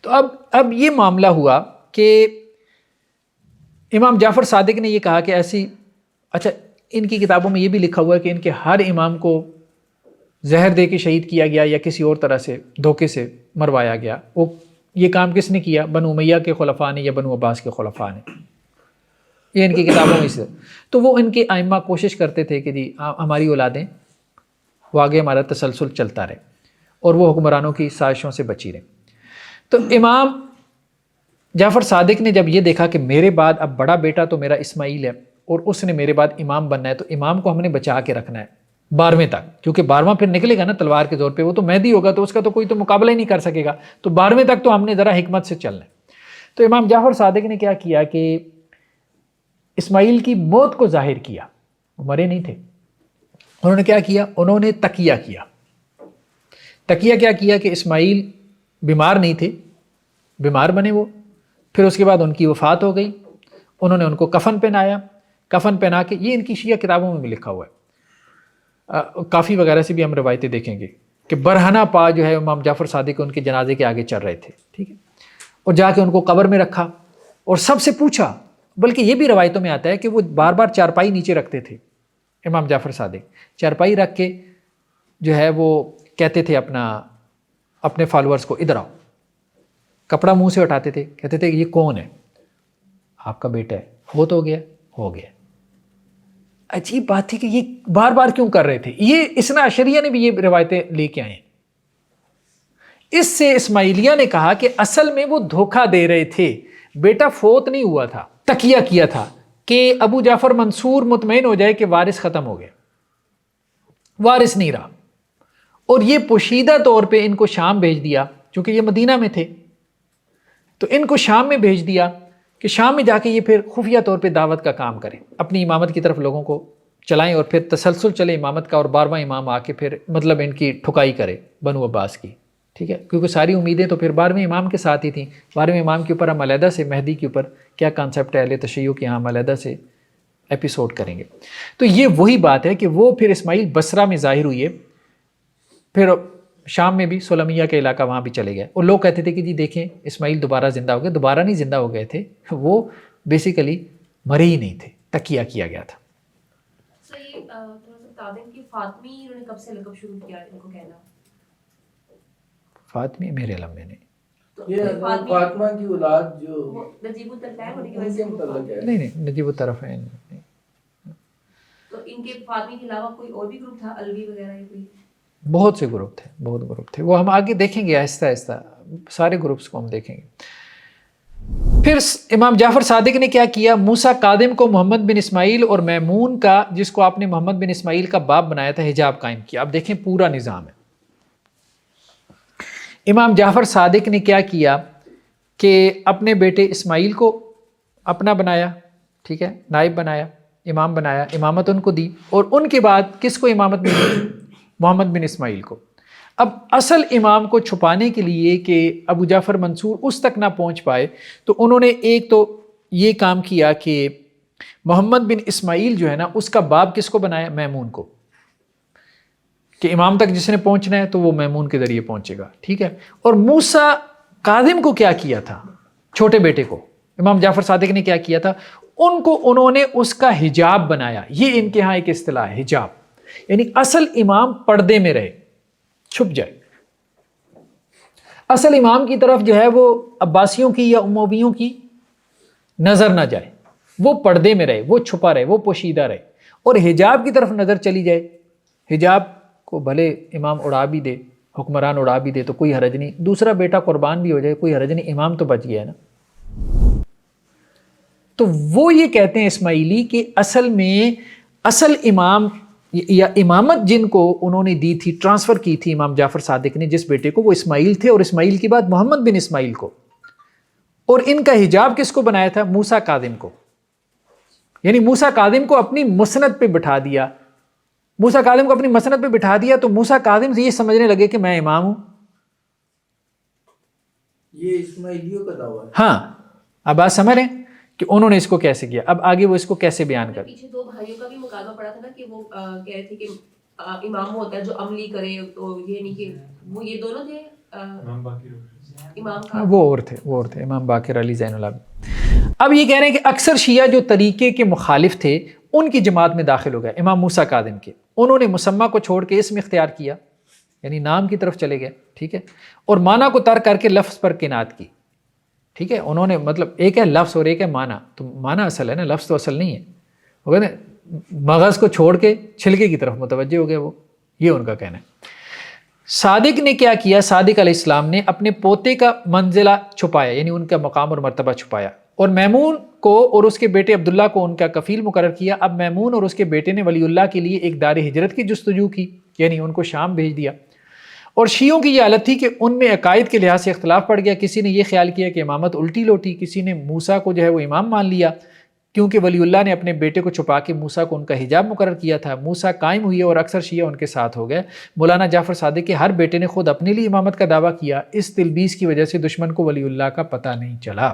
تو اب یہ معاملہ ہوا کہ امام جعفر صادق نے یہ کہا کہ ایسی، اچھا ان کی کتابوں میں یہ بھی لکھا ہوا ہے کہ ان کے ہر امام کو زہر دے کے شہید کیا گیا یا کسی اور طرح سے دھوکے سے مروایا گیا۔ وہ یہ کام کس نے کیا؟ بنو امیہ کے خلفاء نے یا بنو عباس کے خلفاء نے، یہ ان کی کتابوں میں سے۔ تو وہ ان کے ائمہ کوشش کرتے تھے کہ جی ہماری اولادیں وہ آگے ہمارا تسلسل چلتا رہے اور وہ حکمرانوں کی سازشوں سے بچی رہیں۔ تو امام جعفر صادق نے جب یہ دیکھا کہ میرے بعد اب بڑا بیٹا تو میرا اسماعیل ہے اور اس نے میرے بعد امام بننا ہے، تو امام کو ہم نے بچا کے رکھنا ہے 12ویں تک، کیونکہ 12واں پھر نکلے گا نا تلوار کے زور پہ، وہ تو مہدی ہوگا تو اس کا تو کوئی تو مقابلہ ہی نہیں کر سکے گا، تو 12ویں تک تو ہم نے ذرا حکمت سے چلنا ہے۔ تو امام جعفر صادق نے کیا کیا کہ اسماعیل کی موت کو ظاہر کیا، وہ مرے نہیں تھے، انہوں نے کیا کیا، انہوں نے تقیہ کیا۔ تقیہ کیا کیا کہ اسماعیل بیمار نہیں تھے، بیمار بنے وہ، پھر اس کے بعد ان کی وفات ہو گئی، انہوں نے ان کو کفن پہنایا، کفن پہنا کے، یہ ان کی شیعہ کتابوں میں بھی لکھا ہوا ہے، کافی وغیرہ سے بھی ہم روایتیں دیکھیں گے کہ برہنہ پا جو ہے امام جعفر صادق ان کے جنازے کے آگے چل رہے تھے، ٹھیک ہے، اور جا کے ان کو قبر میں رکھا اور سب سے پوچھا، بلکہ یہ بھی روایتوں میں آتا ہے کہ وہ بار بار چارپائی نیچے رکھتے تھے امام جعفر صادق، چارپائی رکھ کے جو ہے وہ کہتے تھے اپنے فالورز کو ادھر آؤ، کپڑا منہ سے اٹھاتے تھے، کہتے تھے یہ کون ہے؟ آپ کا بیٹا ہے، فوت ہو گیا، ہو گیا۔ عجیب بات تھی کہ یہ بار بار کیوں کر رہے تھے، یہ اثنا عشریہ نے بھی یہ روایتیں لے کے آئے ہیں۔ اس سے اسماعیلیہ نے کہا کہ اصل میں وہ دھوکہ دے رہے تھے، بیٹا فوت نہیں ہوا تھا، تقیہ کیا تھا کہ ابو جعفر منصور مطمئن ہو جائے کہ وارث ختم ہو گیا، وارث نہیں رہا، اور یہ پوشیدہ طور پہ ان کو شام بھیج دیا، چونکہ یہ مدینہ میں تھے تو ان کو شام میں بھیج دیا کہ شام میں جا کے یہ پھر خفیہ طور پہ دعوت کا کام کریں، اپنی امامت کی طرف لوگوں کو چلائیں، اور پھر تسلسل چلے امامت کا، اور 12واں امام آ کے پھر مطلب ان کی ٹھکائی کرے بنو عباس کی، ٹھیک ہے، کیونکہ ساری امیدیں تو پھر 12ویں امام کے ساتھ ہی تھیں۔ 12ویں امام کے اوپر ہم علیحدہ سے، مہدی کے اوپر کیا کانسیپٹ ہے اہل تشیع کے، ہم علیحدہ سے ایپیسوڈ کریں گے۔ تو یہ وہی بات ہے کہ وہ پھر اسماعیل بصرہ میں ظاہر ہوئی ہے، پھر شام میں بھی سلمیہ کے علاقہ وہاں بھی چلے گئے، اور لوگ کہتے تھے کہ جی دیکھیں اسماعیل دوبارہ زندہ ہو گئے، دوبارہ نہیں زندہ ہو گئے تھے، وہ بیسیکلی مرے ہی نہیں تھے، تقیہ کیا گیا تھا۔ سو یہ تھوڑا سا بتا دیں کہ فاطمی انہوں نے کب سے لقب شروع کیا ان کو کہنا؟ فاطمی میرے علم میں نہیں، یہ فاطمہ کی اولاد جو وہ نجیب الطرفین ہونے کی ان وجہ کے سے متعلق ہے۔ نہیں نجیب الطرفین نہیں۔ تو ان کے فاطمی کے علاوہ کوئی اور بھی گروپ تھا، الوی وغیرہ یا کوئی؟ بہت سے گروپ تھے، بہت گروپ تھے، وہ ہم آگے دیکھیں گے آہستہ آہستہ، سارے گروپس کو ہم دیکھیں گے۔ پھر امام جعفر صادق نے کیا کیا، موسیٰ کاظم کو محمد بن اسماعیل اور میمون کا، جس کو آپ نے محمد بن اسماعیل کا باپ بنایا تھا، حجاب قائم کیا۔ اب دیکھیں پورا نظام ہے۔ امام جعفر صادق نے کیا کیا کہ اپنے بیٹے اسماعیل کو اپنا بنایا، ٹھیک ہے، نائب بنایا، امام بنایا، امامت ان کو دی، اور ان کے بعد کس کو امامت ملی؟ محمد بن اسماعیل کو۔ اب اصل امام کو چھپانے کے لیے کہ ابو جعفر منصور اس تک نہ پہنچ پائے، تو انہوں نے ایک تو یہ کام کیا کہ محمد بن اسماعیل جو ہے نا، اس کا باپ کس کو بنایا؟ میمون کو، کہ امام تک جس نے پہنچنا ہے تو وہ میمون کے ذریعے پہنچے گا، ٹھیک ہے۔ اور موسیٰ کاظم کو کیا کیا تھا؟ چھوٹے بیٹے کو امام جعفر صادق نے کیا کیا تھا؟ ان کو انہوں نے اس کا حجاب بنایا۔ یہ ان کے ہاں ایک اصطلاح ہے، حجاب، یعنی اصل امام پردے میں رہے، چھپ جائے، اصل امام کی طرف جو ہے وہ عباسیوں کی یا امویوں کی نظر نہ جائے، وہ پردے میں رہے، وہ چھپا رہے، وہ پوشیدہ رہے، اور حجاب کی طرف نظر چلی جائے، حجاب کو بھلے امام اڑا بھی دے، حکمران اڑا بھی دے تو کوئی حرج نہیں، دوسرا بیٹا قربان بھی ہو جائے کوئی حرج نہیں، امام تو بچ گیا ہے نا۔ تو وہ یہ کہتے ہیں اسماعیلی کہ اصل میں اصل امام یا امامت جن کو انہوں نے دی تھی، ٹرانسفر کی تھی امام جعفر صادق نے جس بیٹے کو، وہ اسماعیل تھے، اور اسماعیل کے بعد محمد بن اسماعیل کو، اور ان کا حجاب کس کو بنایا تھا؟ موسیٰ کاظم کو، یعنی موسیٰ کاظم کو اپنی مسند پہ بٹھا دیا، موسیٰ کاظم کو اپنی مسند پہ بٹھا دیا تو موسیٰ کاظم سے یہ سمجھنے لگے کہ میں امام ہوں۔ یہ اسماعیلیوں کا دعویٰ ہے۔ ہاں، اب بات سمجھ رہے ہیں کہ انہوں نے اس کو کیسے کیا، اب آگے وہ اس کو کیسے بیان کر۔ پیچھے دو بھائیوں کا بھی مکالمہ پڑا تھا نا کہ وہ کہہ رہے تھے کہ امام وہ ہوتا ہے جو عملی کرے، تو یہ نہیں کہ وہ یہ دونوں تھے، امام کا وہ اور تھے امام باقر علی زین العابدین۔ اب یہ کہہ رہے ہیں کہ اکثر شیعہ جو طریقے کے مخالف تھے ان کی جماعت میں داخل ہو گئے، امام موسیٰ کاظم کے، انہوں نے مسمہ کو چھوڑ کے اسم اختیار کیا، یعنی نام کی طرف چلے گئے، ٹھیک ہے، اور معنی کو ترک کر کے لفظ پر کنایت کی، ٹھیک ہے، انہوں نے مطلب ایک ہے لفظ اور ایک ہے معنی، تو معنی اصل ہے نا، لفظ تو اصل نہیں ہے، وہ کہتے ہیں مغز کو چھوڑ کے چھلکے کی طرف متوجہ ہو گئے، وہ یہ ان کا کہنا ہے۔ صادق نے کیا کیا؟ صادق علیہ السلام نے اپنے پوتے کا منزلہ چھپایا، یعنی ان کا مقام اور مرتبہ چھپایا، اور میمون کو اور اس کے بیٹے عبداللہ کو ان کا کفیل مقرر کیا۔ اب میمون اور اس کے بیٹے نے ولی اللہ کے لیے ایک دار ہجرت کی جستجو کی، یعنی ان کو شام بھیج دیا۔ اور شیعوں کی یہ حالت تھی کہ ان میں عقائد کے لحاظ سے اختلاف پڑ گیا، کسی نے یہ خیال کیا کہ امامت الٹی لوٹی، کسی نے موسیٰ کو جو ہے وہ امام مان لیا، کیونکہ ولی اللہ نے اپنے بیٹے کو چھپا کے موسیٰ کو ان کا حجاب مقرر کیا تھا۔ موسیٰ قائم ہوئی اور اکثر شیعہ ان کے ساتھ ہو گئے۔ مولانا جعفر صادق کے ہر بیٹے نے خود اپنے لیے امامت کا دعویٰ کیا، اس تلبیس کی وجہ سے دشمن کو ولی اللہ کا پتہ نہیں چلا۔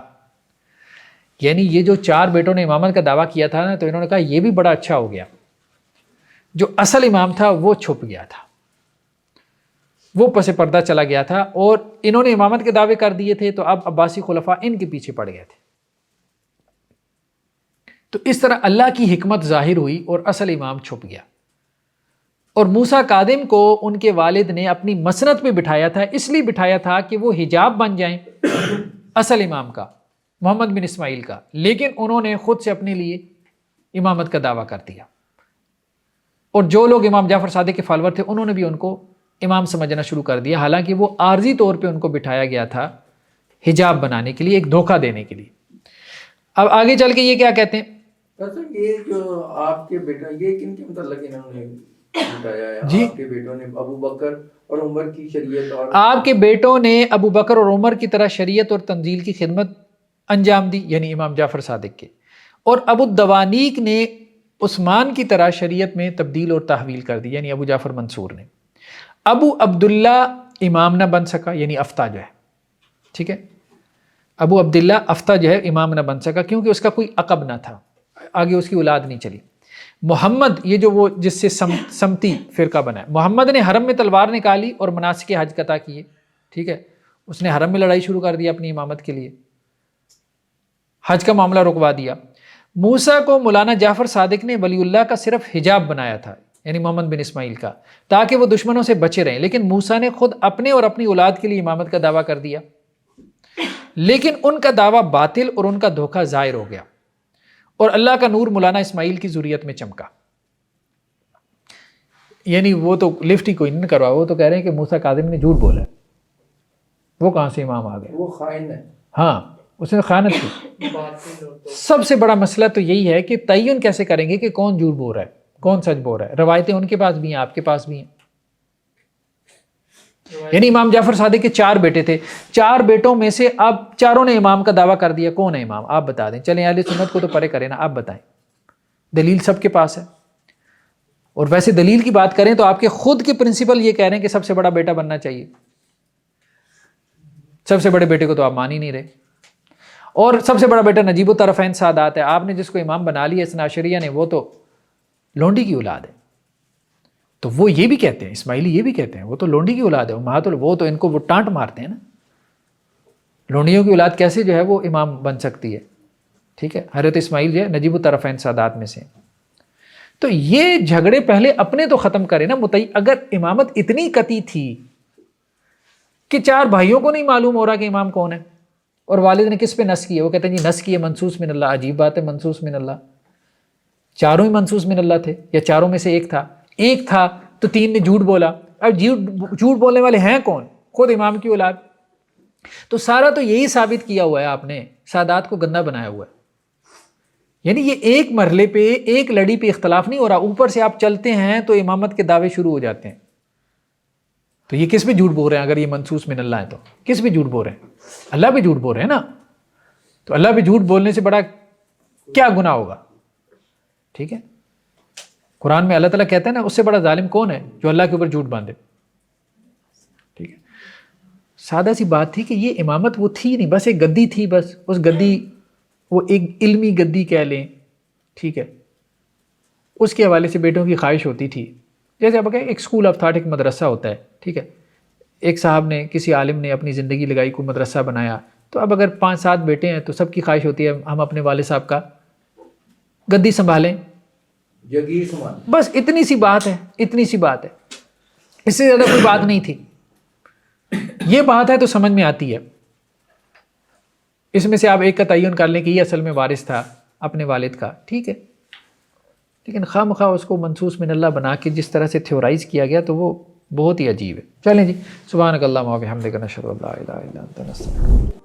یعنی یہ جو 4 بیٹوں نے امامت کا دعویٰ کیا تھا نا، تو انہوں نے کہا یہ بھی بڑا اچھا ہو گیا، جو اصل امام تھا وہ چھپ گیا تھا، وہ پس پردہ چلا گیا تھا، اور انہوں نے امامت کے دعوے کر دیے تھے، تو اب عباسی خلفاء ان کے پیچھے پڑ گئے تھے۔ تو اس طرح اللہ کی حکمت ظاہر ہوئی اور اصل امام چھپ گیا۔ اور موسیٰ کاظم کو ان کے والد نے اپنی مسند پہ بٹھایا تھا، اس لیے بٹھایا تھا کہ وہ حجاب بن جائیں اصل امام کا، محمد بن اسماعیل کا، لیکن انہوں نے خود سے اپنے لیے امامت کا دعویٰ کر دیا۔ اور جو لوگ امام جعفر صادق کے فالور تھے انہوں نے بھی ان کو امام سمجھنا شروع کر دیا، حالانکہ وہ عارضی طور پہ ان کو بٹھایا گیا تھا حجاب بنانے کے لیے، ایک دھوکہ دینے کے لیے۔ اب آگے چل کے یہ کیا کہتے ہیں؟ یہ جو آپ کے بیٹا، یہ کن کے متعلق انہوں نے بتایا ہے؟ جی، آپ کے بیٹوں نے ابو بکر اور عمر کی شریعت، اور آپ کے بیٹوں نے ابو بکر اور عمر کی طرح شریعت اور تنزیل کی خدمت انجام دی، یعنی امام جعفر صادق کے، اور ابو الدوانیق نے عثمان کی طرح شریعت میں تبدیل اور تحویل کر دی، یعنی ابو جعفر منصور نے۔ ابو عبداللہ امام نہ بن سکا، یعنی افتہ جو ہے، ٹھیک ہے، ابو عبداللہ افتہ جو ہے امام نہ بن سکا، کیونکہ اس کا کوئی عقب نہ تھا، آگے اس کی اولاد نہیں چلی۔ محمد، یہ جو وہ جس سے سمتی فرقہ بنا ہے، محمد نے حرم میں تلوار نکالی اور مناسک حج قطع کیے، ٹھیک ہے، اس نے حرم میں لڑائی شروع کر دی اپنی امامت کے لیے، حج کا معاملہ رکوا دیا۔ موسیٰ کو مولانا جعفر صادق نے ولی اللہ کا صرف حجاب بنایا تھا، یعنی محمد بن اسماعیل کا، تاکہ وہ دشمنوں سے بچے رہیں، لیکن موسیٰ نے خود اپنے اور اپنی اولاد کے لیے امامت کا دعویٰ کر دیا، لیکن ان کا دعویٰ باطل اور ان کا دھوکہ ظاہر ہو گیا، اور اللہ کا نور مولانا اسماعیل کی ذریت میں چمکا۔ یعنی وہ تو لفٹ ہی کوئی نہیں کروا، وہ تو کہہ رہے ہیں کہ موسیٰ کاظم نے جھوٹ بولا، وہ کہاں سے امام آ گئے؟ وہ خائن ہے، ہاں، اس نے خیانت کی۔ سب سے بڑا مسئلہ تو یہی ہے کہ تعین کیسے کریں گے کہ کون جھوٹ بول رہا ہے، کون سچ بول رہا ہے؟ روایتیں ان کے پاس بھی ہیں، آپ کے پاس بھی ہیں۔ یعنی امام جعفر صادق کے 4 بیٹے تھے، 4 بیٹوں میں سے اب چاروں نے امام کا دعویٰ کر دیا۔ کون ہے امام؟ آپ بتا دیں، چلیں اہل سنت کو تو پرے کریں نا، آپ بتائیں، دلیل سب کے پاس ہے۔ اور ویسے دلیل کی بات کریں تو آپ کے خود کے پرنسپل یہ کہہ رہے ہیں کہ سب سے بڑا بیٹا بننا چاہیے، سب سے بڑے بیٹے کو تو آپ مان ہی نہیں رہے، اور سب سے بڑا بیٹا نجیب الطرفین سادات ہے، آپ نے جس کو امام بنا لیا اثنا عشریہ نے، وہ تو لونڈی کی اولاد ہے۔ تو وہ یہ بھی کہتے ہیں، اسماعیلی یہ بھی کہتے ہیں وہ تو لونڈی کی اولاد ہے، وہ تو ان کو وہ ٹانٹ مارتے ہیں نا، لونڈیوں کی اولاد کیسے جو ہے وہ امام بن سکتی ہے؟ ٹھیک ہے، حضرت اسماعیل جو ہے نجیب الطرفین سادات میں سے۔ تو یہ جھگڑے پہلے اپنے تو ختم کرے نا اگر امامت اتنی قطعی تھی کہ 4 بھائیوں کو نہیں معلوم ہو رہا کہ امام کون ہے، اور والد نے کس پہ نص کیا؟ وہ کہتے ہیں جی نص کیے منصوص من اللہ۔ عجیب بات ہے، منصوص من اللہ، چاروں ہی منصوص من اللہ تھے، یا چاروں میں سے ایک تھا تو 3 نے جھوٹ بولا۔ اب جھوٹ بولنے والے ہیں کون؟ خود امام کی اولاد۔ تو سارا تو یہی ثابت کیا ہوا ہے آپ نے، سادات کو گندا بنایا ہوا ہے۔ یعنی یہ ایک مرحلے پہ، ایک لڑی پہ اختلاف نہیں ہو رہا، اوپر سے آپ چلتے ہیں تو امامت کے دعوے شروع ہو جاتے ہیں۔ تو یہ کس پہ جھوٹ بول رہے ہیں؟ اگر یہ منصوص من اللہ ہے تو کس پہ جھوٹ بول رہے ہیں؟ اللہ پہ جھوٹ بول رہے ہیں نا۔ تو اللہ پہ جھوٹ بولنے سے بڑا کیا گناہ ہوگا؟ ٹھیک ہے، قرآن میں اللہ تعالیٰ کہتا ہے نا، اس سے بڑا ظالم کون ہے جو اللہ کے اوپر جھوٹ باندھے؟ ٹھیک ہے، سادہ سی بات تھی کہ یہ امامت وہ تھی نہیں، بس ایک گدی تھی، بس اس گدی، وہ ایک علمی گدی کہہ لیں، ٹھیک ہے، اس کے حوالے سے بیٹوں کی خواہش ہوتی تھی۔ جیسے آپ کہیں ایک اسکول آف تھاٹ، ایک مدرسہ ہوتا ہے، ٹھیک ہے، ایک صاحب نے، کسی عالم نے اپنی زندگی لگائی، کو مدرسہ بنایا، تو اب اگر 5-7 بیٹے ہیں تو سب کی خواہش ہوتی ہے ہم اپنے والد صاحب کا گدی سنبھالیں، جگیر سنبھالیں، بس اتنی سی بات ہے، اتنی سی بات ہے، اس سے زیادہ کوئی بات نہیں تھی۔ یہ بات ہے تو سمجھ میں آتی ہے، اس میں سے آپ ایک کا تعین کر لیں کہ یہ اصل میں وارث تھا اپنے والد کا، ٹھیک ہے، لیکن خواہ مخواہ اس کو منصوص من اللہ بنا کے جس طرح سے تھیورائز کیا گیا تو وہ بہت ہی عجیب ہے. چلیں جی, سبحانک اللہم و بحمدک نشہد ان لا الہ الا انت نستغفرک.